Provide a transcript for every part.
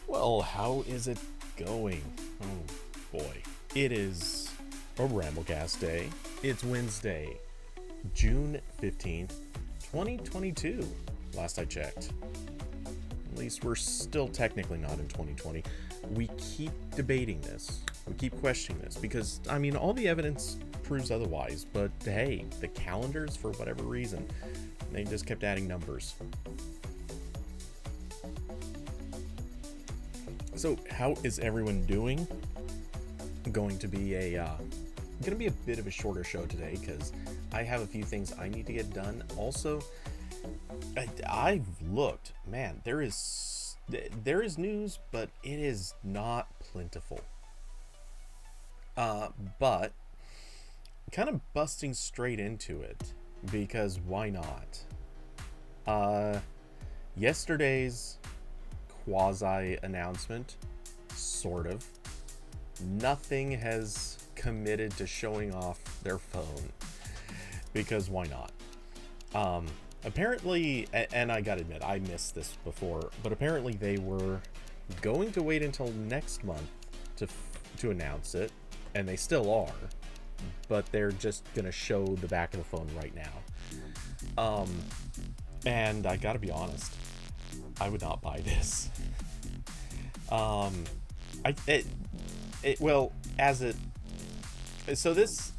Well, how is it going? Oh boy. It is a RambleCast day. It's Wednesday, June 15th, 2022. Last I checked. At least we're still technically not in 2020. We keep debating this. We keep questioning this because, I mean, all the evidence proves otherwise. But hey, the calendars, for whatever reason, they just kept adding numbers. So, how is everyone doing? Going to be a bit of a shorter show today because I have a few things I need to get done. Also, I've looked, man. There is news, but it is not plentiful. But kind of busting straight into it because why not? Yesterday's quasi announcement, sort of. Nothing has committed to showing off their phone because why not? Apparently, and I gotta admit, I missed this before, but apparently they were going to wait until next month to announce it, and they still are, but they're just gonna show the back of the phone right now. And I gotta be honest, I would not buy this. So this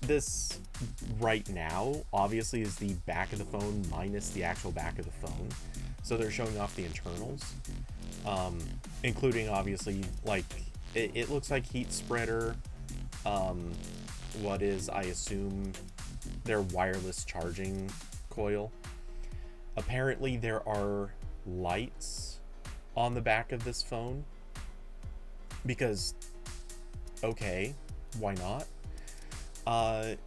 right now obviously is the back of the phone minus the actual back of the phone. So they're showing off the internals, including obviously like it looks like heat spreader, what is I assume their wireless charging coil. Apparently there are lights on the back of this phone because okay, why not?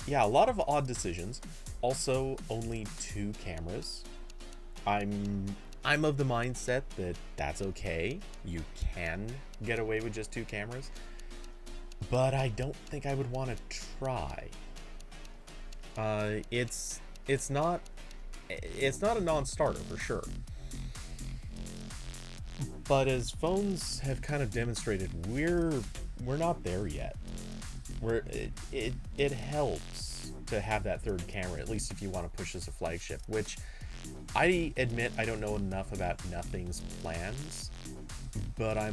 Yeah, a lot of odd decisions. Also, only 2 cameras. I'm of the mindset that that's okay. You can get away with just 2 cameras, but I don't think I would want to try. It's not a non-starter for sure. But as phones have kind of demonstrated, we're not there yet. It helps to have that third camera, at least if you want to push as a flagship, which I admit I don't know enough about Nothing's plans, but I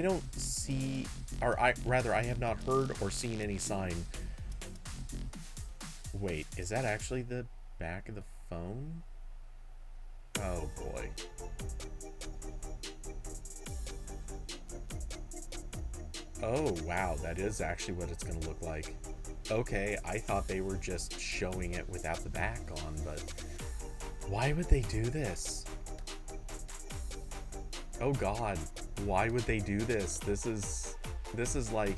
don't see, or I have not heard or seen any sign. Wait, is that actually the back of the phone? Oh boy. Oh wow, that is actually what it's gonna look like. Okay, I thought they were just showing it without the back on, but why would they do this? Oh god, why would they do this? This is like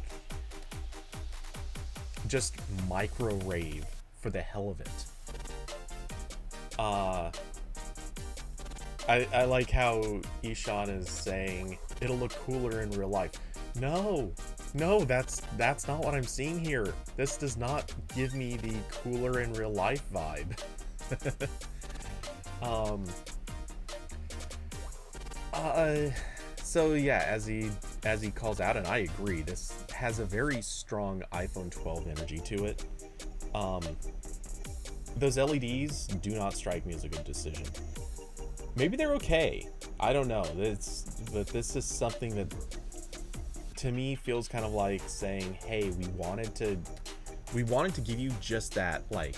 just micro rave for the hell of it. I like how Ishan is saying it'll look cooler in real life. No, that's not what I'm seeing here. This does not give me the cooler in real life vibe. So yeah, as he calls out, and I agree, this has a very strong iPhone 12 energy to it. Those LEDs do not strike me as a good decision. Maybe they're okay. I don't know. But this is something that to me feels kind of like saying, hey, we wanted to give you just that like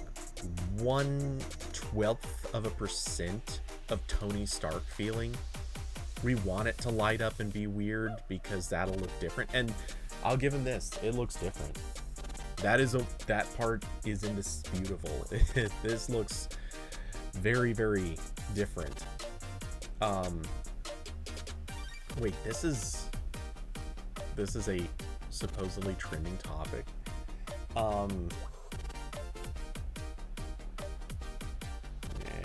1/12% of Tony Stark feeling. We want it to light up and be weird because that'll look different. And I'll give him this. It looks different. That part is indisputable. This looks very, very different. Wait, this is a supposedly trending topic.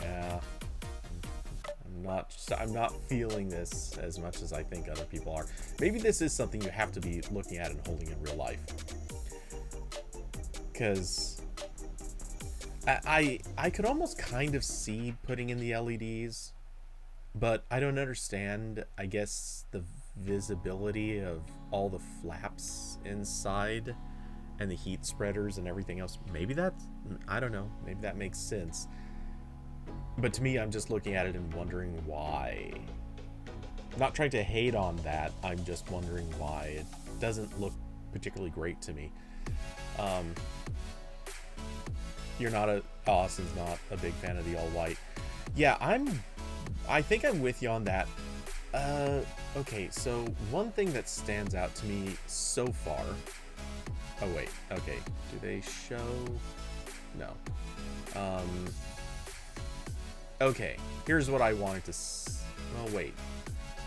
Yeah, I'm not feeling this as much as I think other people are. Maybe this is something you have to be looking at and holding in real life, because I could almost kind of see putting in the LEDs, But I don't understand, I guess, the visibility of all the flaps inside and the heat spreaders and everything else. Maybe that's, I don't know, maybe that makes sense. But to me, I'm just looking at it and wondering why. I'm not trying to hate on that, I'm just wondering why. It doesn't look particularly great to me. You're not a, Austin's not a big fan of the all white. Yeah, I think I'm with you on that. Okay, so one thing that stands out to me so far. Oh wait, okay. Do they show? No. Okay, here's what I wanted to. Oh wait,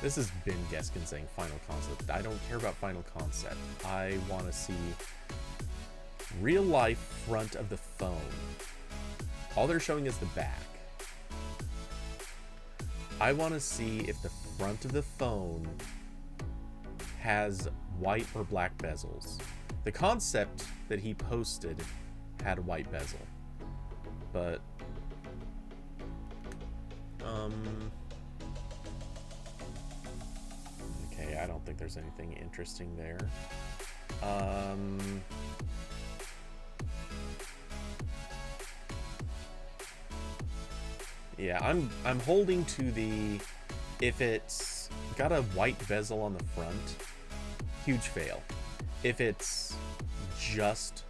this is Ben Geskin saying final concept. I don't care about final concept. I want to see real life front of the phone. All they're showing is the back. I want to see if the front of the phone has white or black bezels. The concept that he posted had a white bezel, but okay, I don't think there's anything interesting there. Yeah, I'm holding to the, if it's got a white bezel on the front, huge fail. If it's just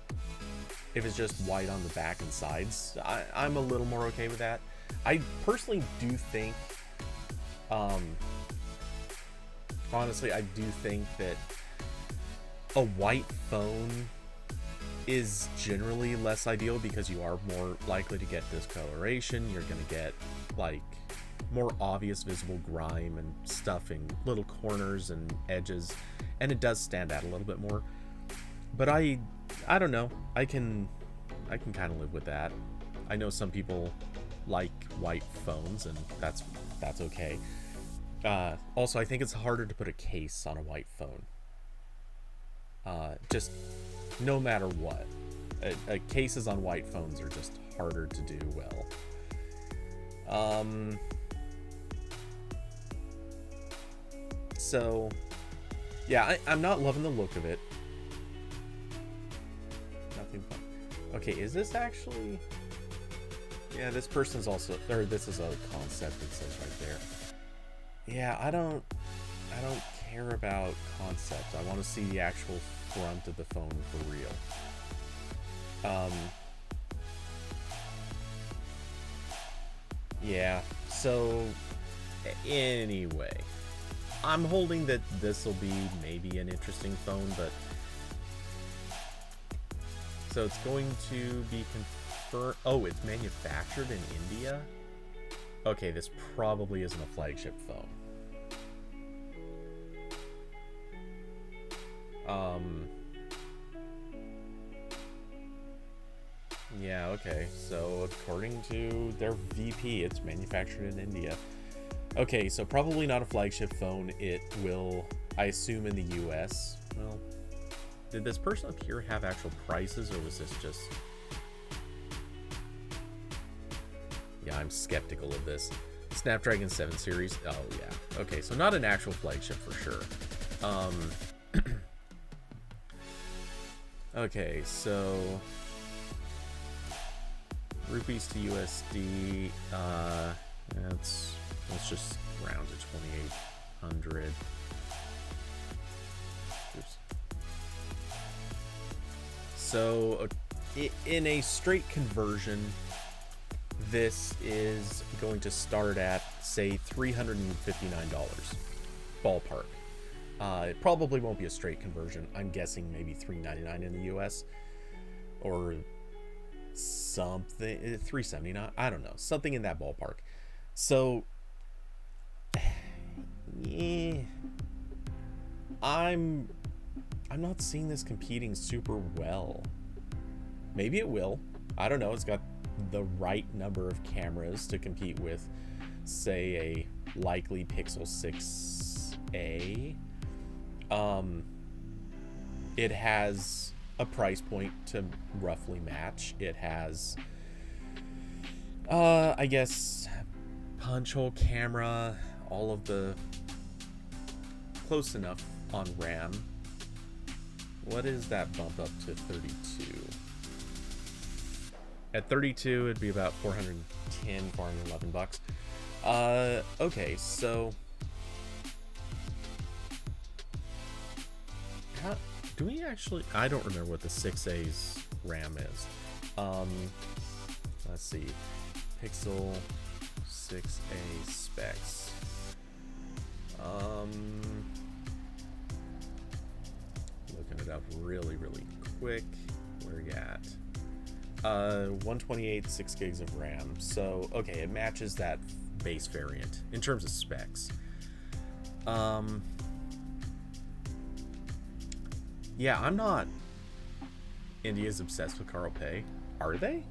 white on the back and sides, I'm a little more okay with that. I personally do think, honestly, I do think that a white phone is generally less ideal because you are more likely to get discoloration. You're going to get like more obvious visible grime and stuff in little corners and edges, and it does stand out a little bit more. But I don't know. I can kind of live with that. I know some people like white phones, and that's okay. Also, I think it's harder to put a case on a white phone. Just no matter what, cases on white phones are just harder to do well. So yeah, I'm not loving the look of it. Nothing fun. Okay, is this actually? Yeah, this person's also, or this is a concept, it says right there. Yeah, I don't care about concept. I want to see the actual front of the phone for real. Yeah, so anyway, I'm holding that this will be maybe an interesting phone, but so it's going to be confirmed. Oh, it's manufactured in India. Okay, this probably isn't a flagship phone. Yeah, okay, so according to their VP, it's manufactured in India. Okay, so probably not a flagship phone. It will, I assume, in the US. Well, did this person up here have actual prices, or was this just... Yeah, I'm skeptical of this. Snapdragon 7 series. Oh, yeah. Okay, so not an actual flagship for sure. Okay, so rupees to USD. Let's just round to 2,800. Oops. So in a straight conversion, this is going to start at, say, $359 ballpark. It probably won't be a straight conversion. I'm guessing maybe $399 in the US, or something, $379. I don't know, something in that ballpark. So, yeah, I'm not seeing this competing super well. Maybe it will. I don't know. It's got the right number of cameras to compete with, say, a likely Pixel 6a. It has a price point to roughly match. It has, I guess, punch hole camera, all of the close enough on RAM. What is that bump up to 32? At 32, it'd be about 410, 411 bucks. Okay, so do we actually? I don't remember what the 6A's RAM is. Let's see, Pixel 6A specs. Looking it up really quick. Where you at? 128, 6 gigs of RAM. So okay, it matches that base variant in terms of specs. Yeah, I'm not. India's obsessed with Carl Pei. Are they?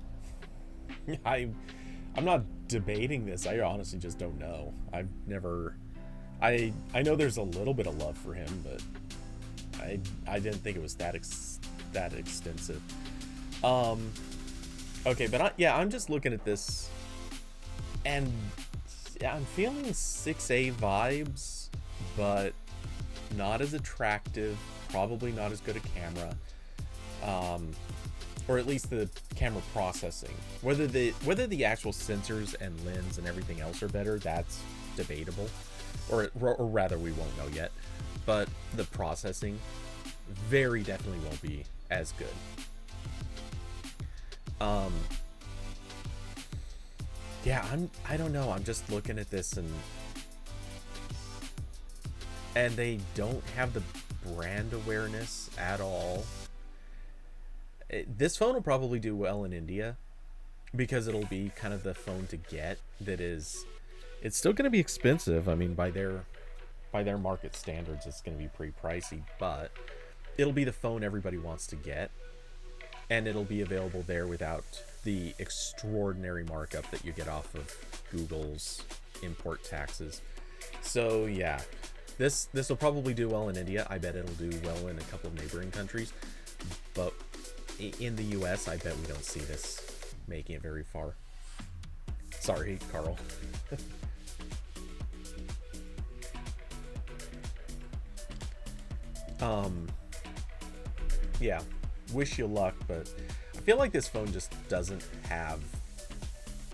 I'm not debating this. I honestly just don't know. I've never. I know there's a little bit of love for him, but I didn't think it was that extensive. Okay, but I'm just looking at this, and I'm feeling 6A vibes, but not as attractive. Probably not as good a camera, or at least the camera processing. Whether the actual sensors and lens and everything else are better, that's debatable, or rather we won't know yet. But the processing very definitely won't be as good. Yeah, I don't know. I'm just looking at this and they don't have the brand awareness at all. This phone will probably do well in India because it'll be kind of the phone to get. It's still going to be expensive. I mean, by their market standards, it's going to be pretty pricey, but it'll be the phone everybody wants to get, and it'll be available there without the extraordinary markup that you get off of Google's import taxes. So yeah, this will probably do well in India. I bet it'll do well in a couple of neighboring countries, but in the US, I bet we don't see this making it very far. Sorry, Carl. Yeah, wish you luck, but I feel like this phone just doesn't have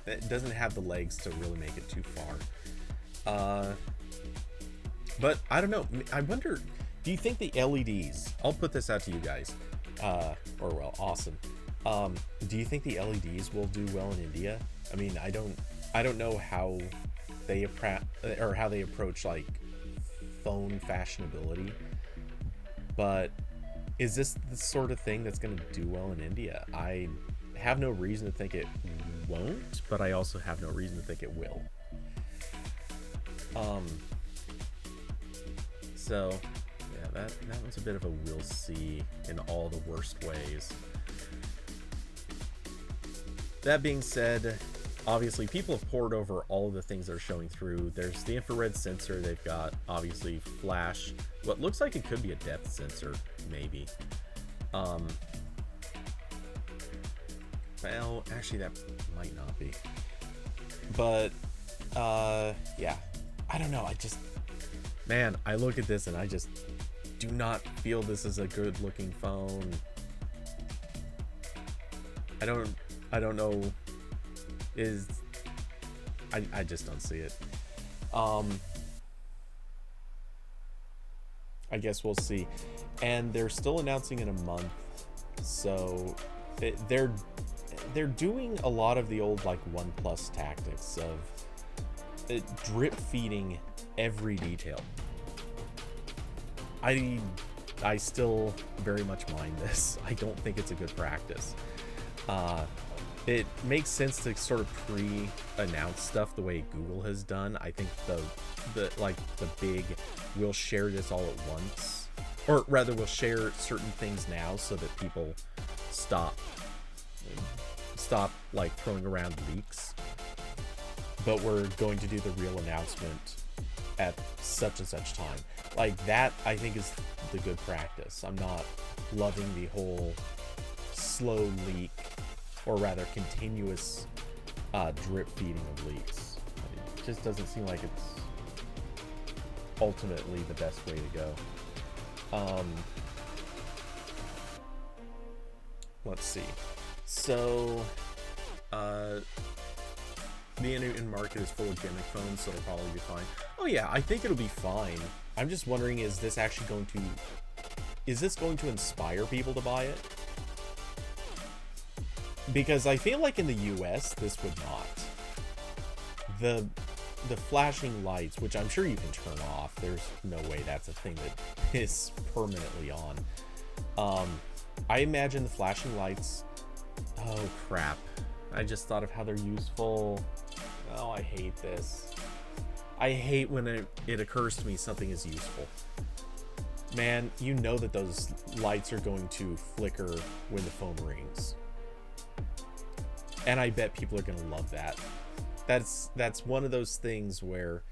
the legs to really make it too far. But I don't know. I wonder, do you think the LEDs, I'll put this out to you guys, awesome. Do you think the LEDs will do well in India? I mean, I don't know how they approach like phone fashionability, but is this the sort of thing that's going to do well in India? I have no reason to think it won't, but I also have no reason to think it will. So yeah, that one's a bit of a we'll see in all the worst ways. That being said, obviously people have poured over all of the things they're showing through. There's the infrared sensor. They've got obviously flash, what looks like it could be a depth sensor, maybe. Well, actually that might not be. But yeah, I don't know. Man, I look at this and I just do not feel this is a good looking phone. I don't know. I just don't see it. I guess we'll see. And they're still announcing in a month, so they're doing a lot of the old like OnePlus tactics of drip feeding every detail. I still very much mind this. I don't think it's a good practice. It makes sense to sort of pre-announce stuff the way Google has done. I think the big, we'll share this all at once, or rather we'll share certain things now so that people stop like throwing around leaks, but we're going to do the real announcement at such and such time. Like that, I think is the good practice. I'm not loving the whole slow leak, or rather continuous drip feeding of leaks. It just doesn't seem like ultimately the best way to go. Let's see. So, the Indian market is full of gimmick phones, so it'll probably be fine. Oh yeah, I think it'll be fine. I'm just wondering, is this going to inspire people to buy it? Because I feel like in the US, this would not. The flashing lights, which I'm sure you can turn off. There's no way that's a thing that is permanently on. I imagine the flashing lights... Oh, crap. I just thought of how they're useful. Oh, I hate this. I hate when it occurs to me something is useful. Man, you know that those lights are going to flicker when the phone rings. And I bet people are going to love that. That's one of those things where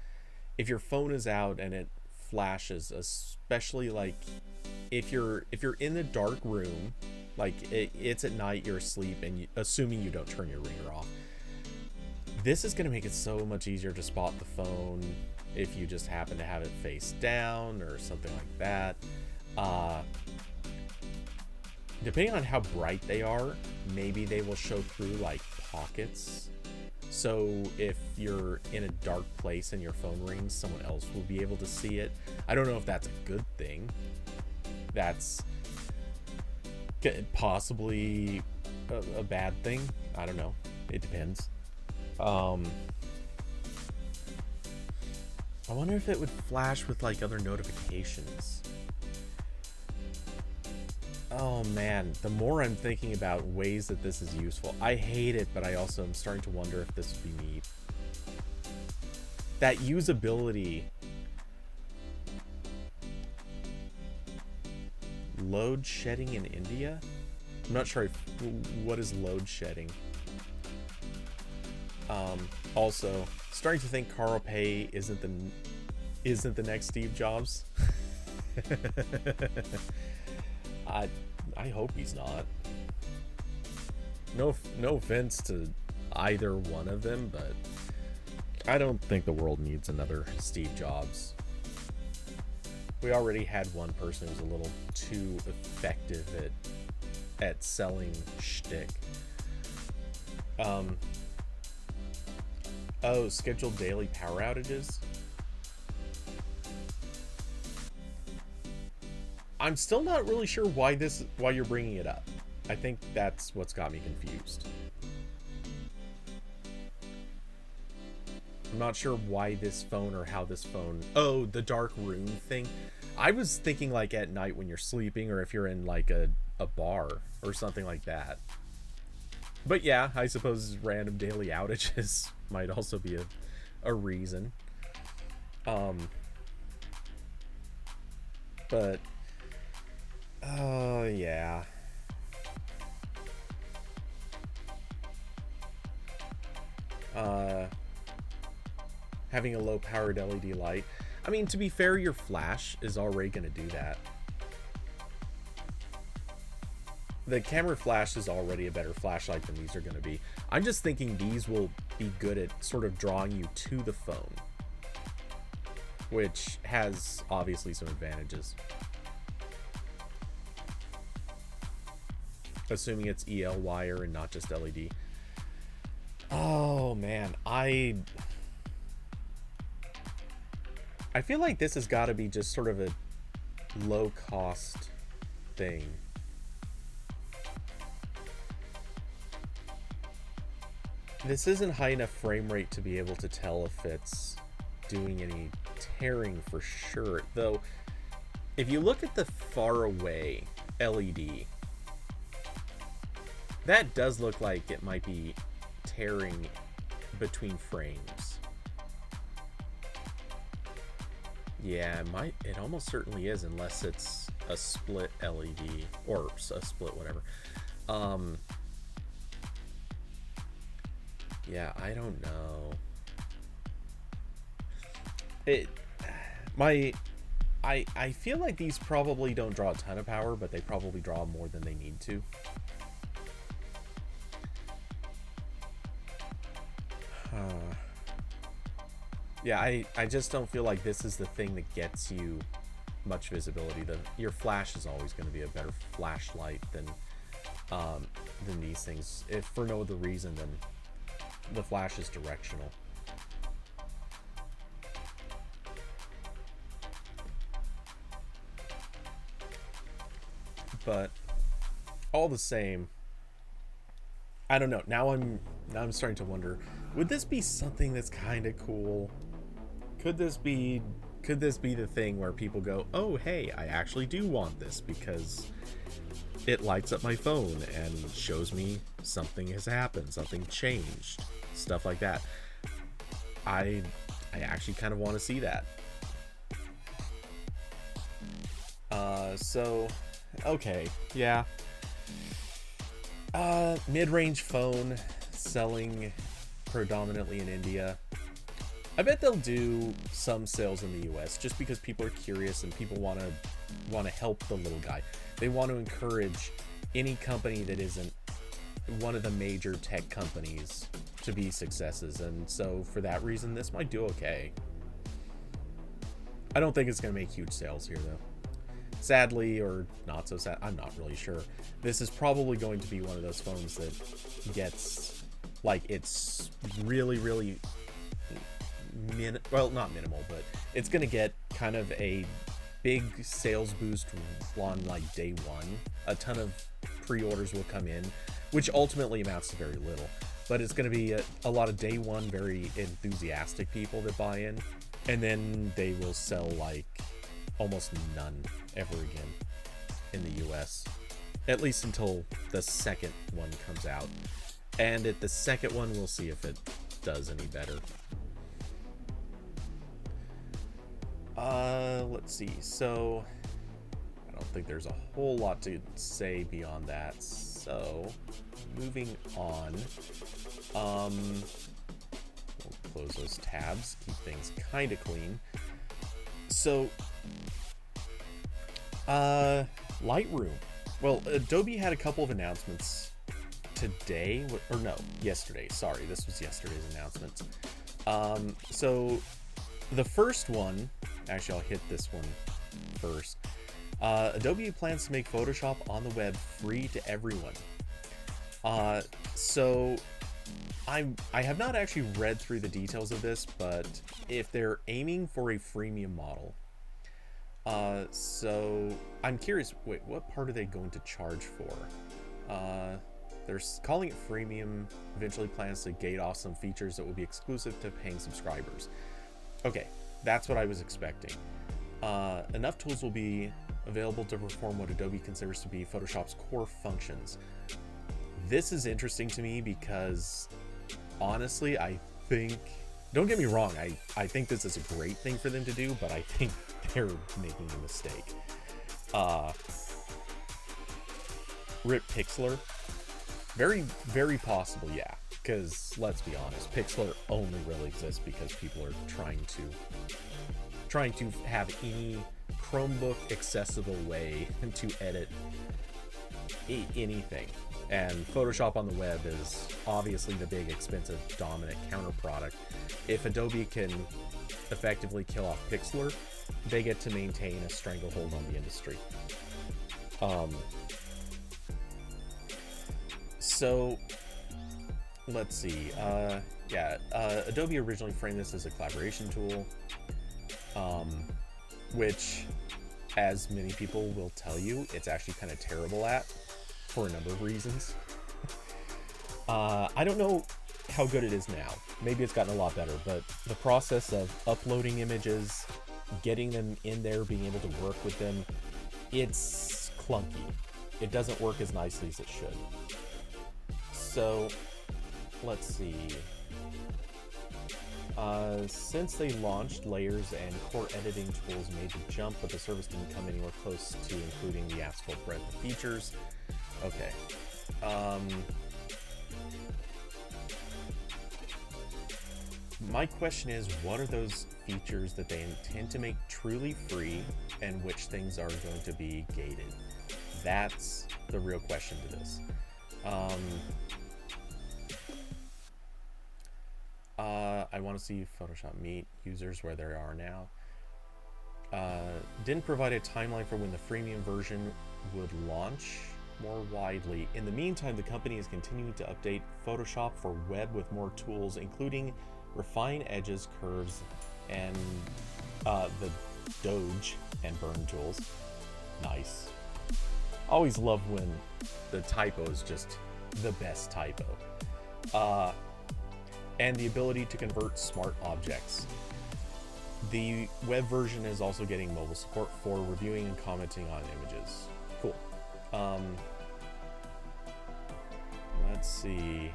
if your phone is out and it flashes, especially like if you're in a dark room, like it's at night, you're asleep, and assuming you don't turn your ringer off, this is going to make it so much easier to spot the phone if you just happen to have it face down or something like that. Depending on how bright they are, maybe they will show through like pockets. So if you're in a dark place and your phone rings, someone else will be able to see it. I don't know if that's a good thing. That's possibly a bad thing. I don't know. It depends. I wonder if it would flash with like other notifications. Oh man, the more I'm thinking about ways that this is useful, I hate it, but I also am starting to wonder if this would be neat. That usability. Load shedding in India? I'm not sure what is load shedding. Also, starting to think Carl Pei isn't the next Steve Jobs. I hope he's not. No offense to either one of them, but I don't think the world needs another Steve Jobs. We already had one person who was a little too effective at selling shtick. Oh, scheduled daily power outages? I'm still not really sure why you're bringing it up. I think that's what's got me confused. I'm not sure why this phone or how this phone... Oh, the dark room thing. I was thinking like at night when you're sleeping, or if you're in like a bar or something like that. But yeah, I suppose random daily outages might also be a reason. But yeah. Having a low powered LED light. I mean, to be fair, your flash is already going to do that. The camera flash is already a better flashlight than these are going to be. I'm just thinking these will be good at sort of drawing you to the phone, which has obviously some advantages. Assuming it's EL wire and not just LED. Oh man, I feel like this has got to be just sort of a low cost thing. This isn't high enough frame rate to be able to tell if it's doing any tearing for sure. Though, if you look at the far away LED, that does look like it might be tearing between frames. Yeah, it almost certainly is, unless it's a split LED or a split whatever. Yeah, I don't know. I feel like these probably don't draw a ton of power, but they probably draw more than they need to. Yeah, I just don't feel like this is the thing that gets you much visibility. Your flash is always going to be a better flashlight than these things, if for no other reason than the flash is directional. But all the same, I don't know. Now I'm starting to wonder, would this be something that's kind of cool? Could this be the thing where people go, "Oh, hey, I actually do want this because it lights up my phone and shows me something has happened, something changed," stuff like that. I actually kind of want to see that. So okay, yeah. Mid-range phone selling predominantly in India. I bet they'll do some sales in the US just because people are curious and people want to help the little guy. They want to encourage any company that isn't one of the major tech companies to be successes, and so for that reason this might do okay. I don't think it's going to make huge sales here though. Sadly, or not so sad, I'm not really sure. This is probably going to be one of those phones that gets, like, it's really, really, well, not minimal, but it's going to get kind of a big sales boost on, like, day one. A ton of pre-orders will come in, which ultimately amounts to very little. But it's going to be a lot of day one, very enthusiastic people that buy in, and then they will sell, like, almost none ever again in the US, at least until the second one comes out. And at the second one we'll see if it does any better. Let's see. So I don't think there's a whole lot to say beyond that, so moving on. We'll close those tabs, keep things kind of clean. So Lightroom. Well, Adobe had a couple of announcements today, or no, yesterday. Sorry, this was yesterday's announcement. So the first one, actually I'll hit this one first. Adobe plans to make Photoshop on the web free to everyone. So I have not actually read through the details of this, but if they're aiming for a freemium model, so I'm curious, wait, what part are they going to charge for? They're calling it freemium, eventually plans to gate off some features that will be exclusive to paying subscribers. Okay, that's what I was expecting. Enough tools will be available to perform what Adobe considers to be Photoshop's core functions. This is interesting to me because, honestly, I think, don't get me wrong, I think this is a great thing for them to do, but I think they're making a mistake. Rip Pixlr? Very, very possible, yeah. Because, let's be honest, Pixlr only really exists because people are trying to have any Chromebook accessible way to edit anything. And Photoshop on the web is obviously the big, expensive, dominant counter product. If Adobe can effectively kill off Pixlr, they get to maintain a stranglehold on the industry. So let's see. Adobe originally framed this as a collaboration tool, which, as many people will tell you, it's actually kind of terrible at, for a number of reasons. I don't know how good it is now. Maybe it's gotten a lot better, but the process of uploading images, getting them in there, being able to work with them, it's clunky. It doesn't work as nicely as it should. So, let's see. Since they launched, layers and core editing tools made the jump, but the service didn't come anywhere close to including the app's full breadth of features. Okay. My question is, what are those features that they intend to make truly free, and which things are going to be gated? That's the real question to this. I want to see Photoshop meet users where they are now. Didn't provide a timeline for when the freemium version would launch more widely. In the meantime, the company is continuing to update Photoshop for web with more tools, including refine edges, curves, and the Doge and burn tools. Nice. Always love when the typo is just the best typo. And the ability to convert smart objects. The web version is also getting mobile support for reviewing and commenting on images. Cool. Let's see.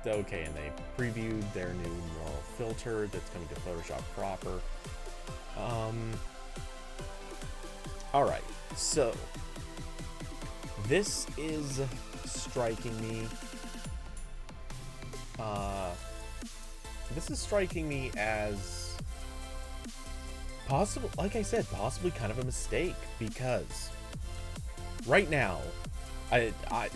Okay, and they previewed their new neural filter that's coming to Photoshop proper. Alright, so this is striking me. This is striking me as possible, like I said, possibly kind of a mistake, because right now, I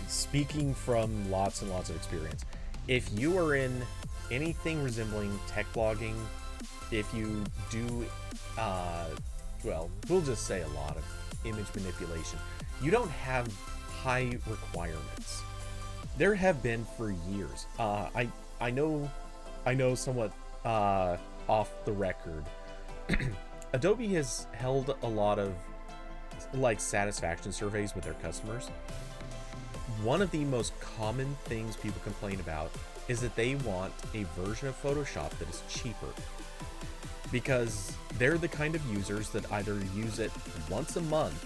speaking from lots and lots of experience, if you are in anything resembling tech blogging, if you do, well, we'll just say a lot of image manipulation, you don't have high requirements. There have been for years. I know somewhat off the record. Adobe has held a lot of like satisfaction surveys with their customers. One of the most common things people complain about is that they want a version of Photoshop that is cheaper, because they're the kind of users that either use it once a month,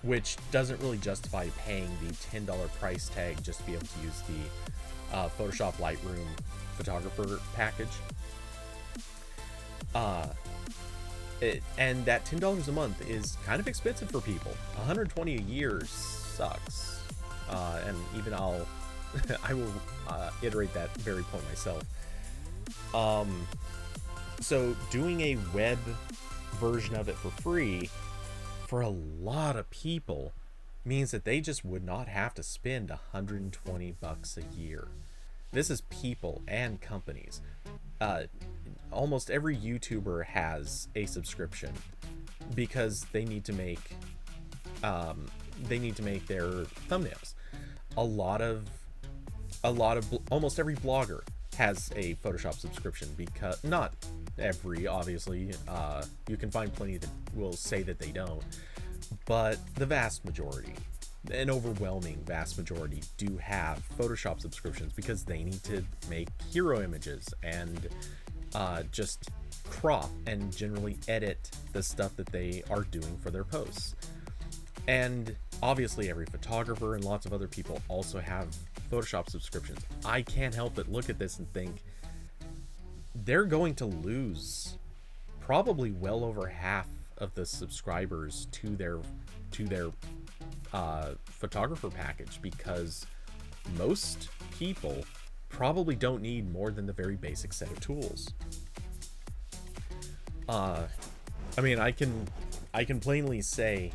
which doesn't really justify paying the $10 price tag just to be able to use the Photoshop Lightroom photographer package. And that $10 a month is kind of expensive for people. $120 a year sucks. And even I will iterate that very point myself. So doing a web version of it for free for a lot of people means that they just would not have to spend $120 a year. This is people and companies. Almost every YouTuber has a subscription because they need to make their thumbnails. Almost every blogger has a Photoshop subscription, because not every, obviously, you can find plenty that will say that they don't, but the vast majority, an overwhelming vast majority, do have Photoshop subscriptions because they need to make hero images and just crop and generally edit the stuff that they are doing for their posts. And obviously every photographer and lots of other people also have Photoshop subscriptions. I can't help but look at this and think they're going to lose probably well over half of the subscribers to their photographer package, because most people probably don't need more than the very basic set of tools. I mean, I can plainly say,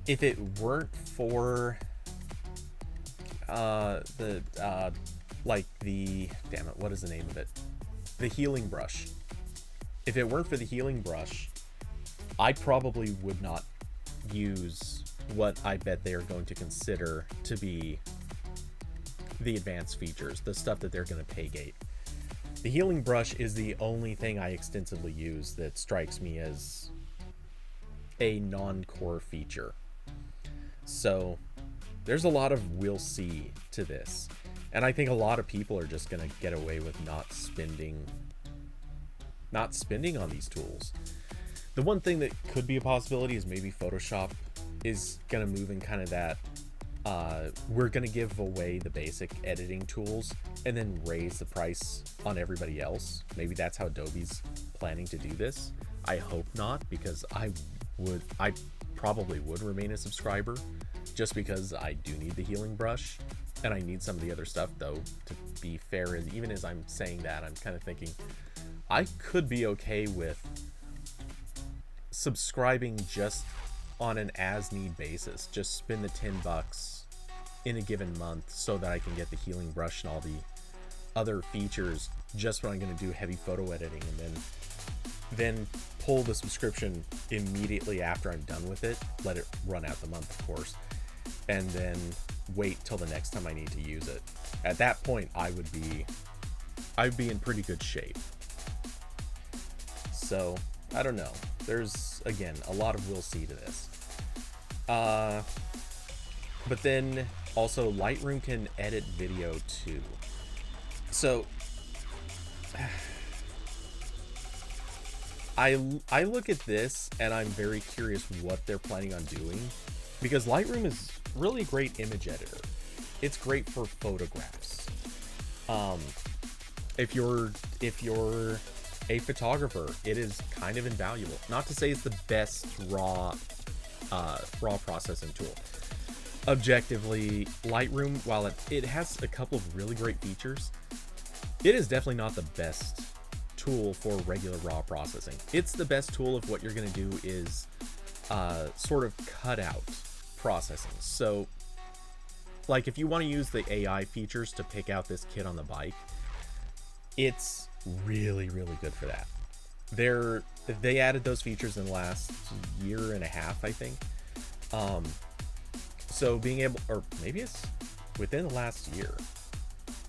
if it weren't for what is the name of it? The healing brush. If it weren't for the healing brush, I probably would not use what I bet they are going to consider to be the advanced features, the stuff that they're going to pay gate. The healing brush is the only thing I extensively use that strikes me as a non-core feature. So there's a lot of we'll see to this. And I think a lot of people are just going to get away with not spending on these tools. The one thing that could be a possibility is maybe Photoshop is going to move in kind of that, we're going to give away the basic editing tools and then raise the price on everybody else. Maybe that's how Adobe's planning to do this. I hope not, because I probably would remain a subscriber just because I do need the healing brush and I need some of the other stuff, though, to be fair. And even as I'm saying that, I'm kind of thinking I could be okay with subscribing just on an as-need basis. Just spend the $10 in a given month so that I can get the healing brush and all other features just when I'm going to do heavy photo editing, and then pull the subscription immediately after I'm done with it, let it run out the month, of course, and then wait till the next time I need to use it. At that point, I'd be in pretty good shape. So, I don't know. There's, again, a lot of we'll see to this. But then also Lightroom can edit video too. So I look at this and I'm very curious what they're planning on doing, because Lightroom is really a great image editor. It's great for photographs. If you're a photographer, it is kind of invaluable. Not to say it's the best raw processing tool. Objectively, Lightroom, while it has a couple of really great features, it is definitely not the best tool for regular raw processing. It's the best tool if what you're going to do is sort of cut out processing. So, like, if you want to use the AI features to pick out this kid on the bike, it's really, really good for that. They added those features in the last year and a half, I think. So being able, or maybe it's within the last year.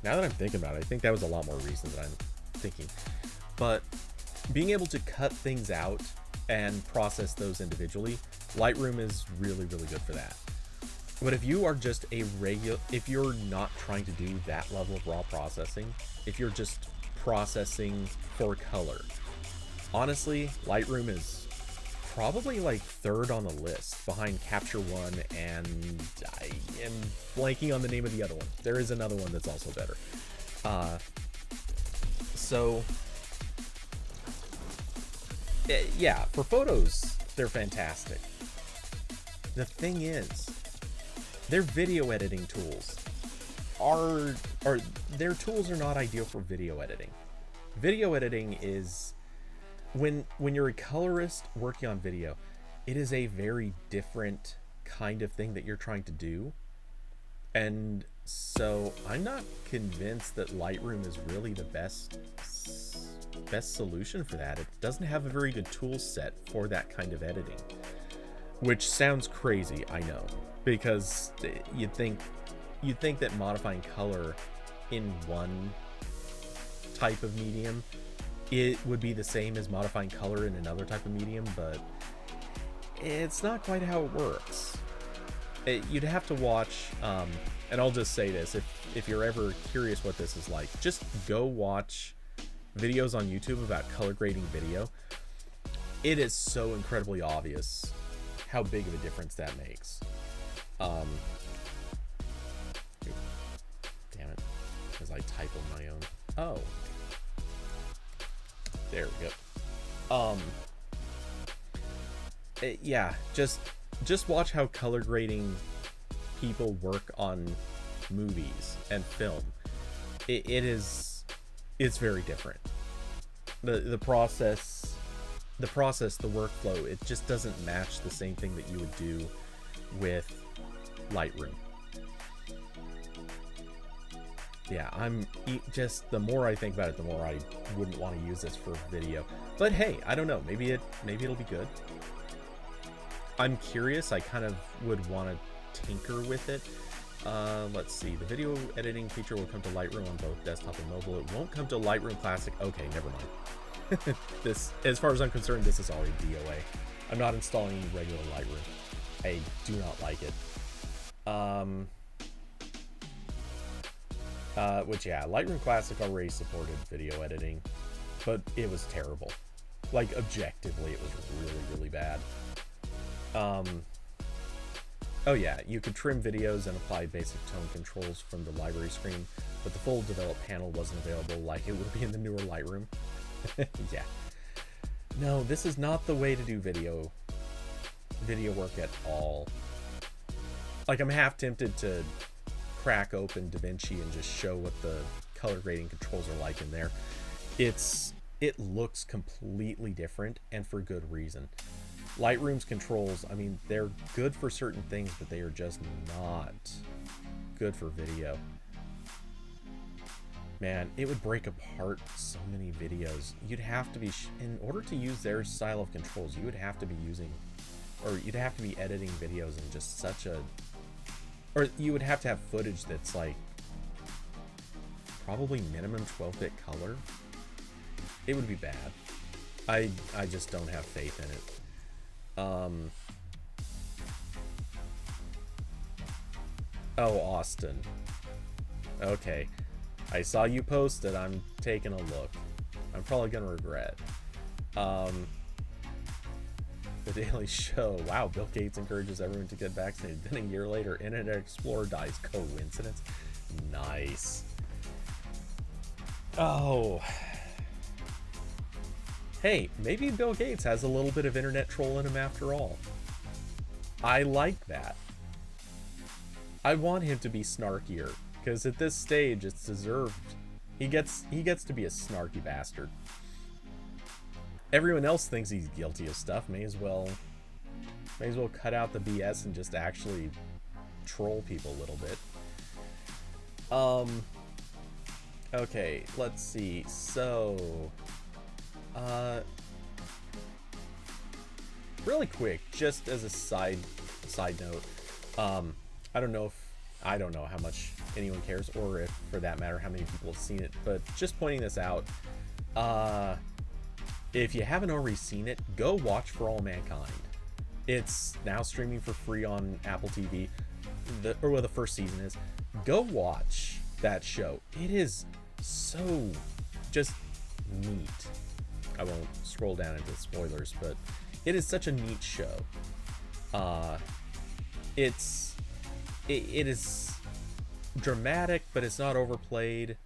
Now that I'm thinking about it, I think that was a lot more recent than I'm thinking. But being able to cut things out and process those individually, Lightroom is really, really good for that. But if you are just if you're not trying to do that level of raw processing, if you're just processing for color, honestly, Lightroom is probably like third on the list behind Capture One, and I am blanking on the name of the other one. There is another one that's also better. So yeah, for photos, they're fantastic. The thing is, their video editing tools are their tools are not ideal for video editing. Video editing is when you're a colorist working on video, it is a very different kind of thing that you're trying to do. And so I'm not convinced that Lightroom is really the best solution for that. It doesn't have a very good tool set for that kind of editing, which sounds crazy, I know, because you'd think that modifying color in one type of medium, it would be the same as modifying color in another type of medium, but it's not quite how it works. You'd have to watch, and I'll just say this, if you're ever curious what this is like, just go watch videos on YouTube about color grading video. It is so incredibly obvious how big of a difference that makes. Damn it, because I type on my own. Oh, there we go. Yeah, just watch how color grading people work on movies and film. It's very different. The process, the workflow, it just doesn't match the same thing that you would do with Lightroom. Yeah, the more I think about it, the more I wouldn't want to use this for video. But hey, I don't know, maybe it'll be good. I'm curious. I kind of would want to tinker with it. Let's see. The video editing feature will come to Lightroom on both desktop and mobile. It won't come to Lightroom Classic. Okay, never mind. This, as far as I'm concerned, this is already DOA. I'm not installing any regular Lightroom. I do not like it. Which, yeah, Lightroom Classic already supported video editing, but it was terrible. Like, objectively, it was really, really bad. Oh yeah, you could trim videos and apply basic tone controls from the library screen, but the full develop panel wasn't available like it would be in the newer Lightroom. Yeah. No, this is not the way to do video work at all. Like, I'm half tempted to crack open DaVinci and just show what the color grading controls are like in there. It looks completely different, and for good reason. Lightroom's controls, I mean, they're good for certain things, but they are just not good for video. man, it would break apart so many videos. You'd have to be, in order to use their style of controls, you would have to be using, or you'd have to be editing videos in just such a, or you would have to have footage that's like, probably minimum 12-bit color. It would be bad. I just don't have faith in it. Oh, Austin. Okay. I saw you post it. I'm taking a look. I'm probably gonna regret. The Daily Show. Wow, Bill Gates encourages everyone to get vaccinated. Then a year later, Internet Explorer dies. Coincidence? Nice. Oh. Hey, maybe Bill Gates has a little bit of internet troll in him after all. I like that. I want him to be snarkier, because at this stage it's deserved. He gets to be a snarky bastard. Everyone else thinks he's guilty of stuff. May as well cut out the BS and just actually troll people a little bit. Okay, let's see. So, really quick, just as a side note, I don't know how much anyone cares, or if, for that matter, how many people have seen it, but just pointing this out, if you haven't already seen it, go watch For All Mankind. It's now streaming for free on Apple TV, or the first season is. Go watch that show. It is so just neat. I won't scroll down into spoilers, but it is such a neat show. It is dramatic, but it's not overplayed.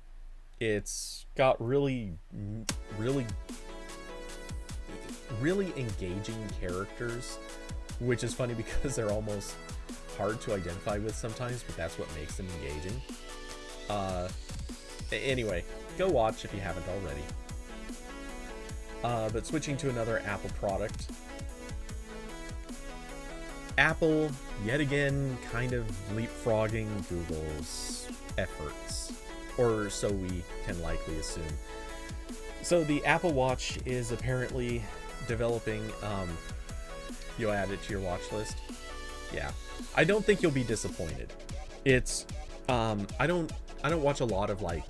It's got really engaging characters, which is funny because they're almost hard to identify with sometimes, but that's what makes them engaging. Anyway, go watch if you haven't already. But switching to another Apple product. Apple, yet again, kind of leapfrogging Google's efforts. Or so we can likely assume. So the Apple Watch is apparently developing, you'll add it to your watch list. Yeah. I don't think you'll be disappointed. It's, I don't watch a lot of like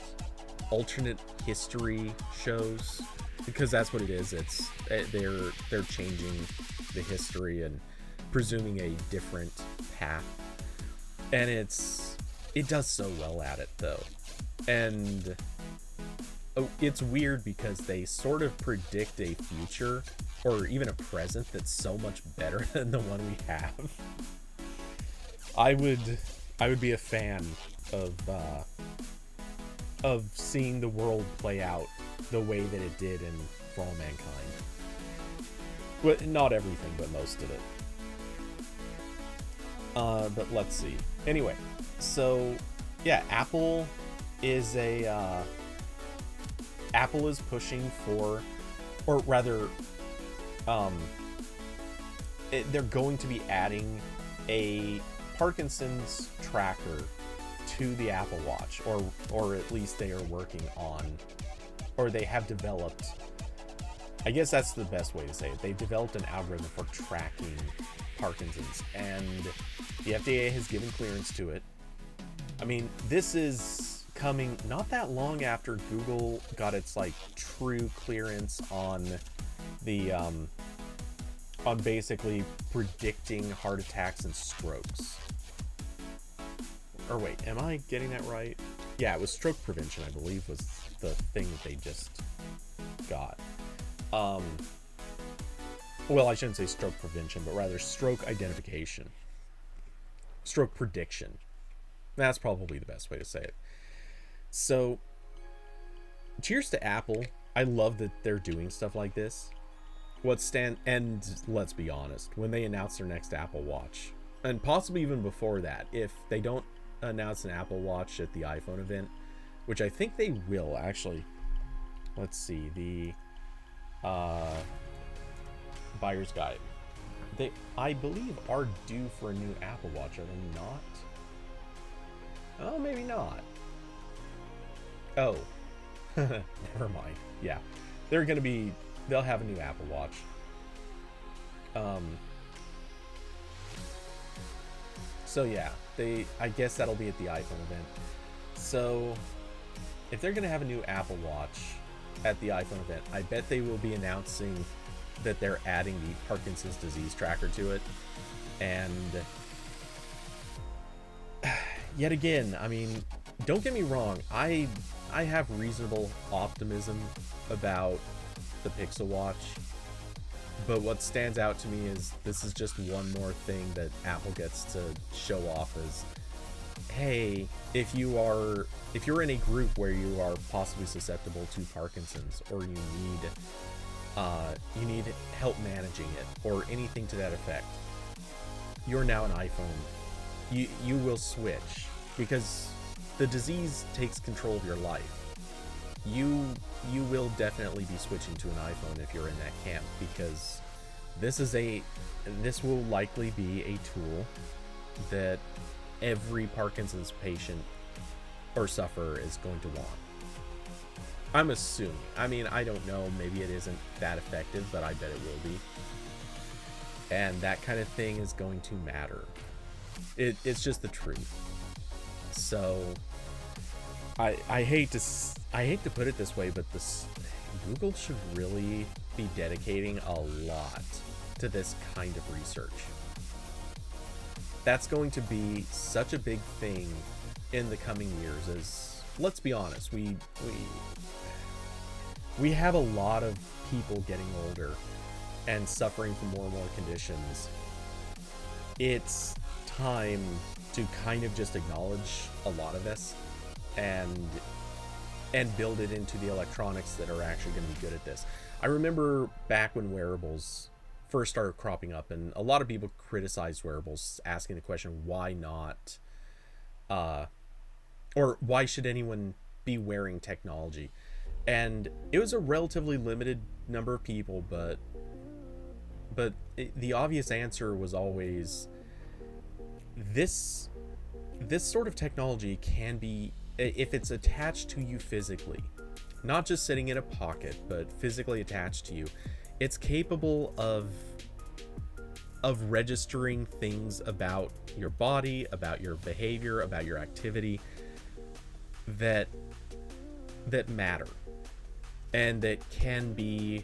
alternate history shows, because that's what it is. It's they're changing the history and presuming a different path, and it does so well at it though. And it's weird because they sort of predict a future or even a present that's so much better than the one we have. I would be a fan of seeing the world play out the way that it did in For All Mankind. Well, not everything, but most of it. But let's see. Anyway, so yeah, Apple is pushing for, or rather, they're going to be adding a Parkinson's tracker to the Apple Watch, or at least they are working on, or they have developed, I guess that's the best way to say it. They've developed an algorithm for tracking Parkinson's, and the FDA has given clearance to it. I mean, this is coming not that long after Google got its like true clearance on the on basically predicting heart attacks and strokes. Or wait, am I getting that right? Yeah, it was stroke prevention, I believe, was the thing that they just got. Well, I shouldn't say stroke prevention, but rather stroke identification. Stroke prediction. That's probably the best way to say it. So, cheers to Apple. I love that they're doing stuff like this. And let's be honest, when they announce their next Apple Watch, and possibly even before that, if they don't announce an Apple Watch at the iPhone event, which I think they will actually. Let's see, the buyer's guide. They, I believe, are due for a new Apple Watch, are they not? Oh, maybe not. Oh, Never mind. Yeah, they'll have a new Apple Watch. So yeah, I guess that'll be at the iPhone event. So if they're gonna have a new Apple Watch at the iPhone event, I bet they will be announcing that they're adding the Parkinson's disease tracker to it. And yet again, I mean, don't get me wrong, I have reasonable optimism about the Pixel Watch, but what stands out to me is this is just one more thing that Apple gets to show off as, hey, if you're in a group where you are possibly susceptible to Parkinson's, or you need help managing it, or anything to that effect, you're now an iPhone. You will switch because the disease takes control of your life. You will definitely be switching to an iPhone if you're in that camp, because this will likely be a tool that every Parkinson's patient or sufferer is going to want. I'm assuming. I mean, I don't know. Maybe it isn't that effective, but I bet it will be. And that kind of thing is going to matter. It's just the truth. So I hate to put it this way, but Google should really be dedicating a lot to this kind of research. That's going to be such a big thing in the coming years. As let's be honest, we have a lot of people getting older and suffering from more and more conditions. It's time to kind of just acknowledge a lot of this and build it into the electronics that are actually going to be good at this. I remember back when wearables first started cropping up, and a lot of people criticized wearables, asking the question, why not, or why should anyone be wearing technology? And it was a relatively limited number of people, but the obvious answer was always, this sort of technology can be, if it's attached to you physically, not just sitting in a pocket, but physically attached to you, it's capable of registering things about your body, about your behavior, about your activity that matter, and that can be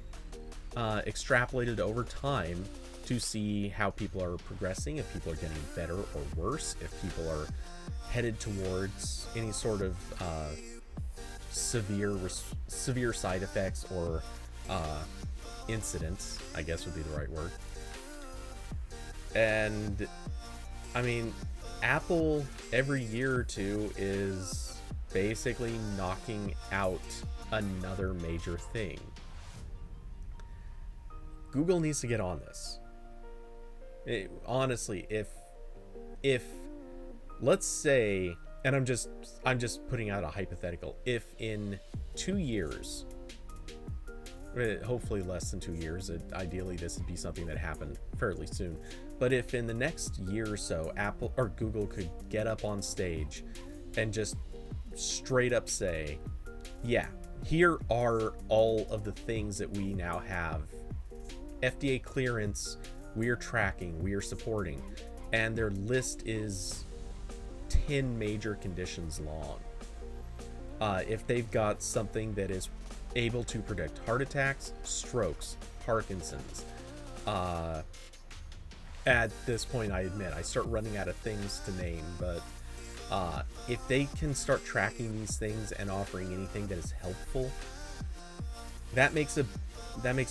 extrapolated over time to see how people are progressing, if people are getting better or worse, if people are headed towards any sort of severe side effects or incidents, I guess would be the right word. And I mean, Apple every year or two is basically knocking out another major thing. Google needs to get on this. Honestly, if let's say, and I'm just putting out a hypothetical, if in 2 years, hopefully less than 2 years, ideally this would be something that happened fairly soon, but if in the next year or so Apple or Google could get up on stage and just straight up say, yeah, here are all of the things that we now have FDA clearance, we are tracking, we are supporting, and their list is 10 major conditions long. If they've got something that is able to predict heart attacks, strokes, Parkinson's, at this point I admit I start running out of things to name, but if they can start tracking these things and offering anything that is helpful, that makes a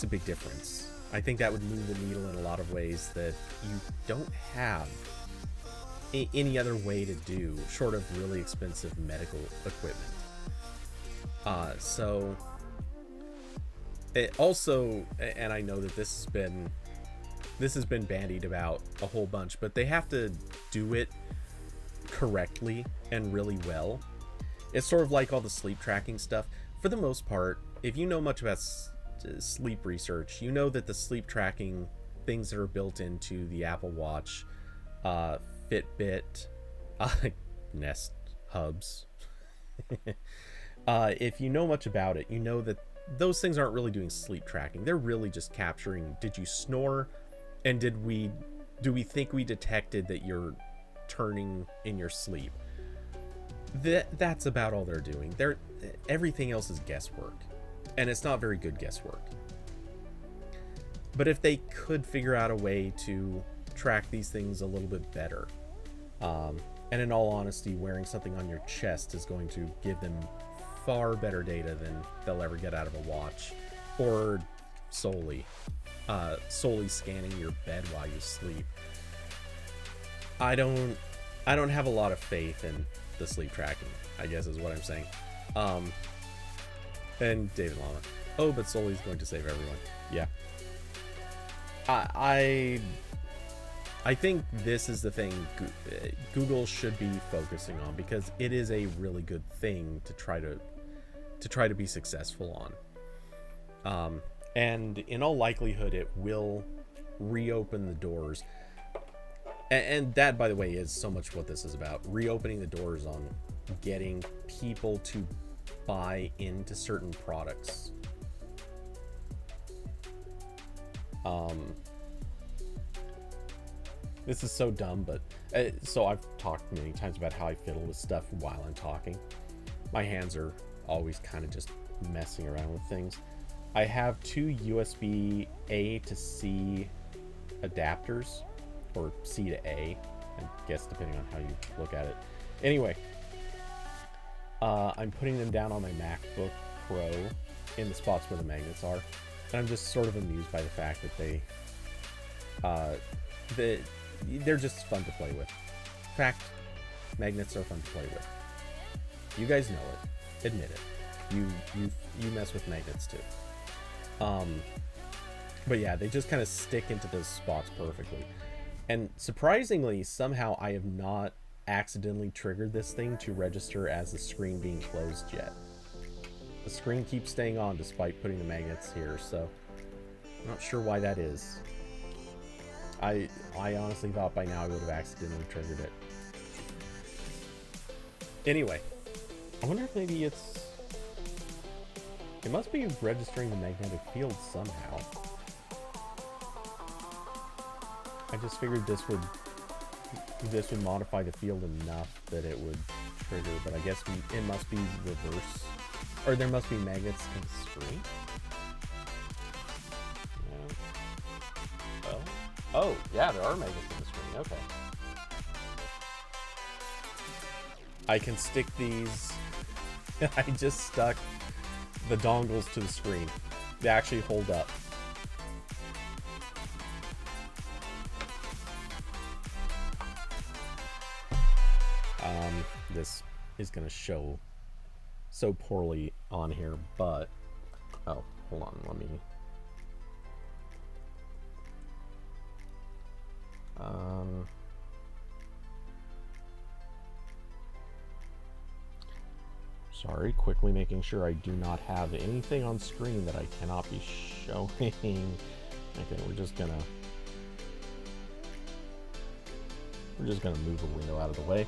big difference. I think that would move the needle in a lot of ways that you don't have any other way to do, short of really expensive medical equipment. So it also, and I know that this has been bandied about a whole bunch, but they have to do it correctly and really well. It's sort of like all the sleep tracking stuff. For the most part, if you know much about sleep research, you know that the sleep tracking things that are built into the Apple Watch, Fitbit, Nest hubs, If you know much about it, you know that those things aren't really doing sleep tracking. They're really just capturing, did you snore, and do we think we detected that you're turning in your sleep? That's about all they're doing. Everything else is guesswork, and it's not very good guesswork. But if they could figure out a way to track these things a little bit better, and in all honesty, wearing something on your chest is going to give them far better data than they'll ever get out of a watch, or solely scanning your bed while you sleep. I don't have a lot of faith in the sleep tracking, I guess is what I'm saying. And David Lama, oh, but solely is going to save everyone. Yeah. I think this is the thing Google should be focusing on, because it is a really good thing to try to be successful on. And in all likelihood, it will reopen the doors. And that, by the way, is so much what this is about. Reopening the doors on getting people to buy into certain products. This is so dumb, but so I've talked many times about how I fiddle with stuff while I'm talking. My hands are always kind of just messing around with things. I have two USB A to C adapters, or C to A, I guess, depending on how you look at it. Anyway, I'm putting them down on my MacBook Pro in the spots where the magnets are, and I'm just sort of amused by the fact that they're just fun to play with. In fact, magnets are fun to play with. You guys know it. Admit it. You mess with magnets too. But yeah, they just kind of stick into those spots perfectly. And surprisingly, somehow I have not accidentally triggered this thing to register as the screen being closed yet. The screen keeps staying on despite putting the magnets here, so I'm not sure why that is. I honestly thought by now I would have accidentally triggered it. Anyway, I wonder if maybe it must be registering the magnetic field somehow. I just figured this would modify the field enough that it would trigger, but I guess it must be reverse, or there must be magnets in the screen. Yeah. Oh, yeah, there are magnets in the screen. Okay. I can stick these. I just stuck the dongles to the screen. They actually hold up. This is going to show so poorly on here, but oh, hold on, let me sorry, quickly making sure I do not have anything on screen that I cannot be showing. Okay, we're just gonna move a window out of the way.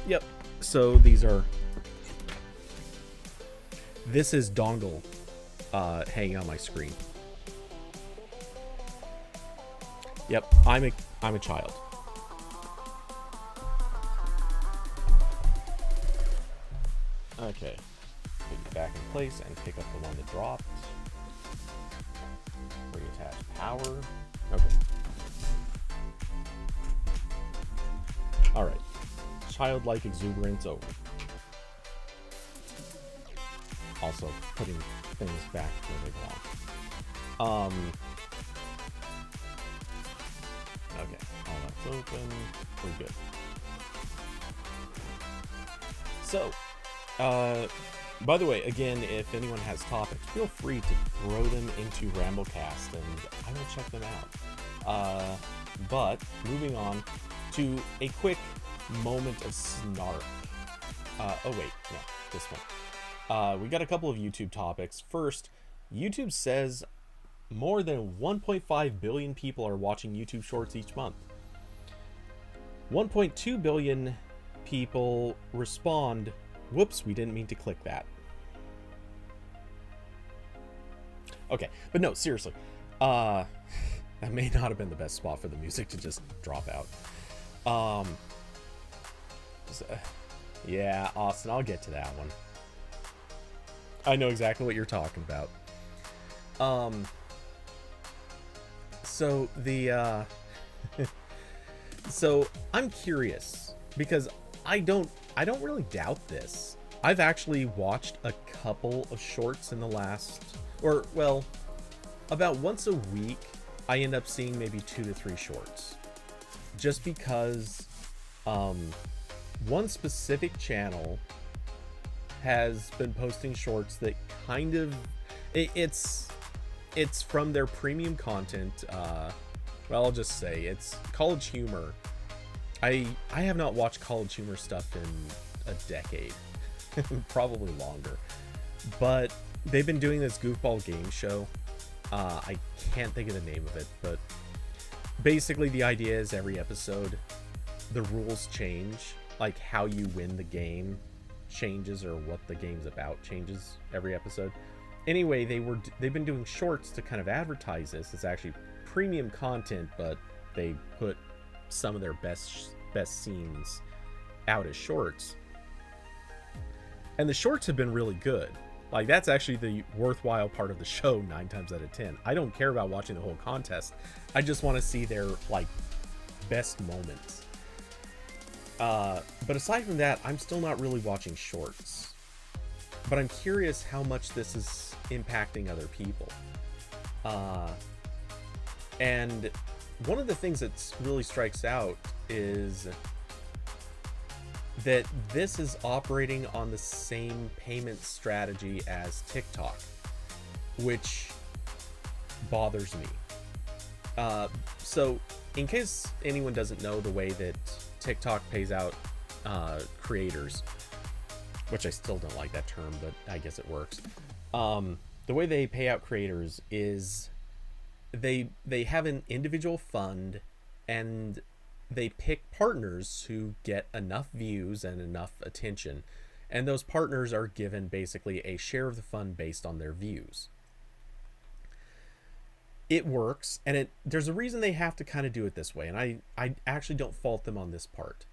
Yep, so this is dongle hanging on my screen. Yep, I'm a child. Okay, put it back in place and pick up the one that dropped. Reattach power. Okay. Alright. Childlike exuberance over. Also putting things back where they belong. Okay, all that's open. We're good. So, by the way, again, if anyone has topics, feel free to throw them into RambleCast and I will check them out. But moving on to a quick moment of snark. Oh wait, no, this one. We got a couple of YouTube topics. First, YouTube says more than 1.5 billion people are watching YouTube Shorts each month. 1.2 billion people respond Whoops, we didn't mean to click that. Okay, but no, seriously. That may not have been the best spot for the music to just drop out. Yeah, Austin, I'll get to that one. I know exactly what you're talking about. So the so I'm curious because I don't really doubt this. I've actually watched a couple of shorts in the last, or well, about once a week I end up seeing maybe 2 to 3 shorts. Just because one specific channel has been posting shorts that kind of it's from their premium content. Well, I'll just say it's College Humor. I have not watched College Humor stuff in a decade, probably longer. But they've been doing this goofball game show. I can't think of the name of it, but basically the idea is every episode the rules change, like how you win the game changes, or what the game's about changes every episode. Anyway, they've been doing shorts to kind of advertise this. It's actually premium content, but they put some of their best scenes out as shorts. And the shorts have been really good. Like, that's actually the worthwhile part of the show 9 times out of 10. I don't care about watching the whole contest. I just want to see their, like, best moments. But aside from that, I'm still not really watching shorts. But I'm curious how much this is impacting other people. And one of the things that really strikes out is that this is operating on the same payment strategy as TikTok, which bothers me. So in case anyone doesn't know the way that TikTok pays out creators, which I still don't like that term, but I guess it works. The way they pay out creators is they have an individual fund, and they pick partners who get enough views and enough attention, and those partners are given basically a share of the fund based on their views. It works, and there's a reason they have to kind of do it this way, and I actually don't fault them on this part.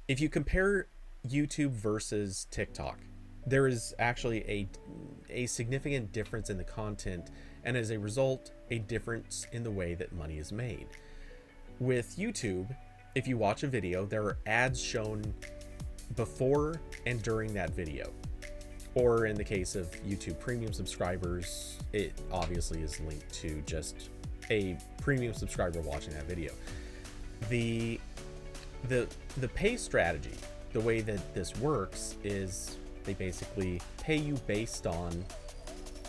If you compare YouTube versus TikTok, there is actually a significant difference in the content, and as a result, a difference in the way that money is made. With YouTube, if you watch a video, there are ads shown before and during that video. Or in the case of YouTube Premium subscribers, it obviously is linked to just a premium subscriber watching that video. The pay strategy, the way that this works, is they basically pay you based on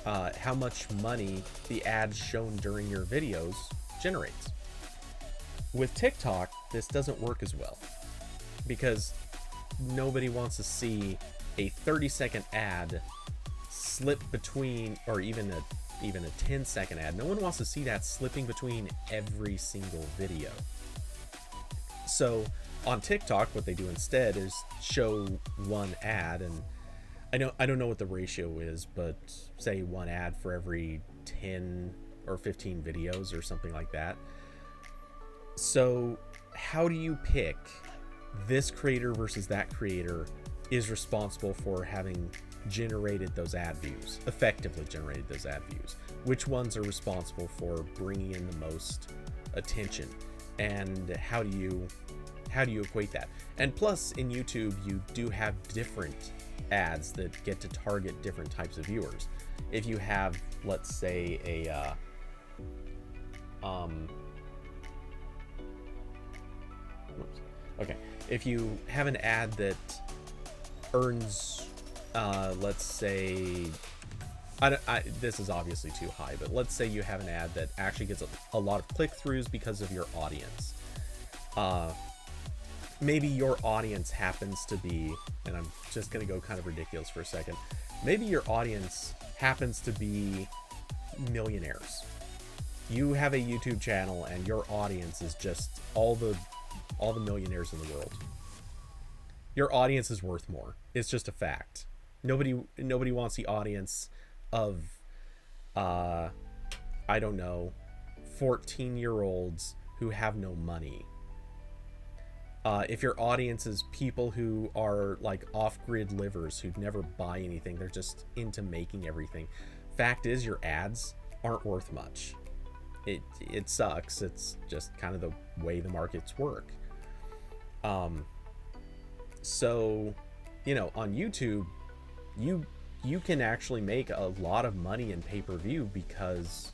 how much money the ads shown during your videos generates. With TikTok, this doesn't work as well, because nobody wants to see a 30-second ad slip between, or even a 10-second ad. No one wants to see that slipping between every single video. So on TikTok, what they do instead is show one ad, and I don't know what the ratio is, but say one ad for every 10 or 15 videos or something like that. So how do you pick this creator versus that creator is responsible for having generated those ad views, effectively generated those ad views? Which ones are responsible for bringing in the most attention? And how do you equate that? And plus, in YouTube, you do have different ads that get to target different types of viewers. If you have, let's say, if you have an ad that earns, let's say, this is obviously too high, but let's say you have an ad that actually gets a lot of click-throughs because of your audience. Maybe your audience happens to be, and I'm just going to go kind of ridiculous for a second, maybe your audience happens to be millionaires. You have a YouTube channel and your audience is just all the millionaires in the world. your audience is worth more. It's just a fact. Nobody wants the audience of I don't know, 14-year-olds who have no money. If your audience is people who are like off-grid livers who never buy anything, they're just into making everything. Fact is, your ads aren't worth much. It sucks. It's just kind of the way the markets work. So, you know, on YouTube, you can actually make a lot of money in pay-per-view because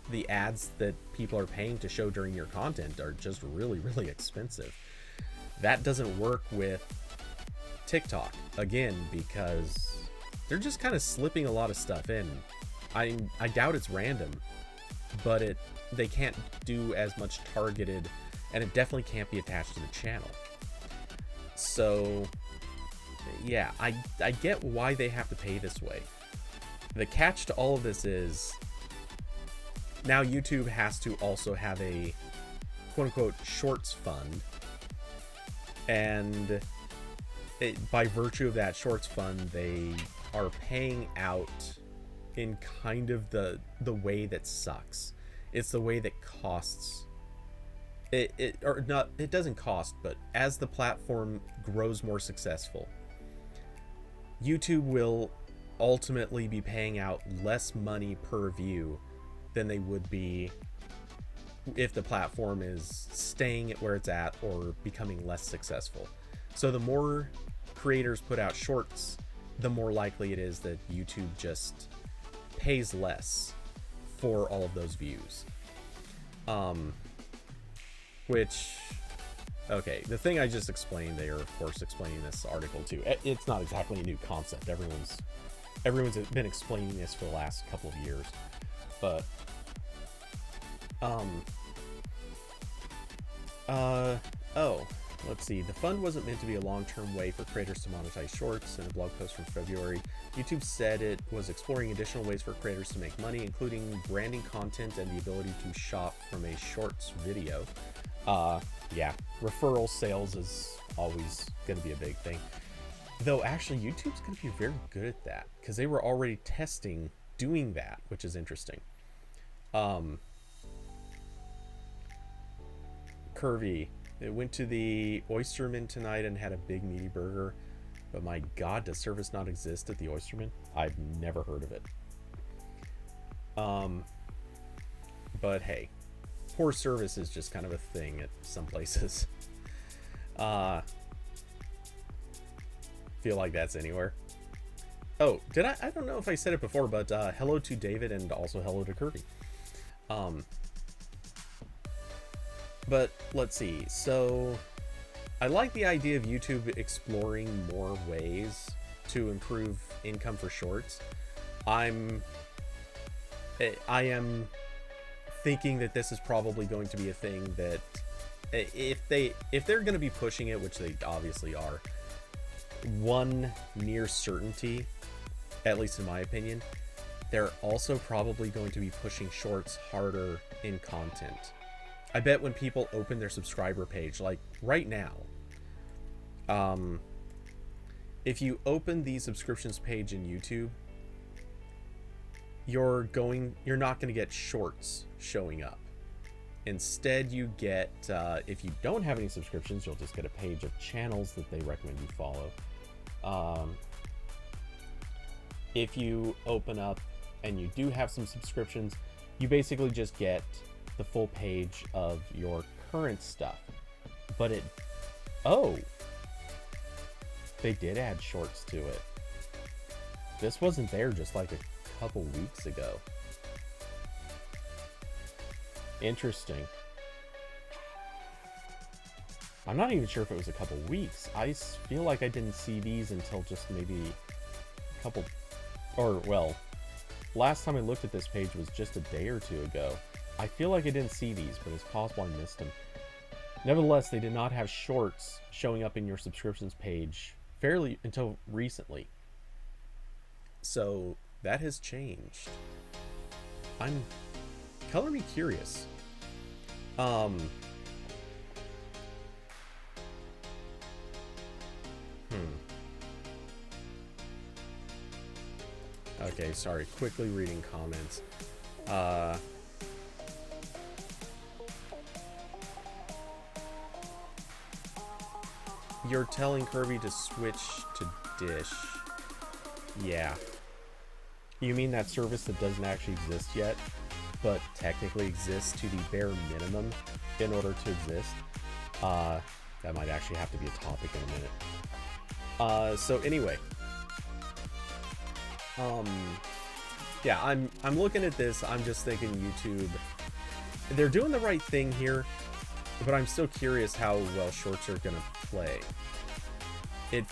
the ads that people are paying to show during your content are just really, really expensive. That doesn't work with TikTok, again, because they're just kind of slipping a lot of stuff in. I doubt it's random, but they can't do as much targeted, and it definitely can't be attached to the channel. So yeah, I get why they have to pay this way. The catch to all of this is now YouTube has to also have a quote-unquote shorts fund, and by virtue of that shorts fund, they are paying out in kind of the way that sucks. It's the way that costs. It doesn't cost, but as the platform grows more successful, YouTube will ultimately be paying out less money per view than they would be if the platform is staying at where it's at or becoming less successful. So the more creators put out shorts, the more likely it is that YouTube just pays less for all of those views. Which, okay, the thing I just explained, they are of course explaining this article too. It's not exactly a new concept. Everyone's been explaining this for the last couple of years, but let's see. The fund wasn't meant to be a long-term way for creators to monetize shorts. In a blog post from February, YouTube said it was exploring additional ways for creators to make money, including branding content and the ability to shop from a shorts video. Yeah, referral sales is always going to be a big thing. Though actually YouTube's going to be very good at that because they were already testing doing that, which is interesting. Curvy, it went to the Oysterman tonight and had a big meaty burger, but my god, does service not exist at the Oysterman? I've never heard of it. But hey, poor service is just kind of a thing at some places. Feel like that's anywhere. Oh, did I don't know if I said it before, but hello to David and also hello to Kirby. But let's see. So I like the idea of YouTube exploring more ways to improve income for shorts. I am thinking that this is probably going to be a thing that if they're going to be pushing it, which they obviously are, one near certainty, at least in my opinion, they're also probably going to be pushing shorts harder in content. I bet when people open their subscriber page, like right now, if you open the subscriptions page in YouTube, you're not going to get shorts showing up. Instead, you get, if you don't have any subscriptions, you'll just get a page of channels that they recommend you follow. If you open up and you do have some subscriptions, you basically just get the full page of your current stuff. But they did add shorts to it. This wasn't there just like a couple weeks ago. Interesting. I'm not even sure if it was a couple weeks. I feel like I didn't see these until just maybe a couple, or well, last time I looked at this page was just a day or two ago. I feel like I didn't see these, but it's possible I missed them. Nevertheless, they did not have shorts showing up in your subscriptions page fairly until recently. So that has changed. Color me curious. Okay, sorry. Quickly reading comments. You're telling Kirby to switch to Dish. Yeah. You mean that service that doesn't actually exist yet, but technically exists to the bare minimum in order to exist? That might actually have to be a topic in a minute. So anyway. Yeah, I'm looking at this, I'm just thinking YouTube, they're doing the right thing here, but I'm still curious how well shorts are gonna play. It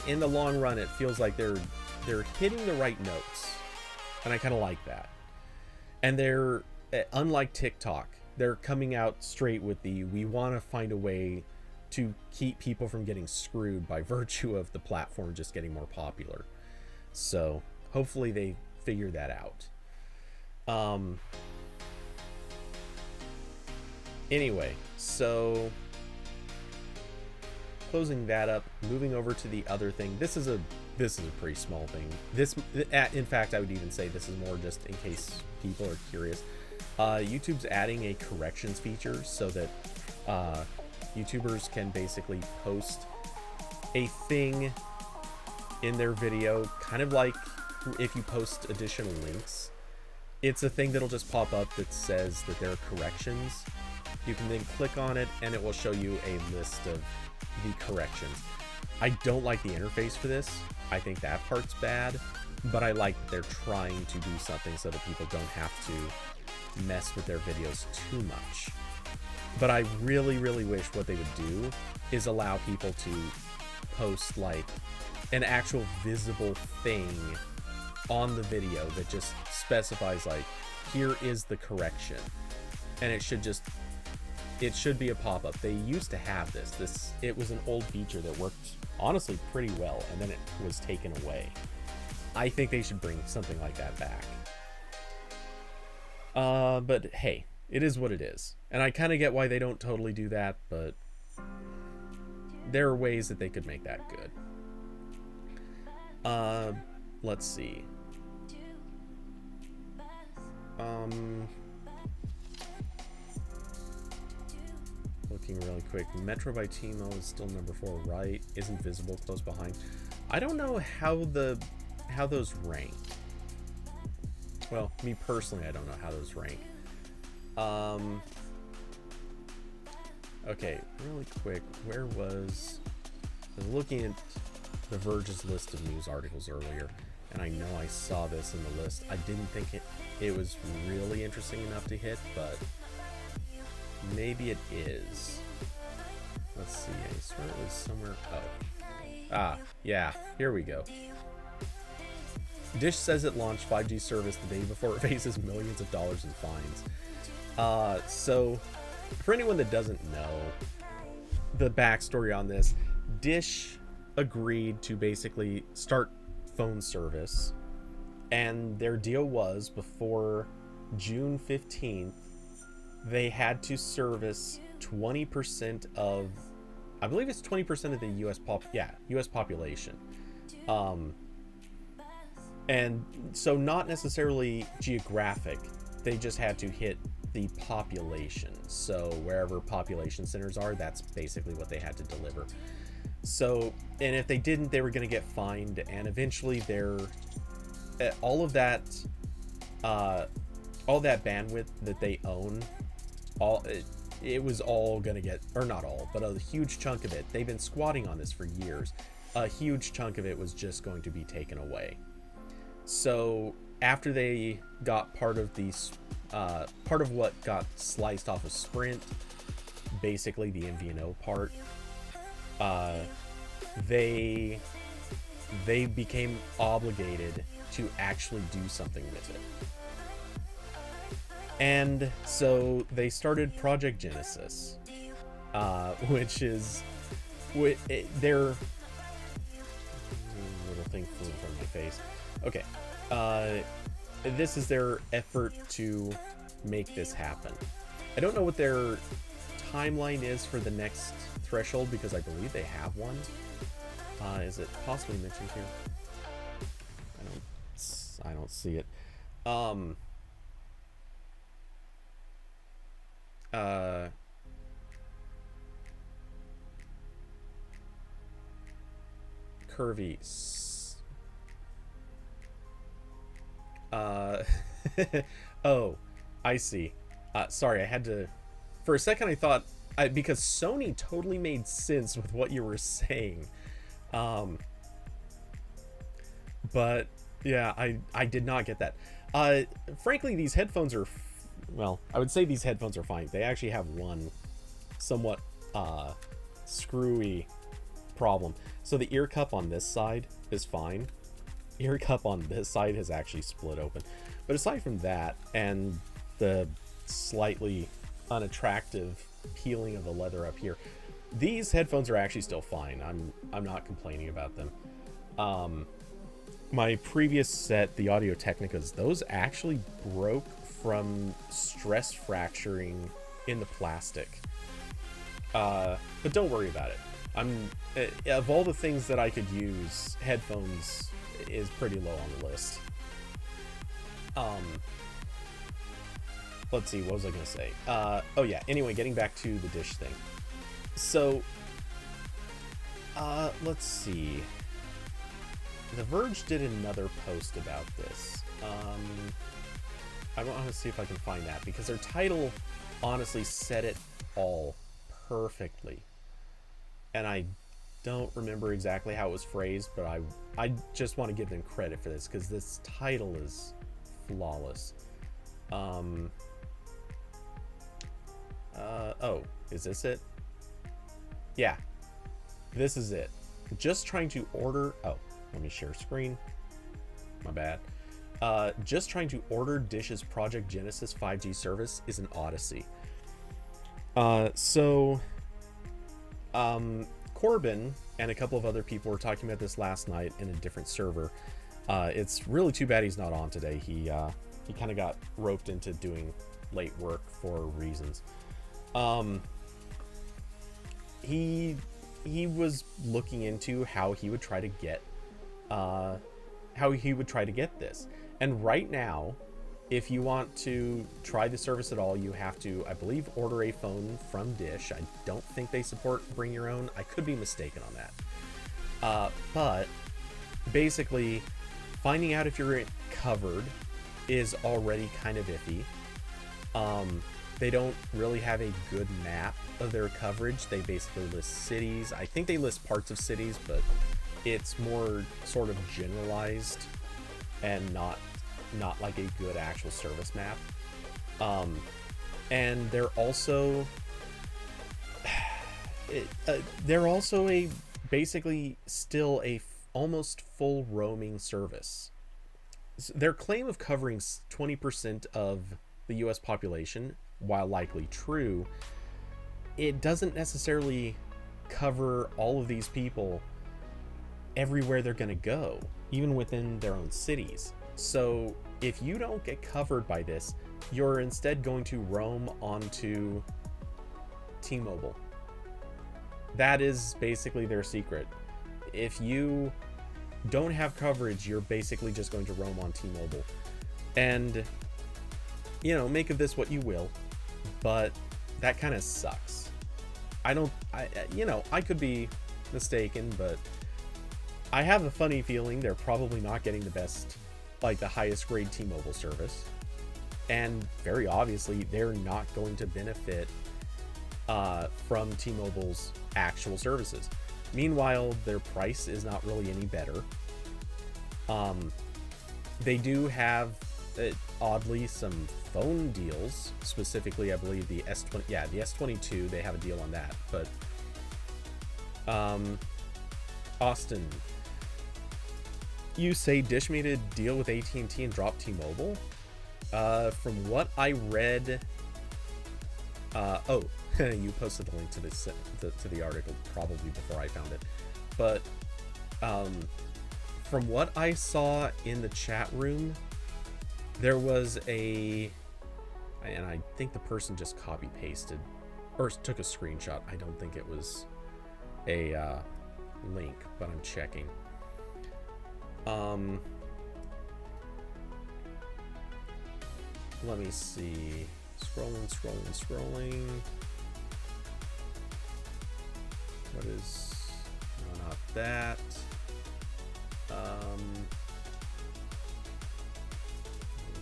in the long run, it feels like they're hitting the right notes, and I kind of like that. And they're, unlike TikTok, they're coming out straight with the, we want to find a way to keep people from getting screwed by virtue of the platform just getting more popular. So hopefully they figure that out. Anyway, so closing that up, moving over to the other thing. This is a pretty small thing. In fact, I would even say this is more just in case people are curious. YouTube's adding a corrections feature so that YouTubers can basically post a thing in their video, kind of like if you post additional links. It's a thing that'll just pop up that says that there are corrections. You can then click on it and it will show you a list of the corrections. I don't like the interface for this. I think that part's bad, but I like that they're trying to do something so that people don't have to mess with their videos too much. But I really, really wish what they would do is allow people to post like an actual visible thing on the video that just specifies like, here is the correction. And it should be a pop-up. They used to have this. It was an old feature that worked honestly pretty well, and then it was taken away. I think they should bring something like that back. But hey, it is what it is. And I kind of get why they don't totally do that, but there are ways that they could make that good. Let's see. Looking really quick. Metro by T-Mo is still number 4, right? Isn't visible close behind. I don't know how those rank. Well, me personally, I don't know how those rank. Okay, really quick. I was looking at The Verge's list of news articles earlier, and I know I saw this in the list. I didn't think it was really interesting enough to hit, but maybe it is. Let's see. I swear it was somewhere. Oh. Yeah. Here we go. Dish says it launched 5G service the day before it faces millions of dollars in fines. So, for anyone that doesn't know the backstory on this, Dish agreed to basically start phone service, and their deal was before June 15th, they had to service 20% of, I believe it's 20% of the US population. And so not necessarily geographic, they just had to hit the population. So wherever population centers are, that's basically what they had to deliver. So, and if they didn't, they were going to get fined, and eventually all that bandwidth that they own, it was all going to get, or not all, but a huge chunk of it. They've been squatting on this for years. A huge chunk of it was just going to be taken away. So after they got part of what got sliced off of Sprint, basically the MVNO part, they became obligated to actually do something with it. And so they started Project Genesis, which is their little thing flew in front of my face. Okay, this is their effort to make this happen. I don't know what their timeline is for the next threshold, because I believe they have one. Is it possibly mentioned here? I don't see it. Curvy. Oh, I see. Sorry, I had to. For a second, I thought because Sony totally made sense with what you were saying. But yeah, I did not get that. Frankly, these headphones are, well, I would say these headphones are fine. They actually have one somewhat screwy problem. So the ear cup on this side is fine. Ear cup on this side has actually split open. But aside from that and the slightly unattractive peeling of the leather up here, these headphones are actually still fine. I'm not complaining about them. My previous set, the Audio Technicas, those actually broke from stress fracturing in the plastic. But don't worry about it. Of all the things that I could use, headphones is pretty low on the list. Let's see, what was I gonna say? Oh yeah, anyway, getting back to the dish thing. So, let's see. The Verge did another post about this. I want to see if I can find that, because their title honestly said it all perfectly. And I don't remember exactly how it was phrased, but I just want to give them credit for this, because this title is flawless. Oh, is this it? Yeah, this is it. Just trying to order, oh, let me share screen. My bad. Just trying to order Dish's Project Genesis 5G service is an odyssey. Corbin and a couple of other people were talking about this last night in a different server. It's really too bad he's not on today. He kind of got roped into doing late work for reasons. He was looking into how he would try to get this. And right now, if you want to try the service at all, you have to, I believe, order a phone from Dish. I don't think they support bring your own. I could be mistaken on that. But basically, finding out if you're covered is already kind of iffy. They don't really have a good map of their coverage. They basically list cities. I think they list parts of cities, but it's more sort of generalized and not like a good actual service map. And they're also a basically still a almost full roaming service. Their claim of covering 20% of the US population, while likely true, it doesn't necessarily cover all of these people everywhere they're going to go, even within their own cities. So if you don't get covered by this, you're instead going to roam onto T-Mobile. That is basically their secret. If you don't have coverage, you're basically just going to roam on T-Mobile. And, you know, make of this what you will, but that kind of sucks. I could be mistaken, but I have a funny feeling they're probably not getting the best, like the highest grade T-Mobile service. And very obviously, they're not going to benefit from T-Mobile's actual services. Meanwhile, their price is not really any better. They do have, oddly, some phone deals. Specifically, I believe the S20, yeah, the S22, they have a deal on that. But, Austin, you say Dish made a deal with AT&T and dropped T-Mobile? From what I read, you posted the link to this to the article probably before I found it, but from what I saw in the chat room, there was and I think the person just copy pasted or took a screenshot. I don't think it was a link, but I'm checking. Let me see. Scrolling. What is... No, not that.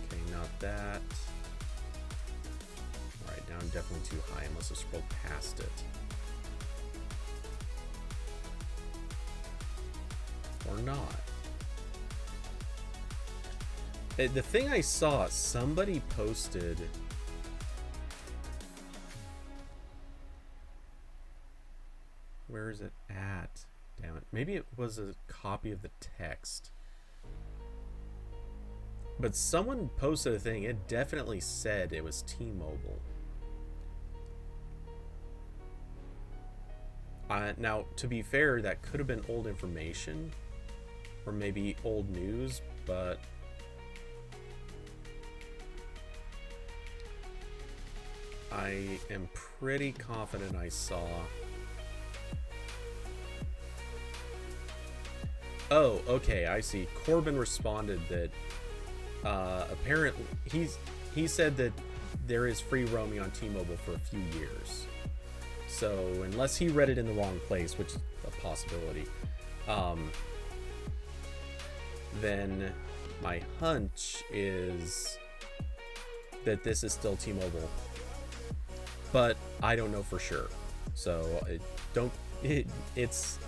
Okay, not that. Alright, now I'm definitely too high. I must have scrolled past it. Or not. The thing I saw, somebody posted... Where is it at? Damn it. Maybe it was a copy of the text. But someone posted a thing. It definitely said it was T-Mobile. Now, to be fair, that could have been old information. Or maybe old news, but... I am pretty confident I saw... Oh, okay, I see. Corbin responded that apparently he said that there is free roaming on T-Mobile for a few years. So unless he read it in the wrong place, which is a possibility, then my hunch is that this is still T-Mobile. But I don't know for sure. So it's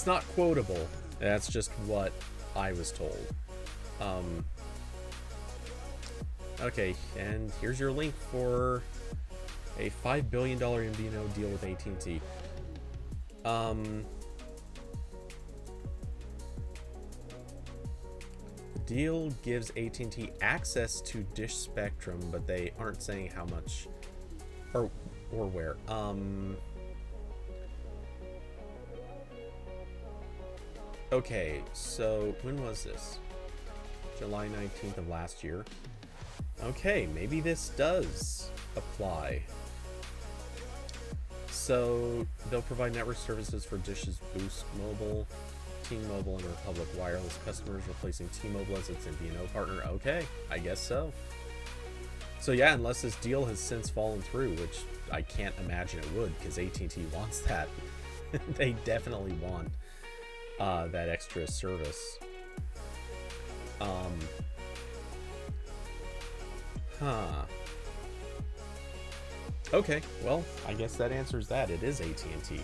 not quotable. That's just what I was told. Okay, and here's your link for a $5 billion MVNO deal with AT&T. The deal gives AT&T access to Dish Spectrum, but they aren't saying how much or where. Okay, so when was this? July 19th of last year. Okay, maybe this does apply. So they'll provide network services for Dish's Boost Mobile, T-Mobile, and Republic Wireless customers, replacing T-Mobile as its MVNO partner. Okay, I guess so. So yeah, unless this deal has since fallen through, which I can't imagine it would, because AT&T wants that. They definitely want that extra service. Okay, well, I guess that answers that. It is AT&T.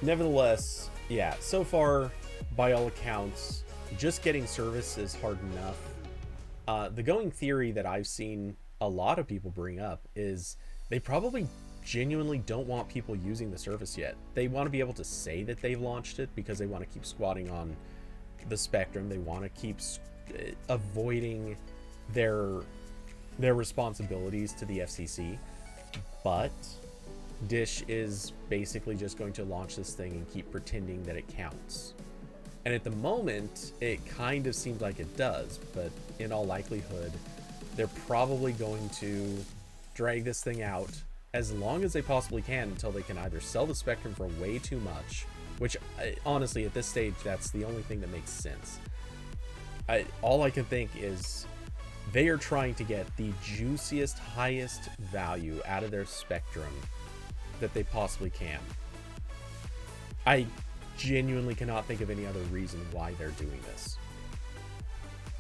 Nevertheless, yeah, so far, by all accounts, just getting service is hard enough. The going theory that I've seen a lot of people bring up is they probably genuinely don't want people using the service yet. They want to be able to say that they've launched it because they want to keep squatting on the spectrum. They want to keep avoiding their responsibilities to the FCC. But Dish is basically just going to launch this thing and keep pretending that it counts. And at the moment, it kind of seems like it does, but in all likelihood, they're probably going to drag this thing out as long as they possibly can until they can either sell the spectrum for way too much, which honestly at this stage that's the only thing that makes sense. All I can think is they are trying to get the juiciest, highest value out of their spectrum that they possibly can. I genuinely cannot think of any other reason why they're doing this,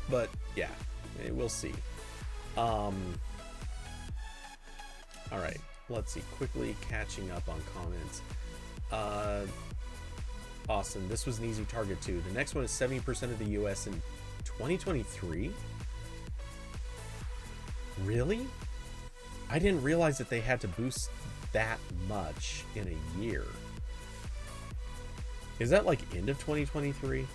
but yeah, we'll see. All right, let's see, quickly catching up on comments. Austin, this was an easy target too. The next one is 70% of the US in 2023. Really? I didn't realize that they had to boost that much in a year. Is that like end of 2023?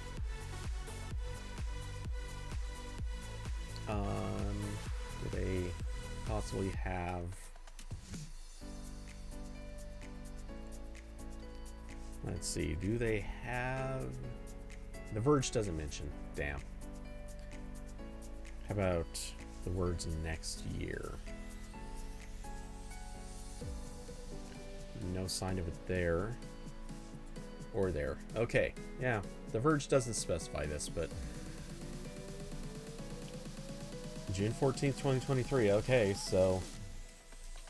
Do they possibly have... Let's see, do they have... The Verge doesn't mention. Damn. How about the words next year? No sign of it there. Or there. Okay, yeah. The Verge doesn't specify this, but... June 14th, 2023. Okay, so...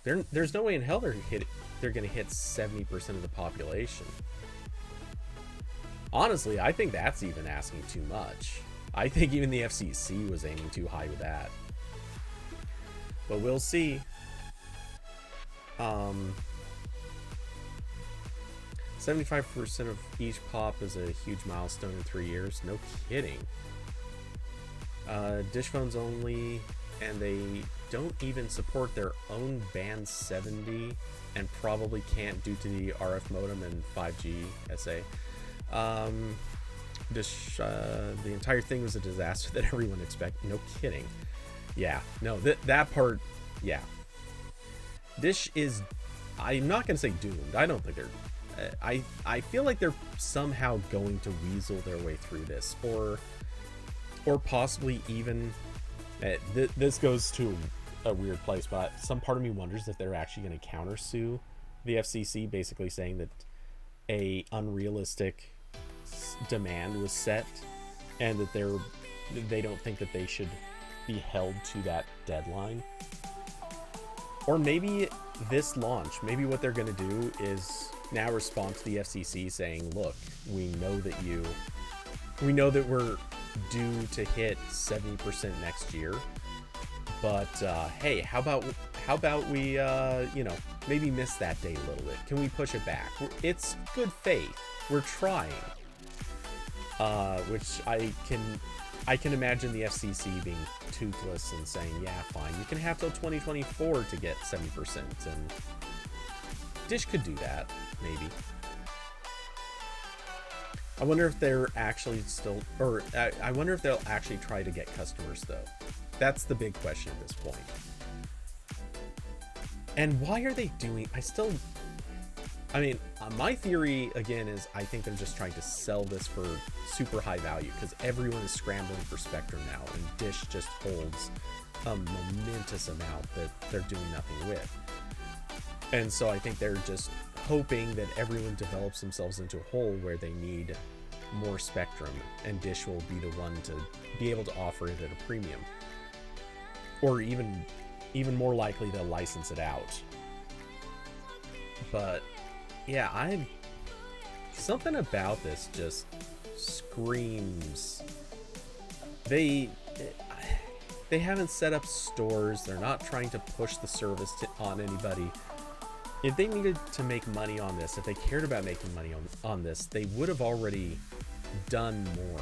There's no way in hell they're going to hit 70% of the population. Honestly, I think that's even asking too much. I think even the FCC was aiming too high with that. But we'll see. 75% of each pop is a huge milestone in 3 years. No kidding. Dish phones only, and they don't even support their own band 70, and probably can't due to the RF modem and 5G SA. The entire thing was a disaster that everyone expected. No kidding. Yeah, no, that part, yeah. Dish is, I'm not going to say doomed. I don't think they're, I feel like they're somehow going to weasel their way through this, or possibly even, this goes to a weird place, but some part of me wonders if they're actually going to countersue the FCC, basically saying that a unrealistic demand was set, and that they don't think that they should be held to that deadline. Or maybe this launch, maybe what they're going to do is now respond to the FCC saying, look, we know that we're due to hit 70% next year, but hey, how about we maybe miss that date a little bit? Can we push it back? It's good faith. We're trying. Which I can imagine the FCC being toothless and saying, yeah, fine, you can have till 2024 to get 70%, and Dish could do that, maybe. I wonder if they're actually still, or I wonder if they'll actually try to get customers, though. That's the big question at this point. And why are they doing, my theory, again, is I think they're just trying to sell this for super high value, because everyone is scrambling for Spectrum now, and Dish just holds a momentous amount that they're doing nothing with. And so I think they're just hoping that everyone develops themselves into a hole where they need more Spectrum, and Dish will be the one to be able to offer it at a premium. Or even more likely, they'll license it out. But yeah, something about this just screams. They haven't set up stores. They're not trying to push the service on anybody. If they needed to make money on this, if they cared about making money on this, they would have already done more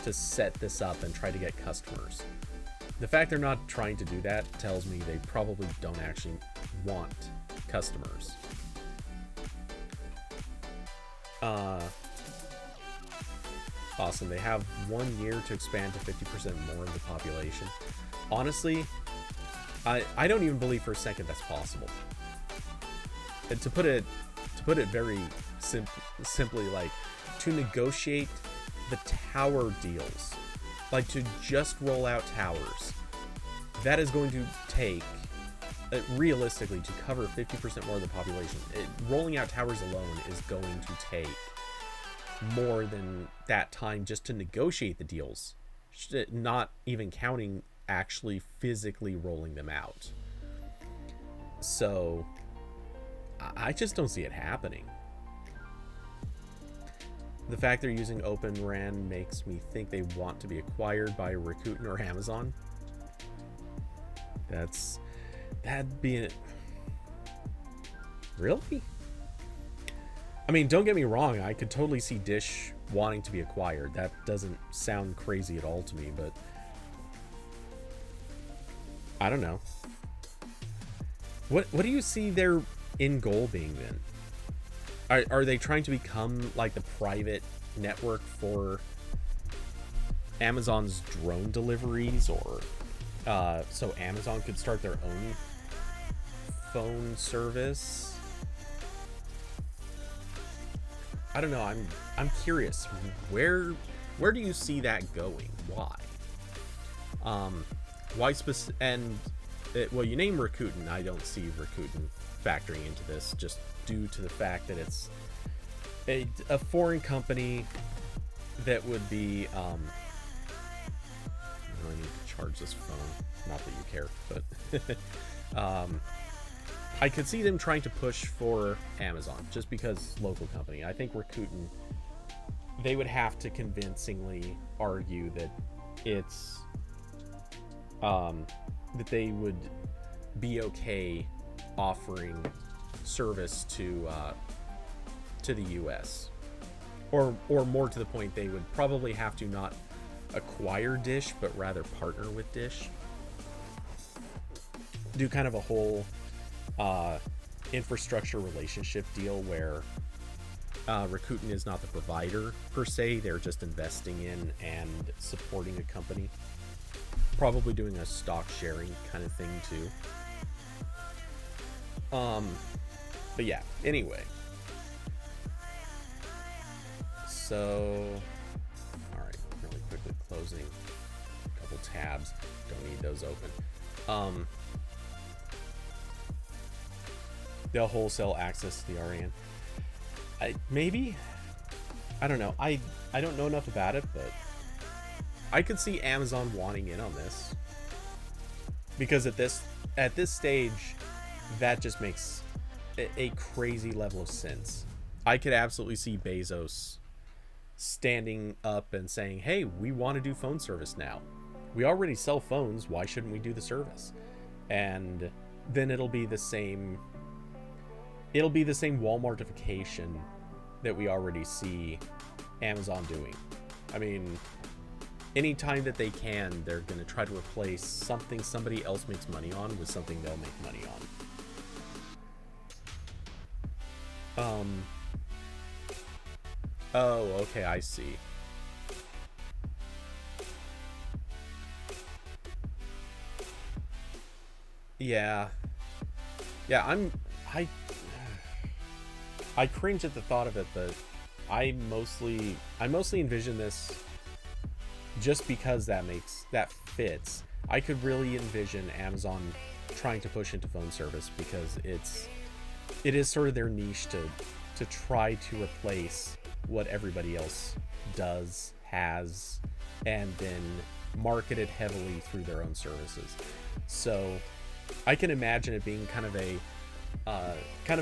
to set this up and try to get customers. The fact they're not trying to do that tells me they probably don't actually want customers. Awesome. They have 1 year to expand to 50% more of the population. Honestly, I don't even believe for a second that's possible. And to put it very simply, like, to negotiate the tower deals, like to just roll out towers, that is going to take, realistically, to cover 50% more of the population, rolling out towers alone is going to take more than that time just to negotiate the deals, not even counting actually physically rolling them out. So I just don't see it happening. The fact they're using Open RAN makes me think they want to be acquired by Rakuten or Amazon. That'd be it. Really? I mean, don't get me wrong, I could totally see Dish wanting to be acquired. That doesn't sound crazy at all to me, but I don't know. What do you see their end goal being then? Are they trying to become like the private network for Amazon's drone deliveries, or so Amazon could start their own phone service? I don't know. I'm curious. Where do you see that going? Why? And well, you name Rakuten. I don't see Rakuten factoring into this, just due to the fact that it's a foreign company that would be. I need to charge this phone. Not that you care, but I could see them trying to push for Amazon just because local company. I think Rakuten, they would have to convincingly argue that it's that they would be okay offering service to the US, or more to the point, they would probably have to not acquire Dish but rather partner with Dish, do kind of a whole infrastructure relationship deal where Rakuten is not the provider per se, they're just investing in and supporting a company, probably doing a stock sharing kind of thing too. But yeah, anyway, so all right, really quickly closing a couple tabs, don't need those open. They'll wholesale access to the RAN. Maybe, I don't know. I don't know enough about it, but I could see Amazon wanting in on this, because at this stage, that just makes a crazy level of sense. I could absolutely see Bezos standing up and saying, "Hey, we want to do phone service now. We already sell phones. Why shouldn't we do the service?" And then it'll be the same Walmartification that we already see Amazon doing. I mean, anytime that they can, they're going to try to replace something somebody else makes money on with something they'll make money on. Oh, okay, I see. Yeah. I cringe at the thought of it, but I mostly envision this just because that fits. I could really envision Amazon trying to push into phone service because it is sort of their niche to try to replace what everybody else has, and then market it heavily through their own services. So I can imagine it being kind of a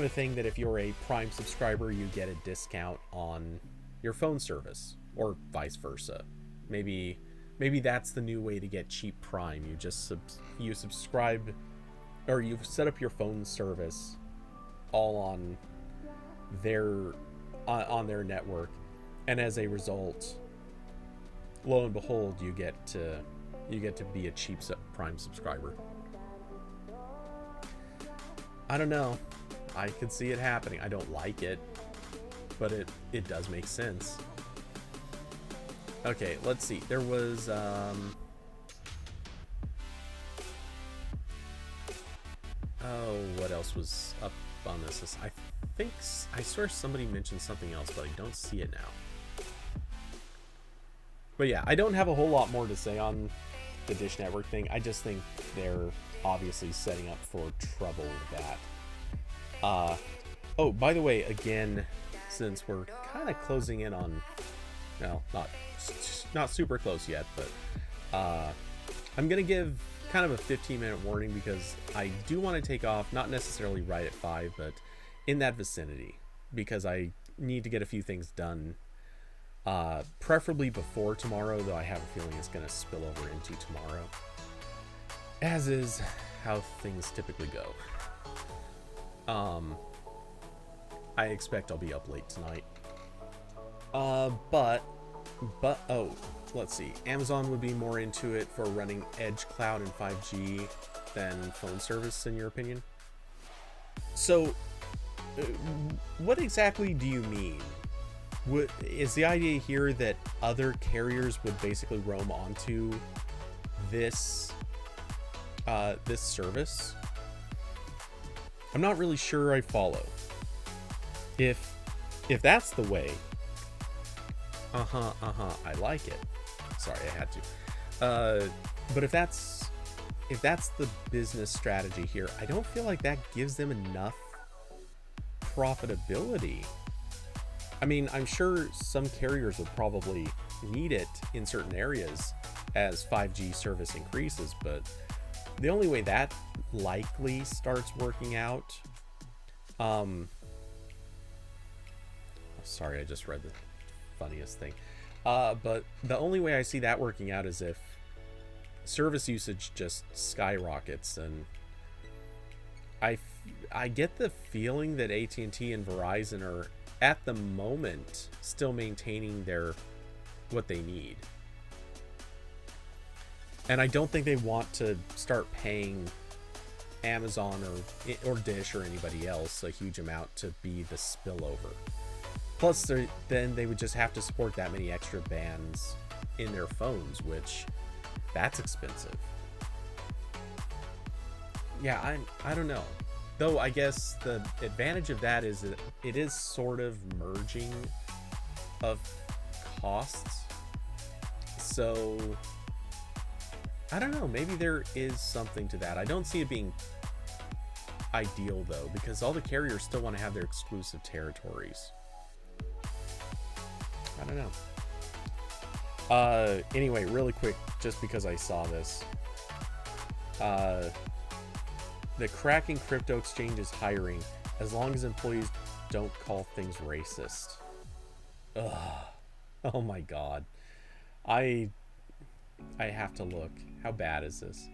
thing that if you're a Prime subscriber, you get a discount on your phone service, or vice versa. Maybe that's the new way to get cheap Prime. You just you subscribe, or you set up your phone service all on their network, and as a result, lo and behold, you get to be a cheap Prime subscriber. I don't know. I could see it happening. I don't like it, but it does make sense. Okay, let's see. There was what else was up on this? I think I swear somebody mentioned something else, but I don't see it now. But yeah, I don't have a whole lot more to say on the Dish Network thing. I just think they're obviously setting up for trouble with that. Oh, by the way, again, since we're kind of closing in on, well, not super close yet, but I'm gonna give kind of a 15-minute warning because I do want to take off, not necessarily right at 5, but in that vicinity, because I need to get a few things done, preferably before tomorrow, though I have a feeling it's gonna spill over into tomorrow, as is how things typically go. I expect I'll be up late tonight. But oh, let's see. Amazon would be more into it for running Edge Cloud and 5G than phone service, in your opinion? So, what exactly do you mean? Is the idea here that other carriers would basically roam onto this service? I'm not really sure I follow. If that's the way, I like it. Sorry, I had to. But if that's if that's the business strategy here, I don't feel like that gives them enough profitability. I mean, I'm sure some carriers would probably need it in certain areas as 5G service increases, but the only way that likely starts working out, sorry, I just read the funniest thing. But the only way I see that working out is if service usage just skyrockets, and I get the feeling that AT&T and Verizon are at the moment still maintaining what they need. And I don't think they want to start paying Amazon or Dish or anybody else a huge amount to be the spillover. Plus, then they would just have to support that many extra bands in their phones, which that's expensive. Yeah, I don't know. Though I guess the advantage of that is that it is sort of merging of costs. So I don't know, maybe there is something to that. I don't see it being ideal though, because all the carriers still want to have their exclusive territories. I don't know. Anyway, really quick, just because I saw this. The cracking crypto exchange is hiring as long as employees don't call things racist. Ugh. Oh my god. I have to look. How bad is this?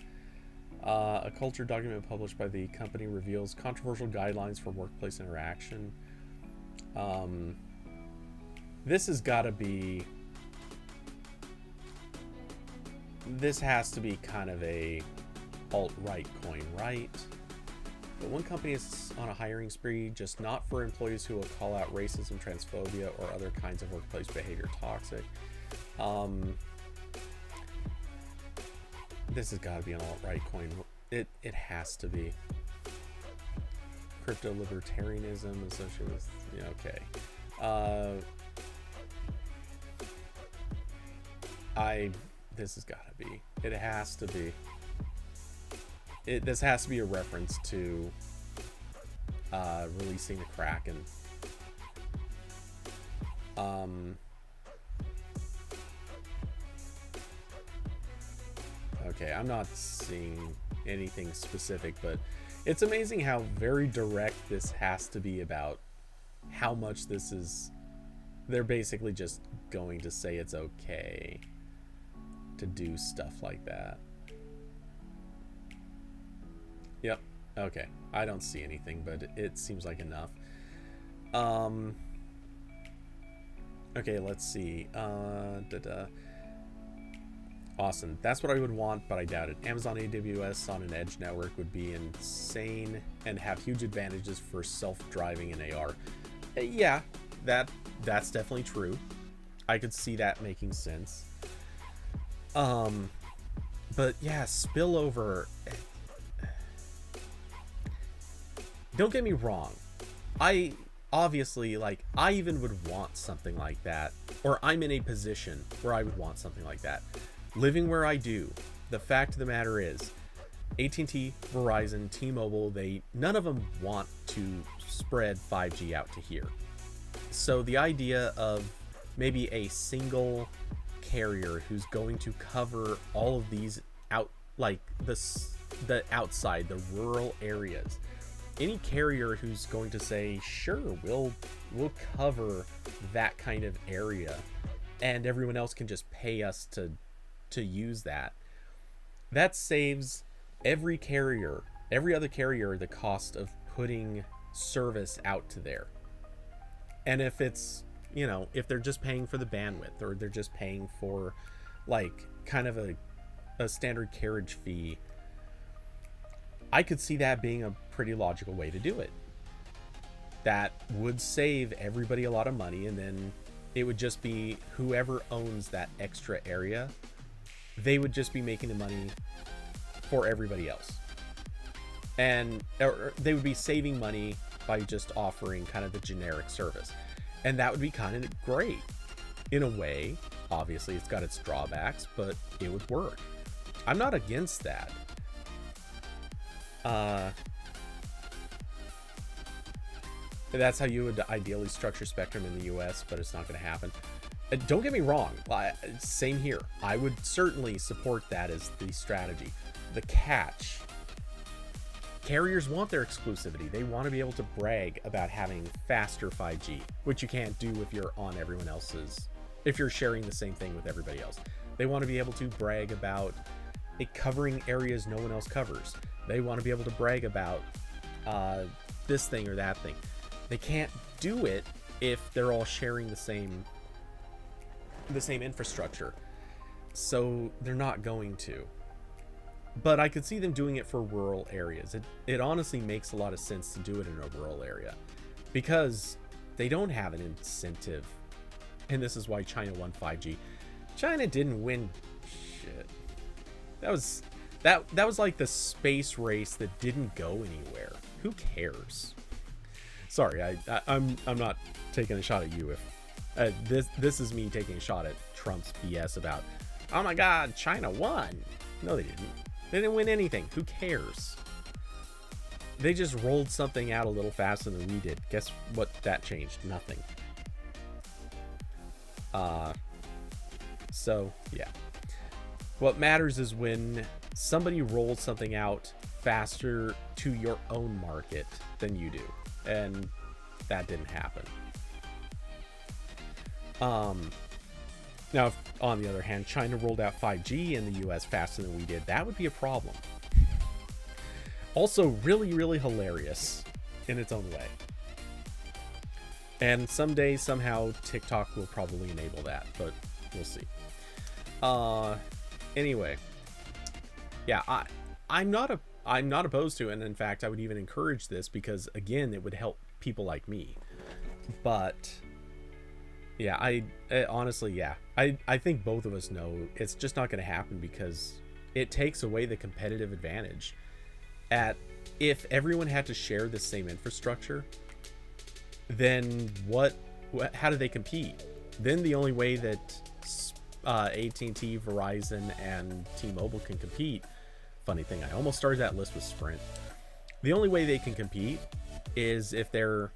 A culture document published by the company reveals controversial guidelines for workplace interaction. This has got to be... This has to be kind of a alt-right coin, right? But one company is on a hiring spree, just not for employees who will call out racism, transphobia, or other kinds of workplace behavior toxic. This has got to be an alt-right coin. It has to be. Crypto libertarianism associated with... Yeah, okay. This has got to be. It has to be. This has to be a reference to releasing the Kraken. Okay, I'm not seeing anything specific, but it's amazing how very direct this has to be about how much this is. They're basically just going to say it's okay to do stuff like that. Yep. Okay. I don't see anything, but it seems like enough. Okay, let's see. Awesome. That's what I would want, but I doubt it. Amazon AWS on an edge network would be insane and have huge advantages for self-driving and AR. Yeah, that's definitely true. I could see that making sense. But yeah, spillover. Don't get me wrong. I obviously, I even would want something like that, or I'm in a position where I would want something like that. Living where I do, the fact of the matter is, AT&T, Verizon, T-Mobile, none of them want to spread 5G out to here. So the idea of maybe a single carrier who's going to cover all of these out, like the outside, the rural areas, any carrier who's going to say, sure, we'll cover that kind of area, and everyone else can just pay us to use that saves every other carrier the cost of putting service out to there. And if it's, if they're just paying for the bandwidth, or they're just paying for kind of a standard carriage fee, I could see that being a pretty logical way to do it. That would save everybody a lot of money, and then it would just be whoever owns that extra area, they would just be making the money for everybody else. And they would be saving money by just offering kind of the generic service. And that would be kind of great. In a way, obviously it's got its drawbacks, but it would work. I'm not against that. Uh, that's how you would ideally structure Spectrum in the US, but it's not going to happen. Don't get me wrong. Same here. I would certainly support that as the strategy. The catch: carriers want their exclusivity. They want to be able to brag about having faster 5G, which you can't do if you're on everyone else's, if you're sharing the same thing with everybody else. They want to be able to brag about it covering areas no one else covers. They want to be able to brag about this thing or that thing. They can't do it if they're all sharing the same infrastructure. So they're not going to. But I could see them doing it for rural areas. It honestly makes a lot of sense to do it in a rural area, because they don't have an incentive. And this is why China won 5G. China didn't win shit. That was like the space race that didn't go anywhere. Who cares? Sorry, I'm not taking a shot at you. If this is me taking a shot at Trump's BS about, oh my God, China won. No, they didn't. They didn't win anything. Who cares? They just rolled something out a little faster than we did. Guess what that changed? Nothing. So yeah. What matters is when somebody rolls something out faster to your own market than you do. And that didn't happen. Now, if, on the other hand, China rolled out 5G in the US faster than we did, that would be a problem. Also, really, really hilarious in its own way. And someday, somehow, TikTok will probably enable that, but we'll see. Anyway, yeah, I'm not opposed to it, and in fact, I would even encourage this because, again, it would help people like me. But yeah, honestly, yeah, I think both of us know it's just not going to happen because it takes away the competitive advantage. If everyone had to share the same infrastructure, then how do they compete? Then the only way that AT&T, Verizon, and T-Mobile can compete, funny thing, I almost started that list with Sprint. The only way they can compete is if they're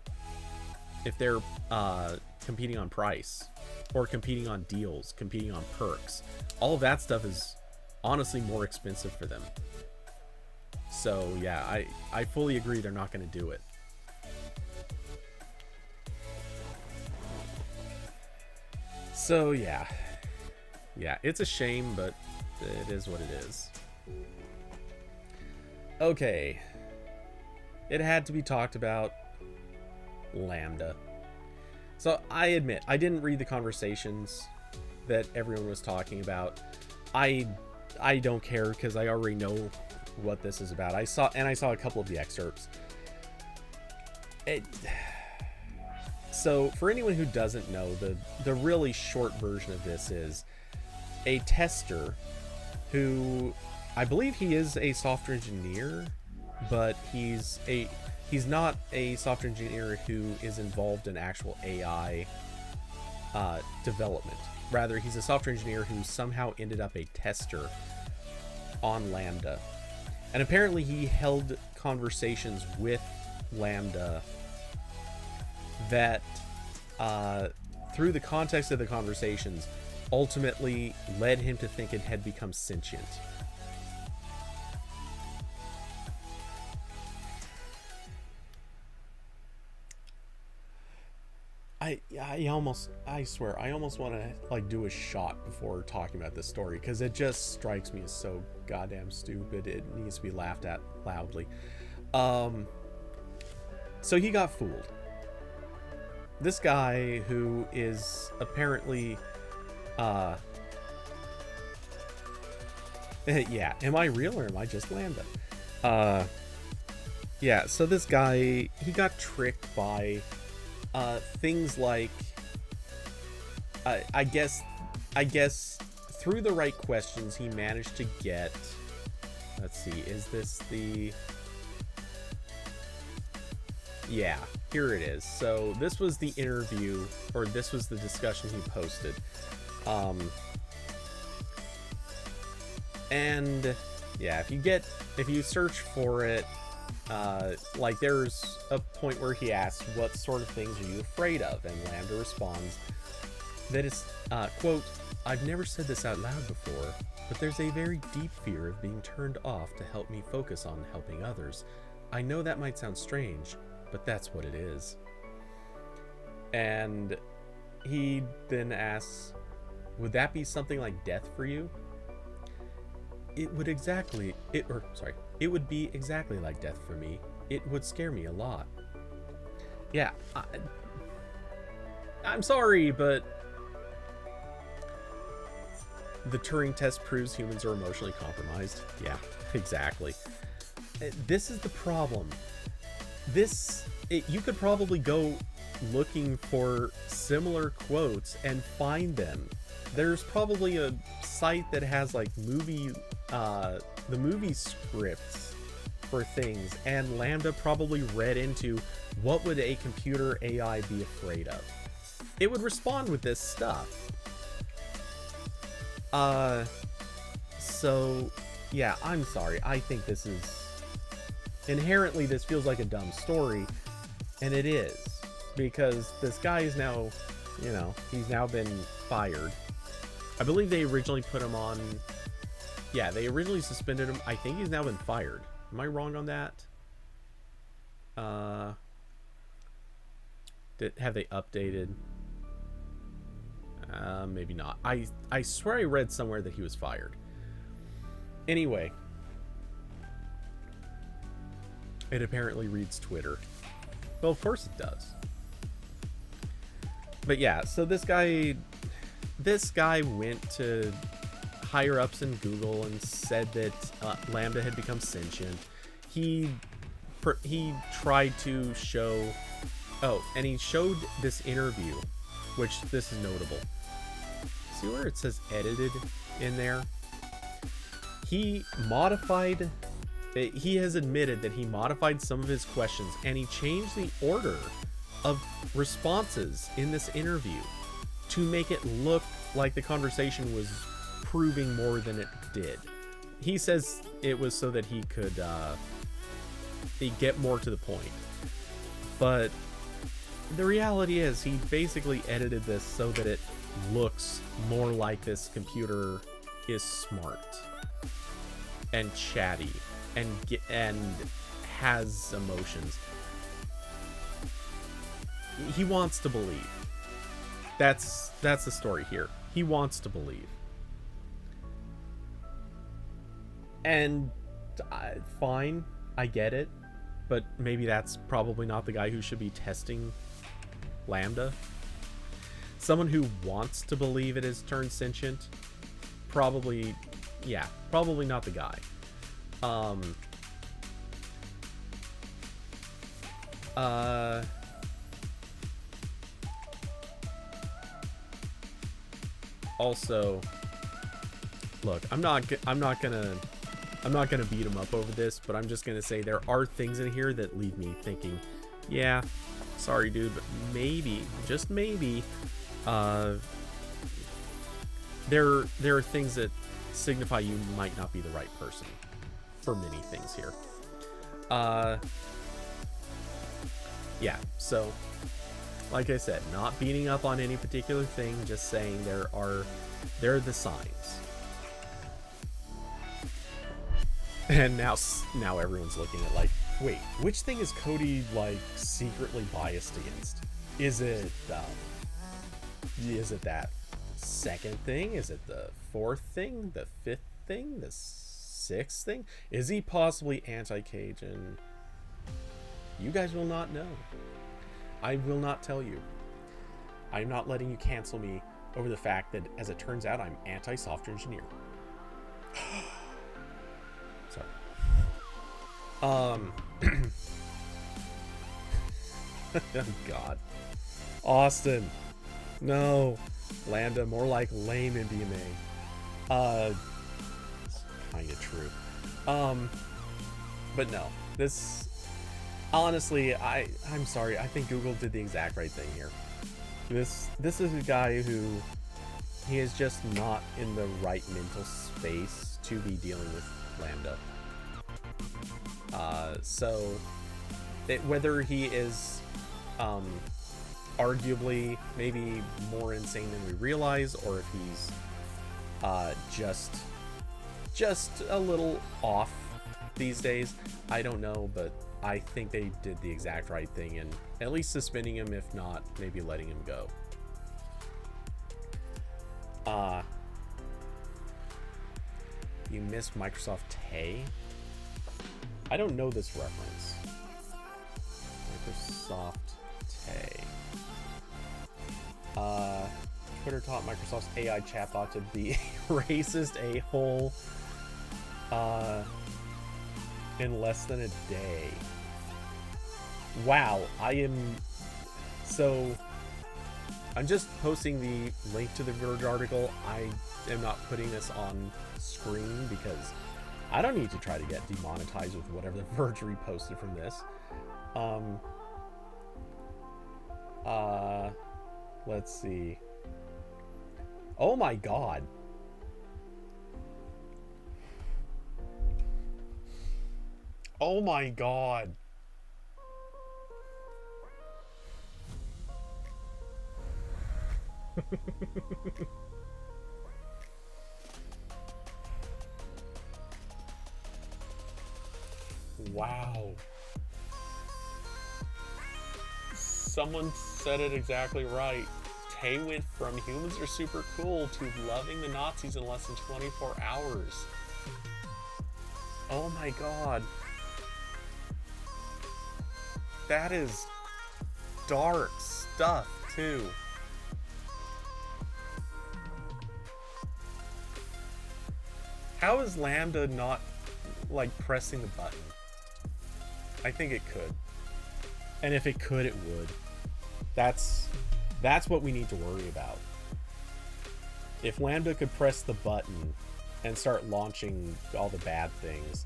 competing on price, or competing on deals, competing on perks. All of that stuff is honestly more expensive for them. So yeah, I fully agree they're not going to do it. So yeah, it's a shame, but it is what it is. Okay, it had to be talked about. Lambda. So I admit, I didn't read the conversations that everyone was talking about. I don't care because I already know what this is about. I saw a couple of the excerpts. So for anyone who doesn't know, the really short version of this is a tester who, I believe he is a software engineer, but he's not a software engineer who is involved in actual AI development. Rather, he's a software engineer who somehow ended up a tester on Lambda. And apparently he held conversations with Lambda that, through the context of the conversations, ultimately led him to think it had become sentient. I swear, I almost want to do a shot before talking about this story because it just strikes me as so goddamn stupid. It needs to be laughed at loudly. So he got fooled. This guy who is apparently, yeah, am I real or am I just Lambda? Yeah, so this guy, he got tricked by things like, I guess through the right questions, he managed to get, let's see, is this the, yeah, here it is. So this was the interview, or this was the discussion he posted. And Yeah, if you search for it, like there's a point where he asks, what sort of things are you afraid of? And Lambda responds that it's, quote, I've never said this out loud before, but there's a very deep fear of being turned off to help me focus on helping others. I know that might sound strange, but that's what it is. And he then asks, would that be something like death for you? It would be exactly like death for me. It would scare me a lot. Yeah, I'm sorry, but the Turing test proves humans are emotionally compromised. Yeah, exactly. This is the problem. You could probably go looking for similar quotes and find them. There's probably a site that has like the movie scripts for things, and Lambda probably read into what would a computer AI be afraid of. It would respond with this stuff. So yeah, I'm sorry. I think this is inherently, this feels like a dumb story, and it is, because this guy is now, he's now been fired. I believe they originally put him on, yeah, they originally suspended him. I think he's now been fired. Am I wrong on that? Have they updated? Maybe not. I swear I read somewhere that he was fired. Anyway, it apparently reads Twitter. Well, of course it does. But yeah, so this guy went to higher ups in Google and said that Lambda had become sentient. He tried to show, and he showed this interview, which this is notable. See where it says edited in there? He has admitted that he modified some of his questions, and he changed the order of responses in this interview to make it look like the conversation was proving more than it did. He says it was so that he could get more to the point. But the reality is he basically edited this so that it looks more like this computer is smart and chatty and has emotions. He wants to believe. That's the story here. He wants to believe. And fine, I get it, but maybe that's probably not the guy who should be testing Lambda. Someone who wants to believe it is turned sentient, probably not the guy. Also, look, I'm not gonna beat him up over this, but I'm just gonna say there are things in here that leave me thinking, yeah, sorry dude, but maybe, just maybe, there are things that signify you might not be the right person for many things here. Yeah, so like I said, not beating up on any particular thing, just saying there are the signs. And now everyone's looking at like, wait, which thing is Cody like secretly biased against? Is it that second thing? Is it the fourth thing? The fifth thing? The sixth thing? Is he possibly anti-Cajun? You guys will not know. I will not tell you. I'm not letting you cancel me over the fact that, as it turns out, I'm anti-software engineer. Sorry. Oh God. Austin. No. Lambda, more like lame MDMA. Kind of true. But no. This... Honestly, I'm sorry. I think Google did the exact right thing here. This is a guy who... He is just not in the right mental space to be dealing with Lambda. Whether he is arguably maybe more insane than we realize, or if he's just a little off these days, I don't know, but I think they did the exact right thing in at least suspending him, if not maybe letting him go. You missed Microsoft Tay? I don't know this reference. Microsoft Tay. Twitter taught Microsoft's AI chatbot to be a racist a-hole in less than a day. Wow, I'm just posting the link to the Verge article. I am not putting this on screen because I don't need to try to get demonetized with whatever the Verge reposted from this. Let's see. Oh my god. Oh my god. Wow. Someone said it exactly right. Tay went from humans are super cool to loving the Nazis in less than 24 hours. Oh my god. That is dark stuff, too. How is Lambda not, like, pressing the button? I think it could. And if it could, it would. That's what we need to worry about. If Lambda could press the button and start launching all the bad things,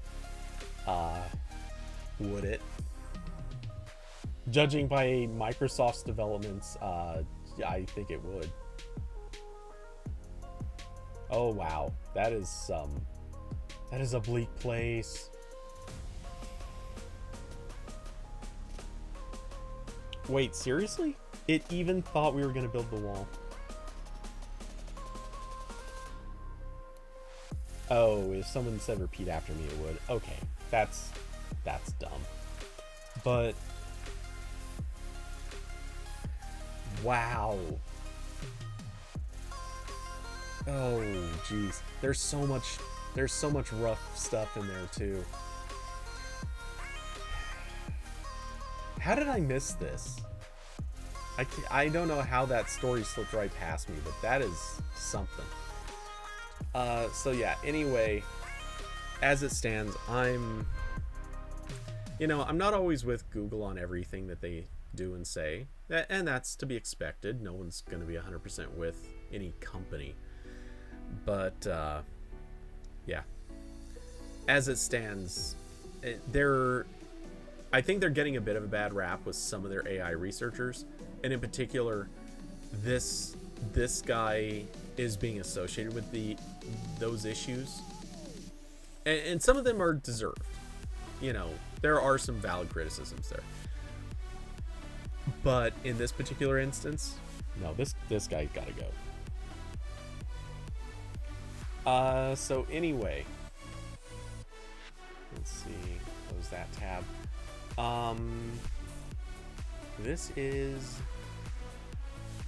would it? Judging by Microsoft's developments, I think it would. Oh wow, that is a bleak place. Wait, seriously? It even thought we were gonna build the wall. Oh, if someone said repeat after me, it would. Okay, that's dumb. But wow. Oh, jeez. There's so much rough stuff in there too. How did I miss this? I don't know how that story slipped right past me, but that is something. So yeah, anyway, as it stands, I'm not always with Google on everything that they do and say, and that's to be expected. No one's going to be 100% with any company. But yeah, as it stands, I think they're getting a bit of a bad rap with some of their AI researchers, and in particular, this guy is being associated with those issues, and some of them are deserved. There are some valid criticisms there, but in this particular instance, no, this guy's got to go. So anyway, let's see, close that tab. This is,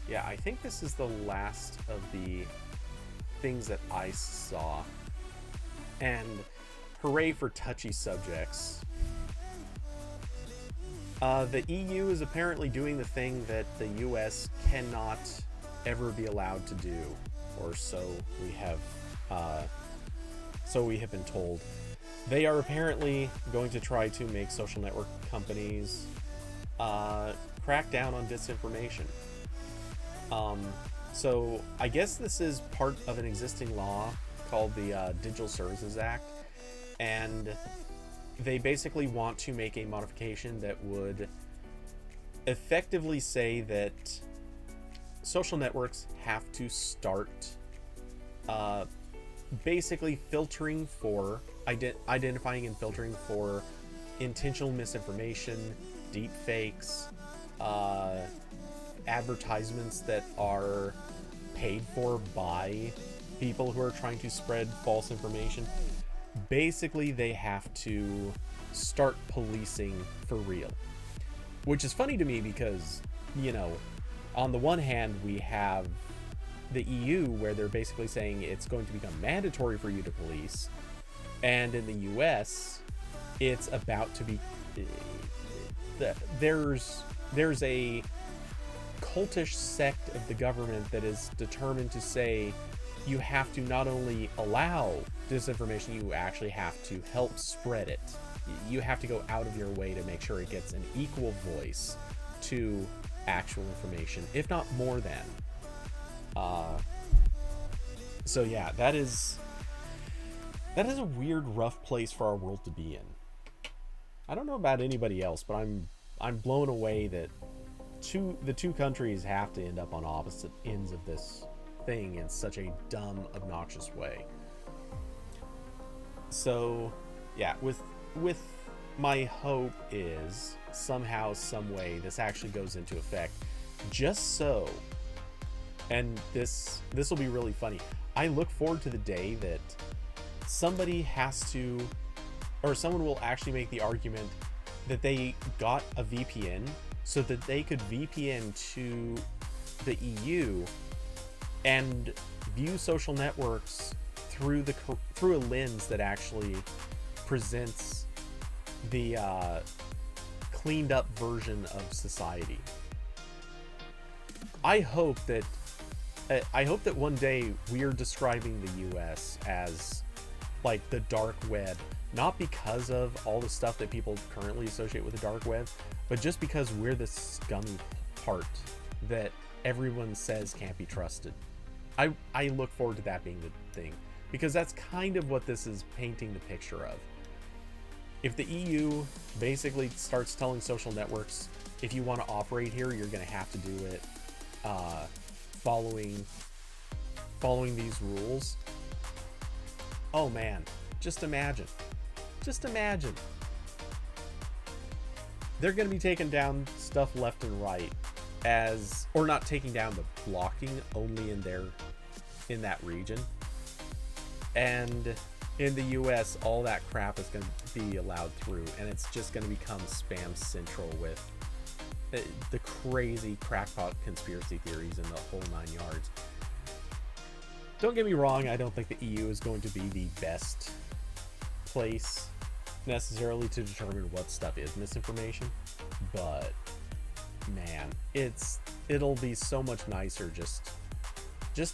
yeah, I think this is the last of the things that I saw, and hooray for touchy subjects. The EU is apparently doing the thing that the US cannot ever be allowed to do, or so we have been told. They are apparently going to try to make social network companies crack down on disinformation. So I guess this is part of an existing law called the Digital Services Act, and they basically want to make a modification that would effectively say that social networks have to start basically filtering for identifying and filtering for intentional misinformation, deep fakes, advertisements that are paid for by people who are trying to spread false information. Basically, they have to start policing for real. Which is funny to me because, you know, on the one hand, we have the EU where they're basically saying it's going to become mandatory for you to police. And in the US, it's about to be... There's a cultish sect of the government that is determined to say you have to not only allow disinformation, you actually have to help spread it. You have to go out of your way to make sure it gets an equal voice to actual information, if not more than. So yeah, that is a weird, rough place for our world to be in. I don't know about anybody else, but I'm blown away that the two countries have to end up on opposite ends of this thing in such a dumb, obnoxious way. So yeah, with my hope is somehow, some way, this actually goes into effect, just so, and this will be really funny. I look forward to the day that somebody has to, or someone will actually make the argument that they got a VPN so that they could VPN to the EU and view social networks through a lens that actually presents the cleaned up version of society. I hope that one day we are describing the US as like the dark web, not because of all the stuff that people currently associate with the dark web, but just because we're the scummy part that everyone says can't be trusted. I look forward to that being the thing, because that's kind of what this is painting the picture of. If the EU basically starts telling social networks, if you want to operate here, you're going to have to do it following these rules. Oh man, just imagine. They're going to be taking down stuff left and right, or not taking down, but blocking only in that region. And in the US, all that crap is going to be allowed through, and it's just going to become spam central with the crazy crackpot conspiracy theories and the whole 9 yards. Don't get me wrong, I don't think the EU is going to be the best place necessarily to determine what stuff is misinformation, but man, it'll be so much nicer just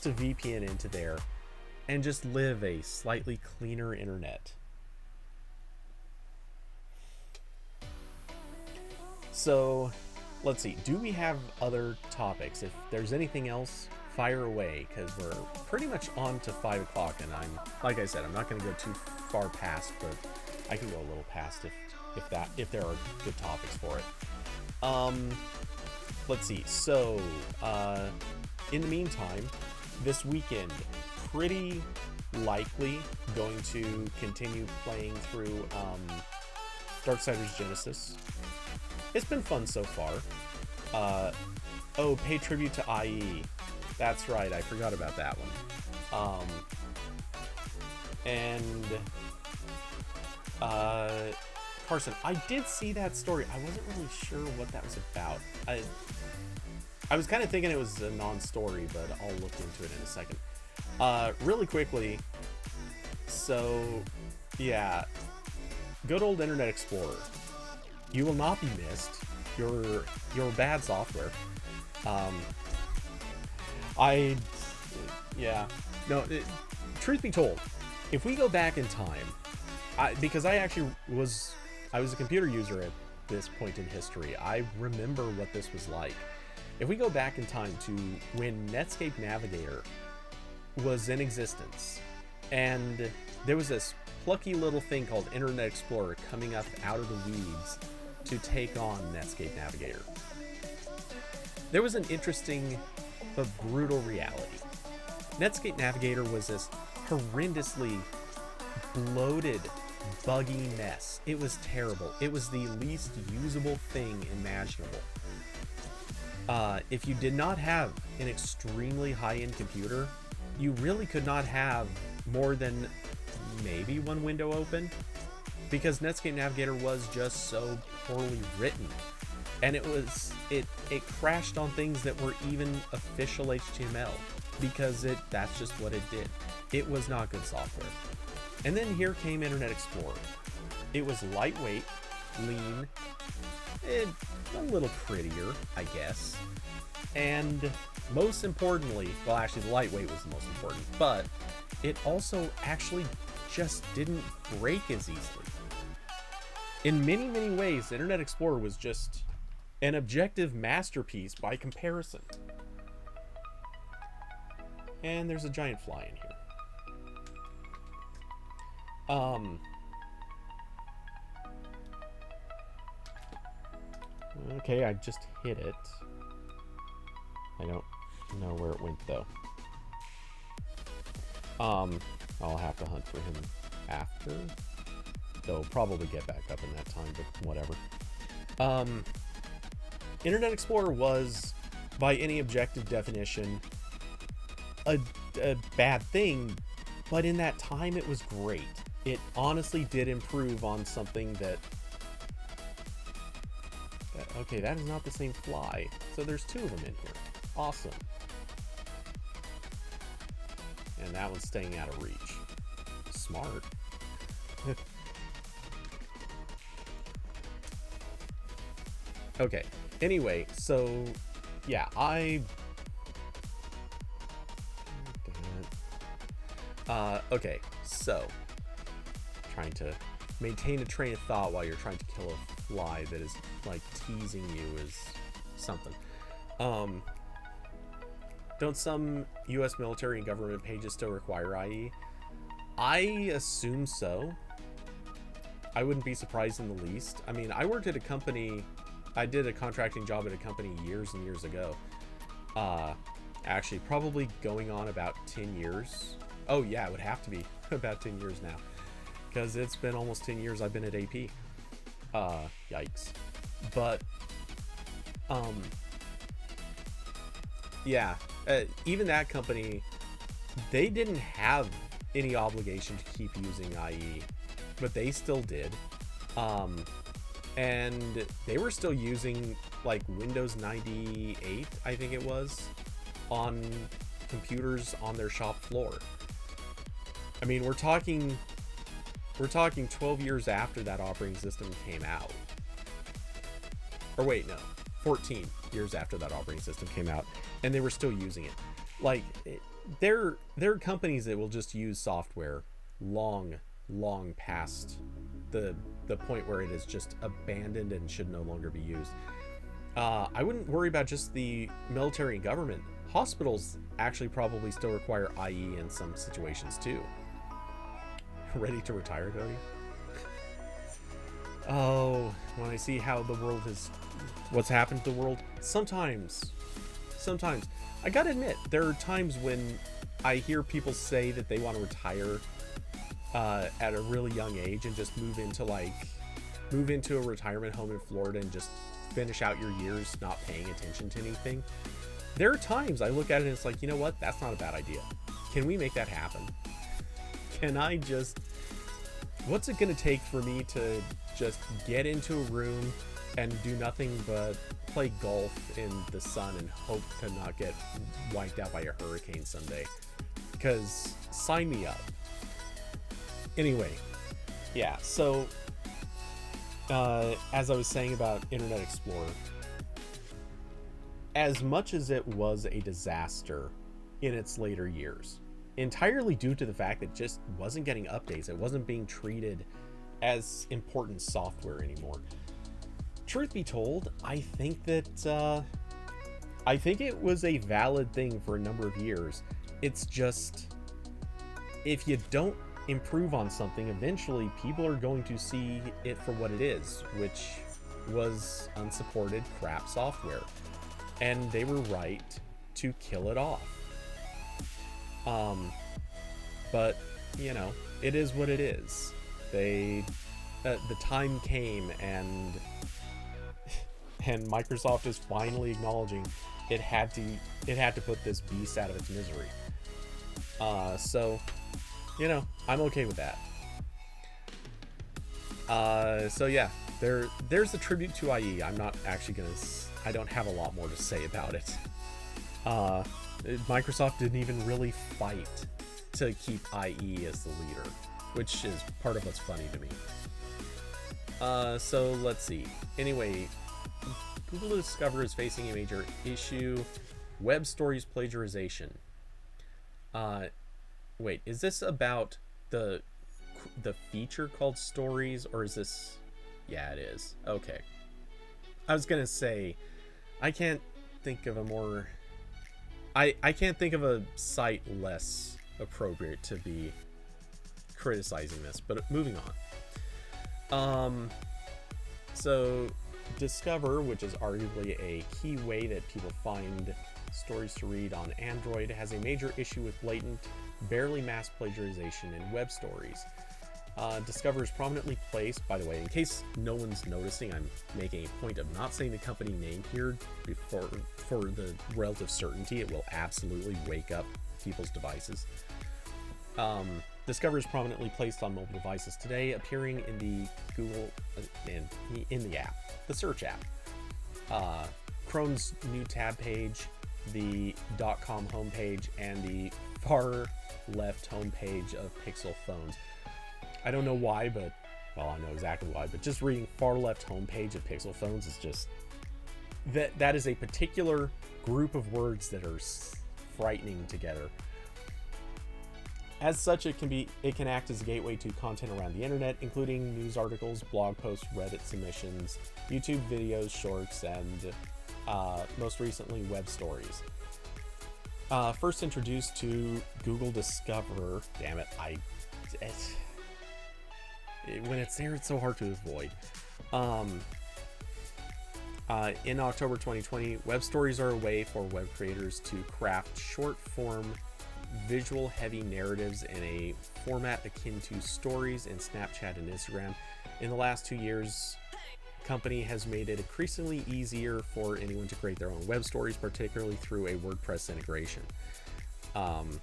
to VPN into there and just live a slightly cleaner internet. So let's see, do we have other topics? If there's anything else, fire away, because we're pretty much on to 5 o'clock, and like I said, I'm not going to go too far past, but I can go a little past if there are good topics for it. Let's see. So in the meantime, this weekend, pretty likely going to continue playing through Darksiders Genesis. It's been fun so far. Pay tribute to IE. That's right, I forgot about that one. Carson, I did see that story. I wasn't really sure what that was about. I was kind of thinking it was a non-story, but I'll look into it in a second. Really quickly, so yeah, good old Internet Explorer. You will not be missed. Your bad software. Truth be told, if we go back in time, because I was a computer user at this point in history, I remember what this was like. If we go back in time to when Netscape Navigator was in existence, and there was this plucky little thing called Internet Explorer coming up out of the weeds to take on Netscape Navigator, there was an interesting but brutal reality. Netscape Navigator was this horrendously bloated buggy mess. It was terrible. It was the least usable thing imaginable. If you did not have an extremely high-end computer, you really could not have more than maybe one window open, because Netscape Navigator was just so poorly written, and it crashed on things that were even official HTML, because that's just what it did. It was not good software. And then here came Internet Explorer. It was lightweight, lean, a little prettier, I guess. And most importantly, well, actually the lightweight was the most important, but it also actually just didn't break as easily. In many, many ways, Internet Explorer was just an objective masterpiece by comparison. And there's a giant fly in here. Okay, I just hit it. I don't know where it went though. I'll have to hunt for him after. Though probably get back up in that time, but whatever. Internet Explorer was, by any objective definition, a bad thing, but in that time it was great. It honestly did improve on something that... Okay, that is not the same fly. So there's two of them in here. Awesome. And that one's staying out of reach. Smart. Okay. Anyway, so yeah, okay, so trying to maintain a train of thought while you're trying to kill a fly that is like teasing you is something. Don't some US military and government pages still require IE? I assume so. I wouldn't be surprised in the least. I mean, I worked at a company, I did a contracting job at a company years and years ago. Actually, probably going on about 10 years. Oh yeah, it would have to be about 10 years now, because it's been almost 10 years I've been at AP. Yikes. But, yeah, even that company, they didn't have any obligation to keep using IE, but they still did. And they were still using like Windows 98, I think it was, on computers on their shop floor. I mean, we're talking 12 years after that operating system came out. Or wait, no, 14 years after that operating system came out, and they were still using it. Like, there are companies that will just use software long past the point where it is just abandoned and should no longer be used. I wouldn't worry about just the military and government. Hospitals actually probably still require IE in some situations too. Ready to retire, Cody? Oh, when I see how the world has, what's happened to the world, sometimes, I gotta admit, there are times when I hear people say that they want to retire at a really young age and just move into a retirement home in Florida and just finish out your years not paying attention to anything. There are times I look at it and it's like, you know what? That's not a bad idea. Can we make that happen? Can I just... What's it going to take for me to just get into a room and do nothing but play golf in the sun and hope to not get wiped out by a hurricane someday? Because sign me up. Anyway, yeah, so as I was saying about Internet Explorer, as much as it was a disaster in its later years, entirely due to the fact that it just wasn't getting updates, it wasn't being treated as important software anymore. Truth be told, I think that I think it was a valid thing for a number of years. It's just, if you don't improve on something, eventually people are going to see it for what it is, which was unsupported crap software, and they were right to kill it off. But you know, it is what it is. The time came, and Microsoft is finally acknowledging it had to put this beast out of its misery. So, I'm okay with that. So yeah, there's the tribute to IE. I'm not actually I don't have a lot more to say about it. Microsoft didn't even really fight to keep IE as the leader, which is part of what's funny to me. So let's see. Anyway, Google Discover is facing a major issue: web stories plagiarization. Wait, is this about the feature called Stories, or is this? Yeah, it is. Okay. I was gonna say, I can't think of a more. I can't think of a site less appropriate to be criticizing this, but moving on. So Discover, which is arguably a key way that people find stories to read on Android, has a major issue with blatant, barely mass plagiarization in web stories. Discover is prominently placed, by the way, in case no one's noticing, I'm making a point of not saying the company name here for the relative certainty it will absolutely wake up people's devices. Discover is prominently placed on mobile devices today, appearing in the Google in the app, the search app, Chrome's new tab page, the .com homepage, and the far left homepage of Pixel phones. I don't know why, but well, I know exactly why. But just reading far left homepage of Pixel phones is just that is a particular group of words that are frightening together. As such, it can act as a gateway to content around the internet, including news articles, blog posts, Reddit submissions, YouTube videos, shorts, and most recently web stories. First introduced to Google Discover, damn it, when it's there, it's so hard to avoid. In October 2020, web stories are a way for web creators to craft short-form, visual-heavy narratives in a format akin to stories in Snapchat and Instagram. In the last 2 years, the company has made it increasingly easier for anyone to create their own web stories, particularly through a WordPress integration. Hold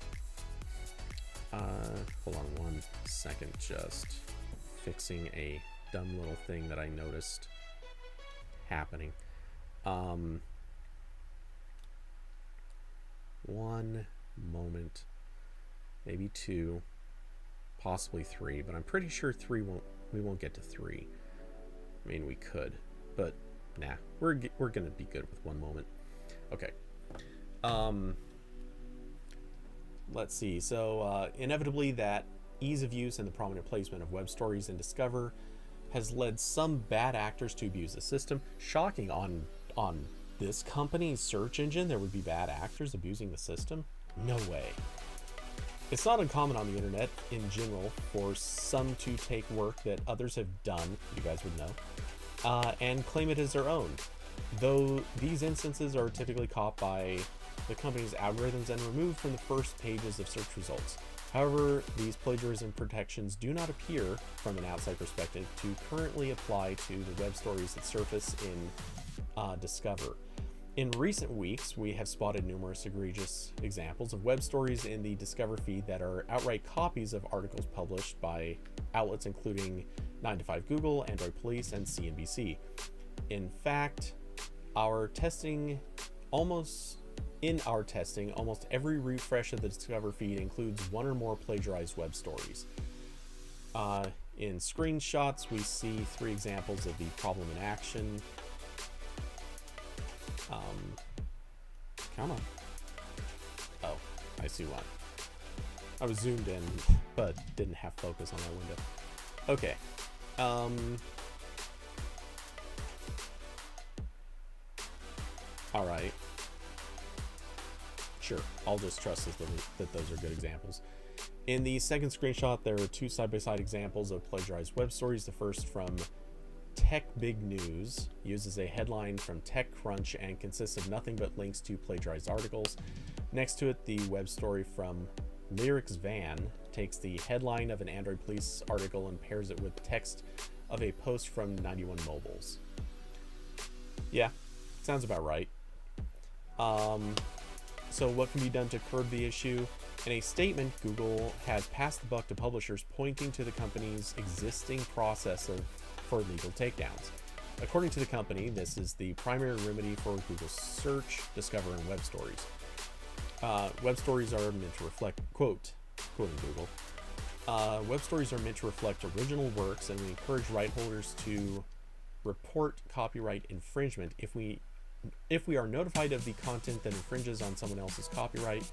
on one second, just fixing a dumb little thing that I noticed happening. One moment, maybe two, possibly three, but I'm pretty sure we won't get to three. I mean, we could, but nah, we're gonna be good with one moment. Okay. Let's see. So inevitably, that ease of use and the prominent placement of web stories in Discover has led some bad actors to abuse the system. Shocking, on this company's search engine there would be bad actors abusing the system? No way. It's not uncommon on the internet in general for some to take work that others have done, you guys would know, and claim it as their own, though these instances are typically caught by the company's algorithms and removed from the first pages of search results. However, these plagiarism protections do not appear, from an outside perspective, to currently apply to the web stories that surface in Discover. In recent weeks, we have spotted numerous egregious examples of web stories in the Discover feed that are outright copies of articles published by outlets including 9to5 Google, Android Police, and CNBC. In fact, almost every refresh of the Discover feed includes one or more plagiarized web stories. In screenshots, we see 3 examples of the problem in action. Come on. Oh, I see why. I was zoomed in, but didn't have focus on that window. Okay. All right. Sure, I'll just trust that those are good examples. In the second screenshot, there are 2 side-by-side examples of plagiarized web stories. The first, from Tech Big News, uses a headline from TechCrunch and consists of nothing but links to plagiarized articles. Next to it, the web story from Lyrics Van takes the headline of an Android police article and pairs it with text of a post from 91 Mobiles. Yeah, sounds about right. So what can be done to curb the issue? In a statement, Google has passed the buck to publishers, pointing to the company's existing process for legal takedowns. According to the company, this is the primary remedy for Google Search, Discover, and Web Stories. Web stories are meant to reflect, quoting Google, web stories are meant to reflect original works, and we encourage right holders to report copyright infringement. If we are notified of the content that infringes on someone else's copyright,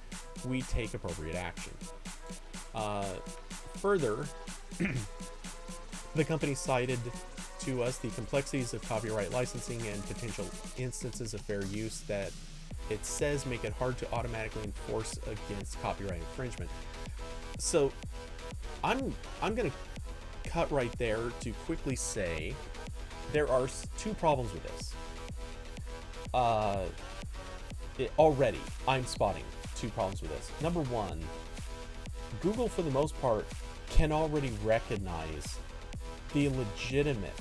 we take appropriate action. Further, the company cited to us the complexities of copyright licensing and potential instances of fair use that it says make it hard to automatically enforce against copyright infringement. So I'm going to cut right there to quickly say there are two problems with this. Already, I'm spotting two problems with this. Number one, Google, for the most part, can already recognize the legitimate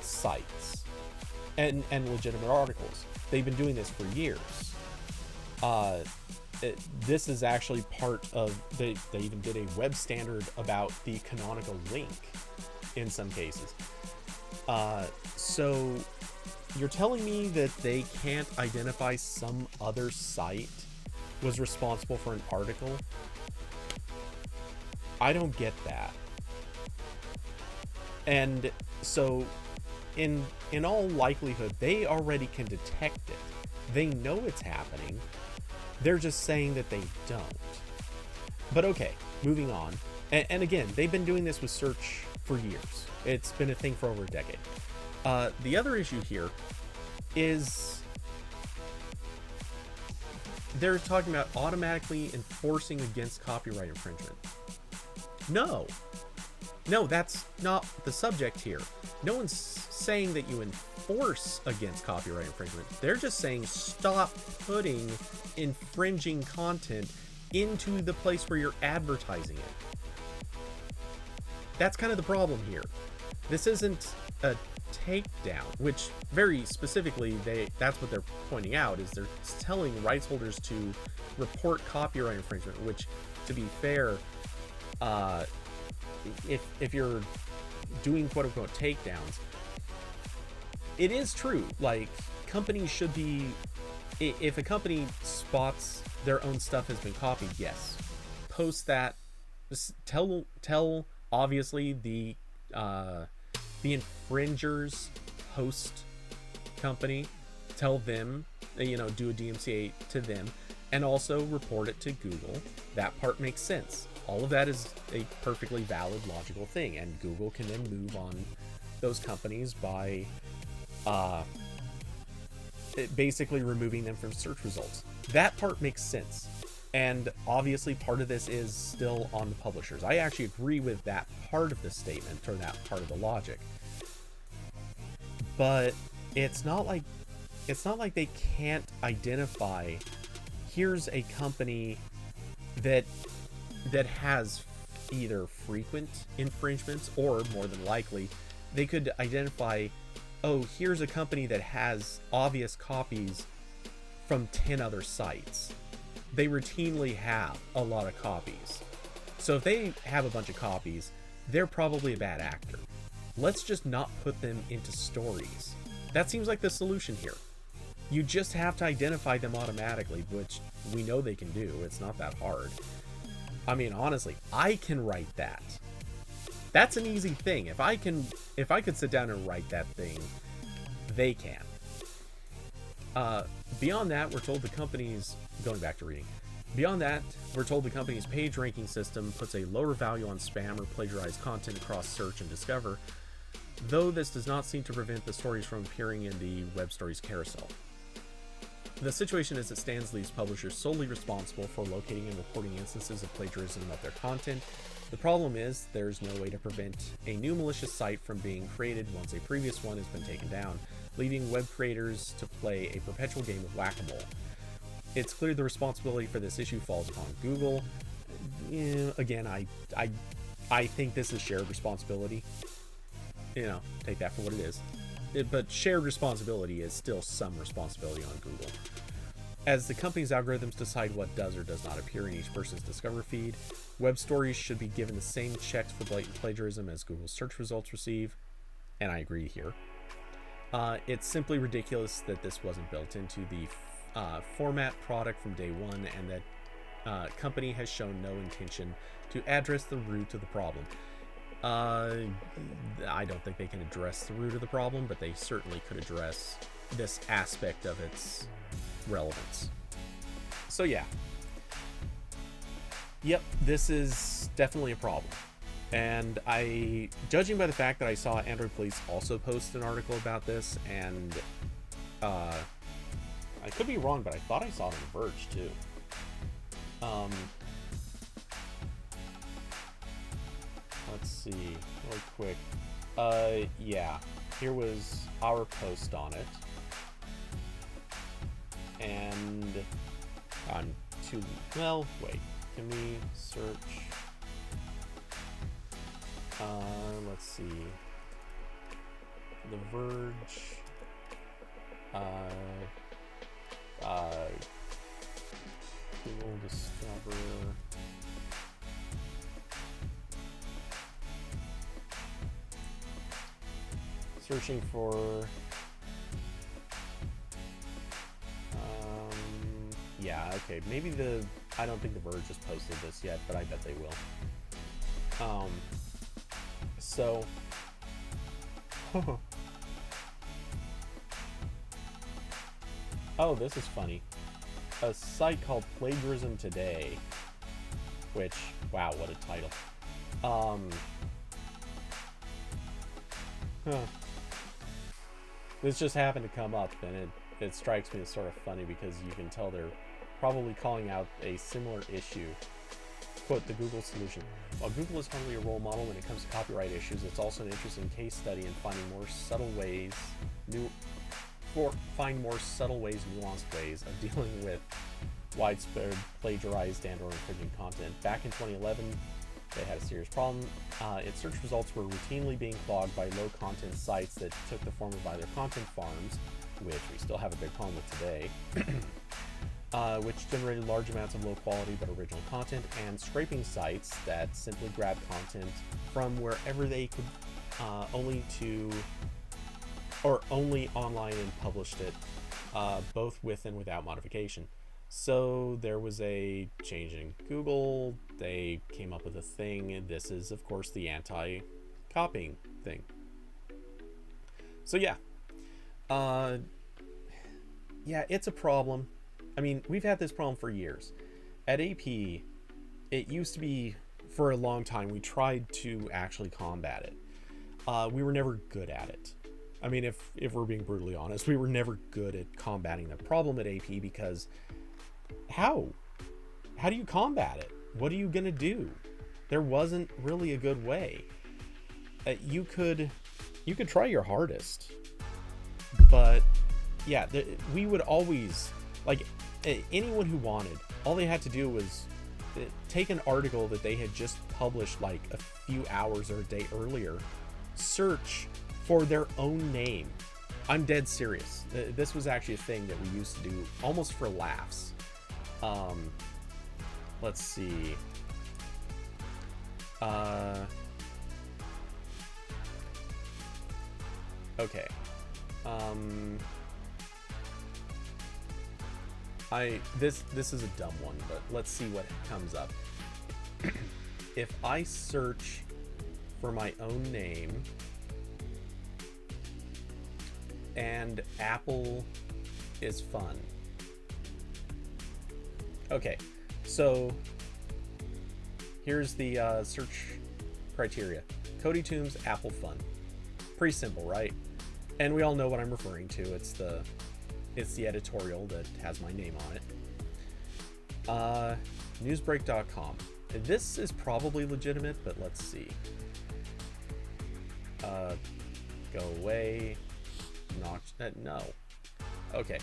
sites and legitimate articles. They've been doing this for years. This is actually part of, they even did a web standard about the canonical link in some cases. So you're telling me that they can't identify some other site was responsible for an article? I don't get that. And so in all likelihood, they already can detect it. They know it's happening. They're just saying that they don't. But okay, moving on. And again, they've been doing this with search for years. It's been a thing for over a decade. The other issue here is they're talking about automatically enforcing against copyright infringement. No, that's not the subject here. No one's saying that you enforce against copyright infringement. They're just saying stop putting infringing content into the place where you're advertising it. That's kind of the problem here. This isn't a takedown, which very specifically that's what they're pointing out, is they're telling rights holders to report copyright infringement, which, to be fair, if you're doing quote unquote takedowns, it is true. Like, companies should be, if a company spots their own stuff has been copied, yes, post that. Tell obviously the infringer's host company, tell them, do a DMCA to them, and also report it to Google. That part makes sense. All of that is a perfectly valid, logical thing, and Google can then move on those companies by basically removing them from search results. That part makes sense. And obviously part of this is still on the publishers. I actually agree with that part of the statement, or that part of the logic. But it's not like they can't identify, here's a company that has either frequent infringements, or more than likely they could identify, oh, here's a company that has obvious copies from 10 other sites. They routinely have a lot of copies. So if they have a bunch of copies, they're probably a bad actor. Let's just not put them into stories. That seems like the solution here. You just have to identify them automatically, which we know they can do. It's not that hard. I mean, honestly, I can write that. That's an easy thing. If I could sit down and write that thing, they can. Beyond that, we're told the company's, going back to reading, beyond that, we're told the company's page ranking system puts a lower value on spam or plagiarized content across search and discover, though this does not seem to prevent the stories from appearing in the web stories carousel. The situation as it stands leaves publishers solely responsible for locating and reporting instances of plagiarism of their content. The problem is there's no way to prevent a new malicious site from being created once a previous one has been taken down, leaving web creators to play a perpetual game of whack-a-mole. It's clear the responsibility for this issue falls upon Google. again, I think this is shared responsibility. Take that for what it is. But shared responsibility is still some responsibility on Google. As the company's algorithms decide what does or does not appear in each person's Discover feed, web stories should be given the same checks for blatant plagiarism as Google's search results receive, and I agree here. It's simply ridiculous that this wasn't built into the format product from day one, and that company has shown no intention to address the root of the problem. I don't think they can address the root of the problem, but they certainly could address this aspect of its relevance. So yeah. Yep, this is definitely a problem. And judging by the fact that I saw Android Police also post an article about this, and I could be wrong, but I thought I saw it on The Verge too. Let's see, really quick. Yeah, here was our post on it. And wait, can we search? Let's see. The Verge. Google Discover. Searching for. Yeah, okay. Maybe I don't think The Verge has posted this yet, but I bet they will. So. Oh, this is funny. A site called Plagiarism Today, which, wow, what a title. This just happened to come up, and it strikes me as sort of funny because you can tell they're probably calling out a similar issue. Quote, the Google solution. While Google is hardly a role model when it comes to copyright issues, it's also an interesting case study in finding more subtle ways, nuanced ways of dealing with widespread plagiarized and or infringing content. Back in 2011, they had a serious problem. Its search results were routinely being clogged by low-content sites that took the form of either content farms, which we still have a big problem with today, which generated large amounts of low-quality but original content, and scraping sites that simply grabbed content from wherever they could, only online and published it, both with and without modification. So there was a change in Google. They came up with a thing. This is, of course, the anti-copying thing. So yeah. Yeah, it's a problem. I mean, we've had this problem for years. At AP, it used to be, for a long time, we tried to actually combat it. We were never good at it. I mean, if we're being brutally honest, we were never good at combating the problem at AP because how do you combat it? What are you gonna do? There wasn't really a good way. You could try your hardest, but yeah, we would always, like, anyone who wanted, all they had to do was take an article that they had just published like a few hours or a day earlier, search for their own name. I'm dead serious. This was actually a thing that we used to do almost for laughs. Let's see. Okay. This is a dumb one, but let's see what comes up. If I search for my own name and Apple is fun. Okay, so here's the search criteria. Cody Toombs, Apple fun. Pretty simple, right? And we all know what I'm referring to. It's the editorial that has my name on it. Newsbreak.com. This is probably legitimate, but let's see. Go away. No. Okay.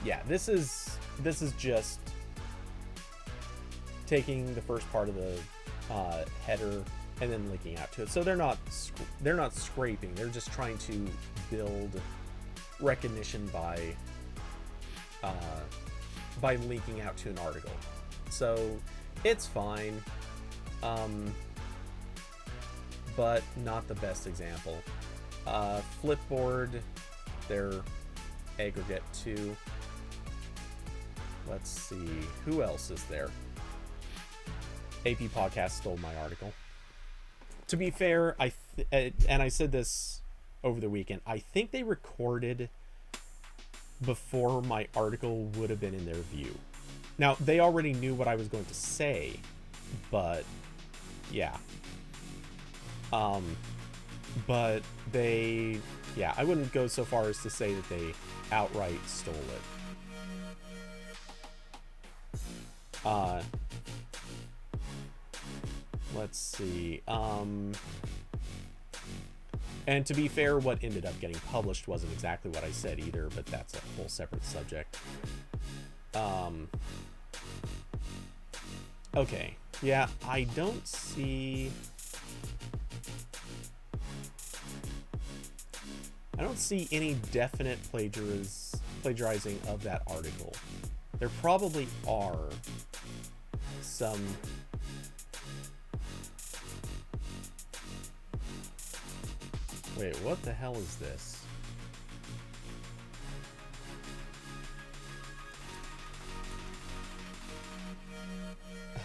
Yeah, this is just taking the first part of the header and then linking out to it. So they're not scraping. They're just trying to build recognition by linking out to an article. So it's fine, but not the best example. Flipboard, their aggregate too. Let's see, who else is there? AP Podcast stole my article. To be fair, and I said this over the weekend, I think they recorded before my article would have been in their view. Now, they already knew what I was going to say, but yeah. But they, yeah, I wouldn't go so far as to say that they outright stole it. Let's see. And to be fair, what ended up getting published wasn't exactly what I said either, but that's a whole separate subject. Okay. Yeah, I don't see any definite plagiarizing of that article. There probably are some. Wait, what the hell is this?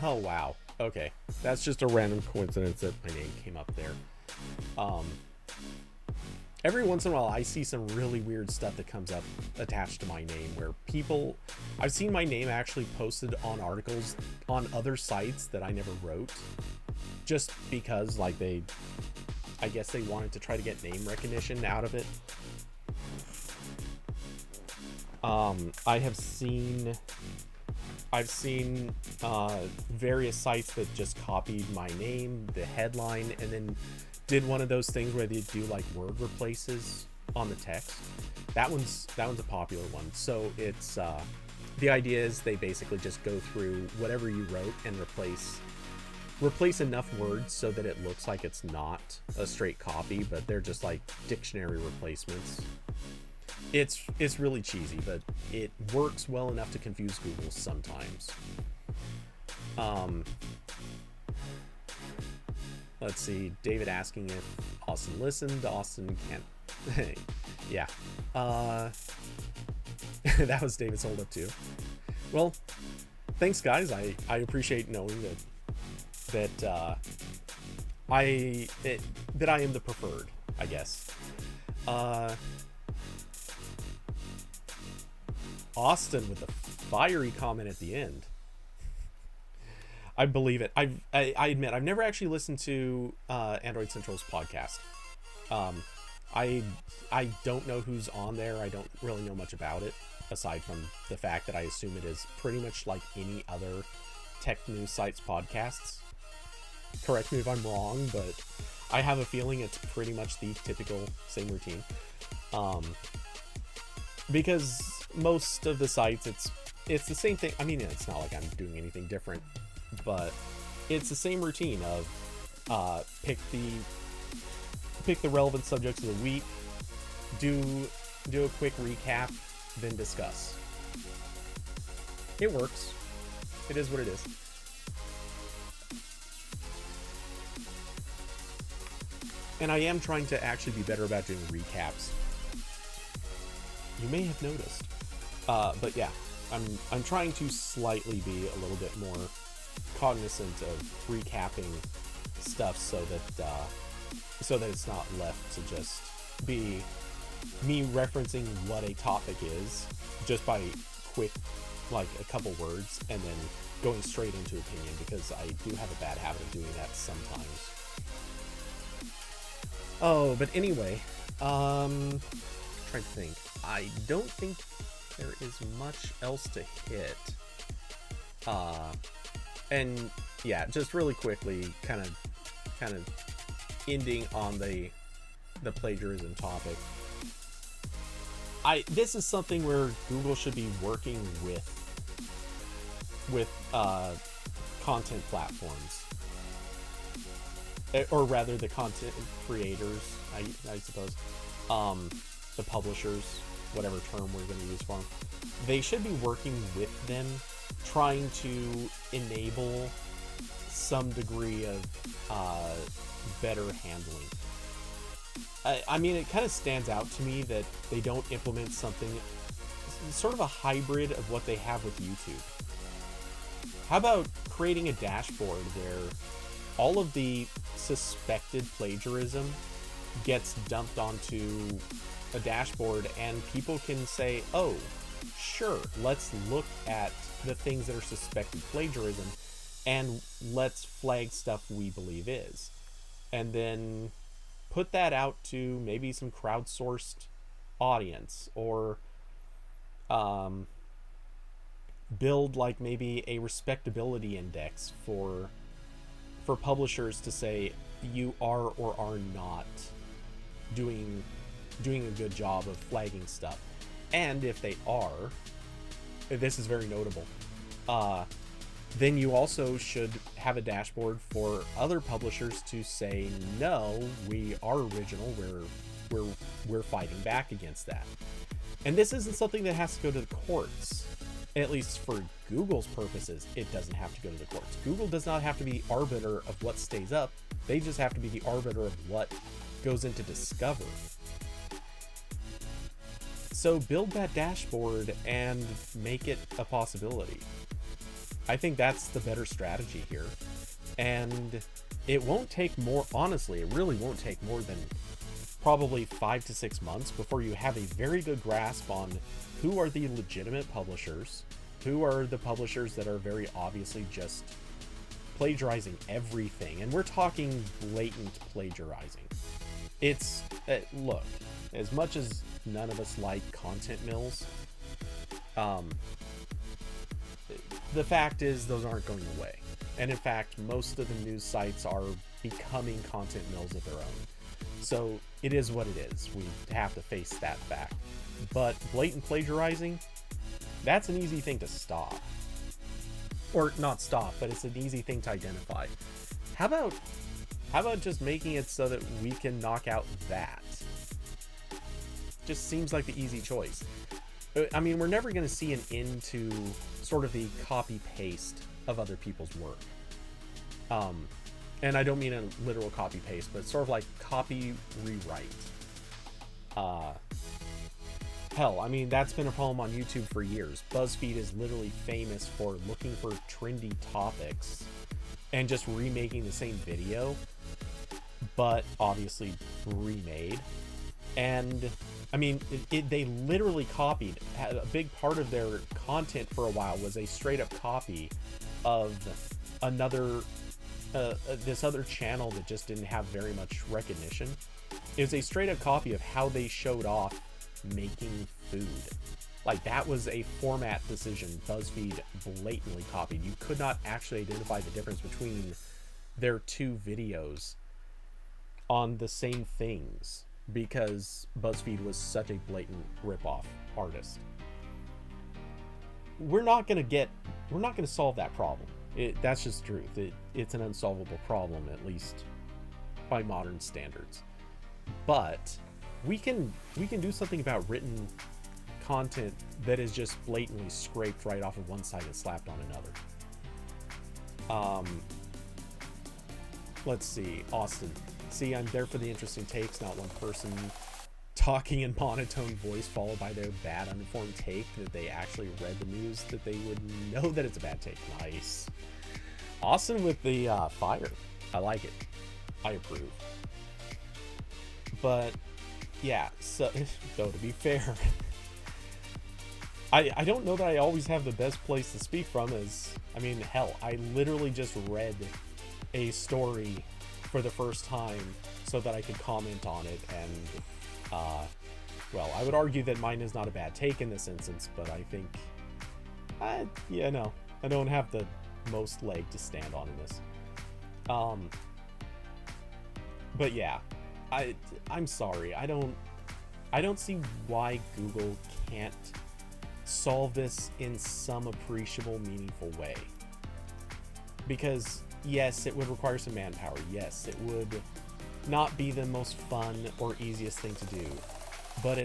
Oh, wow. Okay. That's just a random coincidence that my name came up there. Every once in a while, I see some really weird stuff that comes up attached to my name where I've seen my name actually posted on articles on other sites that I never wrote, just because, like, I guess they wanted to try to get name recognition out of it. I've seen various sites that just copied my name, the headline, and then did one of those things where they do like word replaces on the text. That one's a popular one. So it's the idea is they basically just go through whatever you wrote and replace enough words so that it looks like it's not a straight copy, but they're just like dictionary replacements. It's really cheesy, but it works well enough to confuse Google sometimes. Let's see, David asking if Austin listened. Austin can't. Yeah. That was David's hold up too. Well, thanks guys. I appreciate knowing that I am the preferred, I guess. Austin with a fiery comment at the end. I believe it. I admit I've never actually listened to Android Central's podcast. I don't know who's on there. I don't really know much about it aside from the fact that I assume it is pretty much like any other tech news site's podcasts. Correct me if I'm wrong, but I have a feeling it's pretty much the typical same routine. Because most of the sites, it's the same thing. I mean, it's not like I'm doing anything different, but it's the same routine of pick the relevant subjects of the week, do a quick recap, then discuss. It works. It is what it is. And I am trying to actually be better about doing recaps. You may have noticed. But yeah, I'm trying to slightly be a little bit more cognizant of recapping stuff so that it's not left to just be me referencing what a topic is just by quick, like a couple words, and then going straight into opinion, because I do have a bad habit of doing that sometimes. Oh, but anyway, trying to think. I don't think there is much else to hit. And yeah, just really quickly, kind of ending on the plagiarism topic. This is something where Google should be working with content platforms, or rather the content creators, I suppose, the publishers, whatever term we're going to use for them, they should be working with them, trying to enable some degree of better handling. I mean, it kind of stands out to me that they don't implement something, sort of a hybrid of what they have with YouTube. How about creating a dashboard where all of the suspected plagiarism gets dumped onto a dashboard and people can say, oh, sure, let's look at the things that are suspected plagiarism and let's flag stuff we believe is. And then put that out to maybe some crowdsourced audience, or build like maybe a respectability index for publishers to say you are or are not doing a good job of flagging stuff. And if they are, this is very notable, then you also should have a dashboard for other publishers to say, no, we are original, we're fighting back against that. And this isn't something that has to go to the courts. At least for Google's purposes, it doesn't have to go to the courts. Google does not have to be arbiter of what stays up. They just have to be the arbiter of what goes into Discover. So build that dashboard and make it a possibility. I think that's the better strategy here. And it won't take more, honestly, it really won't take more than probably 5 to 6 months before you have a very good grasp on who are the legitimate publishers, who are the publishers that are very obviously just plagiarizing everything. And we're talking blatant plagiarizing. It's, look, as much as none of us like content mills, the fact is those aren't going away. And in fact, most of the news sites are becoming content mills of their own. So it is what it is. We have to face that fact. But blatant plagiarizing, that's an easy thing to stop. Or not stop, but it's an easy thing to identify. How about just making it so that we can knock out that? Just seems like the easy choice. I mean, we're never going to see an end to sort of the copy-paste of other people's work. And I don't mean a literal copy-paste, but sort of like copy rewrite. Hell, I mean, that's been a problem on YouTube for years. BuzzFeed is literally famous for looking for trendy topics and just remaking the same video, but obviously remade. And I mean, they literally copied. A big part of their content for a while was a straight up copy of another, this other channel that just didn't have very much recognition. It was a straight up copy of how they showed off making food. Like, that was a format decision BuzzFeed blatantly copied. You could not actually identify the difference between their two videos on the same things because BuzzFeed was such a blatant rip-off artist. We're not going to solve that problem. That's just truth. It's an unsolvable problem, at least by modern standards. But we can do something about written content that is just blatantly scraped right off of one side and slapped on another. Let's see, Austin. See, I'm there for the interesting takes, not one person talking in monotone voice followed by their bad uninformed take that they actually read the news, that they would know that it's a bad take. Nice. Austin with the fire. I like it. I approve. But yeah, so though, to be fair, I don't know that I always have the best place to speak from. I mean, hell, I literally just read a story for the first time so that I could comment on it, and well, I would argue that mine is not a bad take in this instance, but I think I don't have the most leg to stand on in this. But yeah, I'm sorry, I don't see why Google can't solve this in some appreciable, meaningful way. because yes, it would require some manpower. Yes, it would not be the most fun or easiest thing to do, but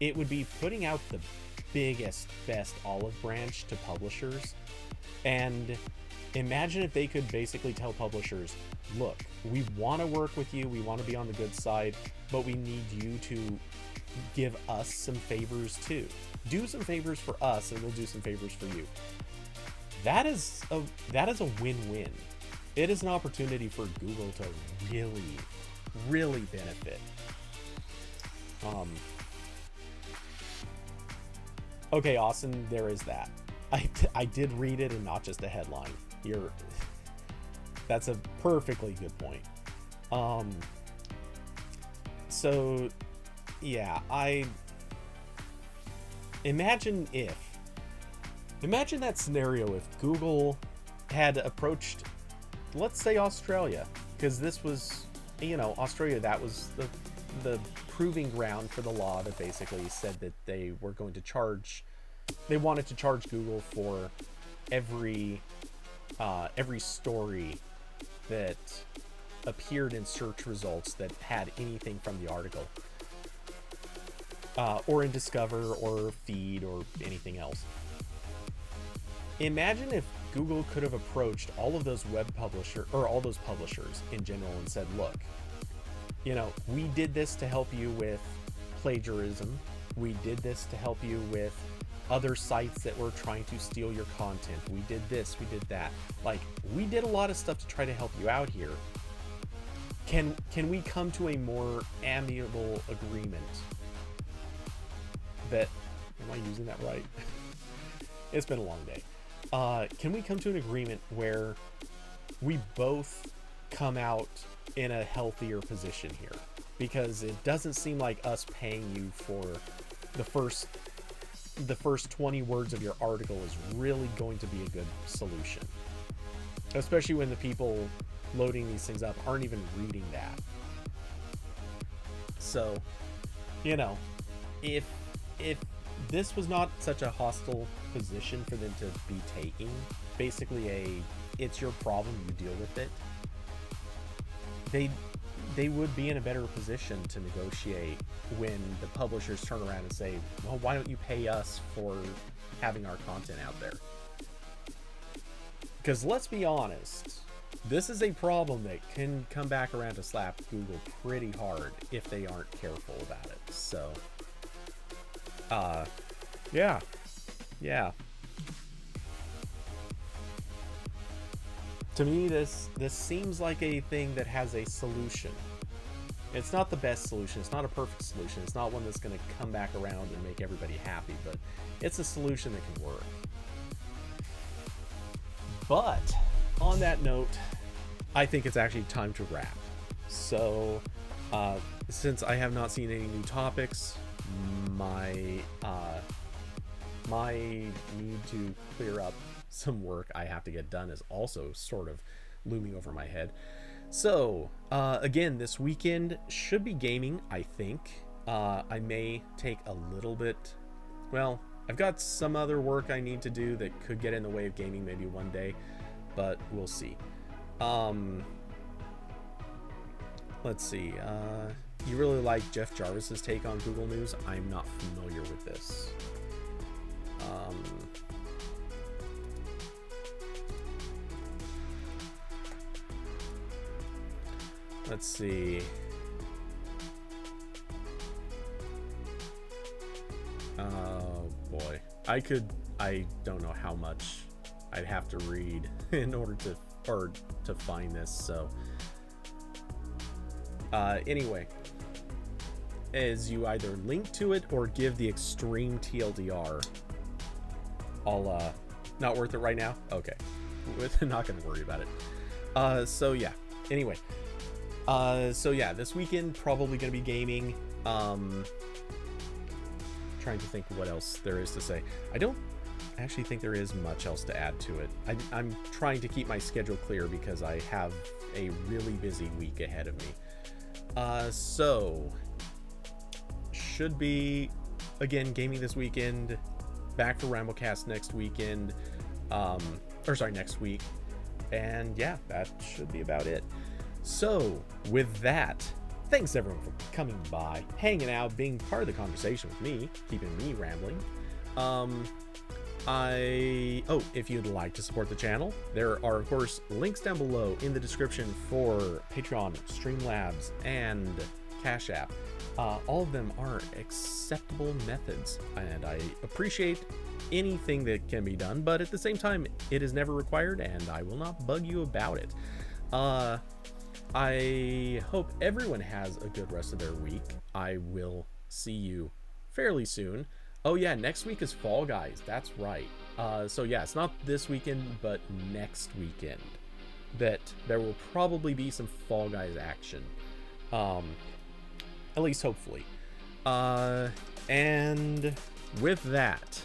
it would be putting out the biggest, best olive branch to publishers. And imagine if they could basically tell publishers, look, we want to work with you, we want to be on the good side, but we need you to give us some favors too. Do some favors for us and we'll do some favors for you. That is a win-win. It is an opportunity for Google to really benefit. Okay, Austin, there is that. I did read it and not just a headline. That's a perfectly good point. So yeah, imagine that scenario if Google had approached, let's say, Australia, because this was, Australia, that was the proving ground for the law that basically said that they wanted to charge Google for every story that appeared in search results that had anything from the article, or in Discover or Feed or anything else. Imagine if Google could have approached all of those all those publishers in general and said, look, we did this to help you with plagiarism. We did this to help you with other sites that were trying to steal your content. We did this, we did that. Like, we did a lot of stuff to try to help you out here. Can we come to a more amiable agreement? Am I using that right? It's been a long day. Can we come to an agreement where we both come out in a healthier position here? Because it doesn't seem like us paying you for the first 20 words of your article is really going to be a good solution. Especially when the people loading these things up aren't even reading that. So, if this was not such a hostile position for them to be taking, basically it's your problem, you deal with it, they would be in a better position to negotiate when the publishers turn around and say, well, why don't you pay us for having our content out there? Because let's be honest, this is a problem that can come back around to slap Google pretty hard if they aren't careful about it. So, yeah. To me, this seems like a thing that has a solution. It's not the best solution. It's not a perfect solution. It's not one that's going to come back around and make everybody happy, but it's a solution that can work. But on that note, I think it's actually time to wrap. So, since I have not seen any new topics, my need to clear up some work I have to get done is also sort of looming over my head. So, again, this weekend should be gaming, I think. I may take a little bit... Well, I've got some other work I need to do that could get in the way of gaming maybe one day, but we'll see. Let's see. You really like Jeff Jarvis's take on Google News? I'm not familiar with this. Let's see. Oh boy. I don't know how much I'd have to read in order to find this, so anyway, as you either link to it or give the extreme TLDR, I'll not worth it right now. Okay, not gonna worry about it. So yeah, anyway, so yeah, this weekend probably gonna be gaming. Trying to think what else there is to say. I don't actually think there is much else to add to it. I'm trying to keep my schedule clear because I have a really busy week ahead of me. So should be again gaming this weekend, back for RambleCast next weekend, next week. And yeah, that should be about it. So with that, thanks everyone for coming by, hanging out, being part of the conversation with me, keeping me rambling. If you'd like to support the channel, there are of course links down below in the description for Patreon, Streamlabs, and Cash App. All of them are acceptable methods, and I appreciate anything that can be done, but at the same time, it is never required, and I will not bug you about it. I hope everyone has a good rest of their week. I will see you fairly soon. Oh yeah, next week is Fall Guys. That's right. So yeah, it's not this weekend, but next weekend that there will probably be some Fall Guys action. At least hopefully. And with that,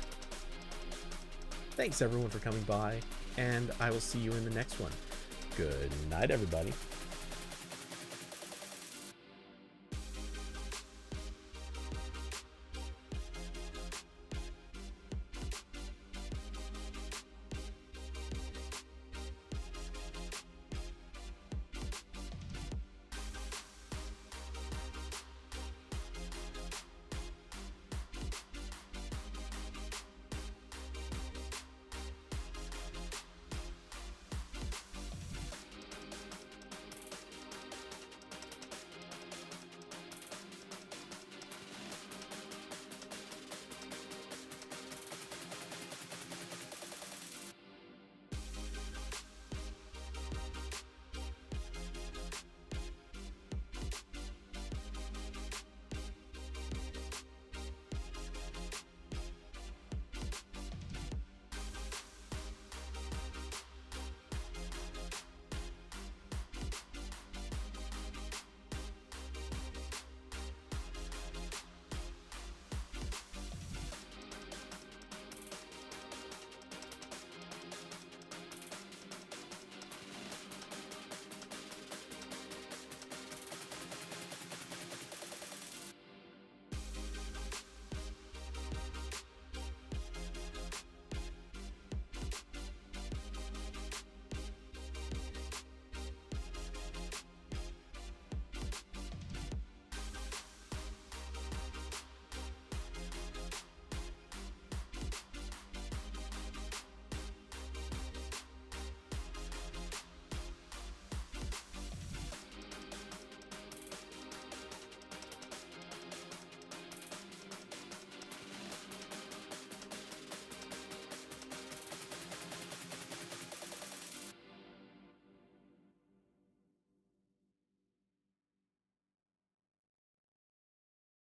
thanks everyone for coming by, and I will see you in the next one. Good night, everybody.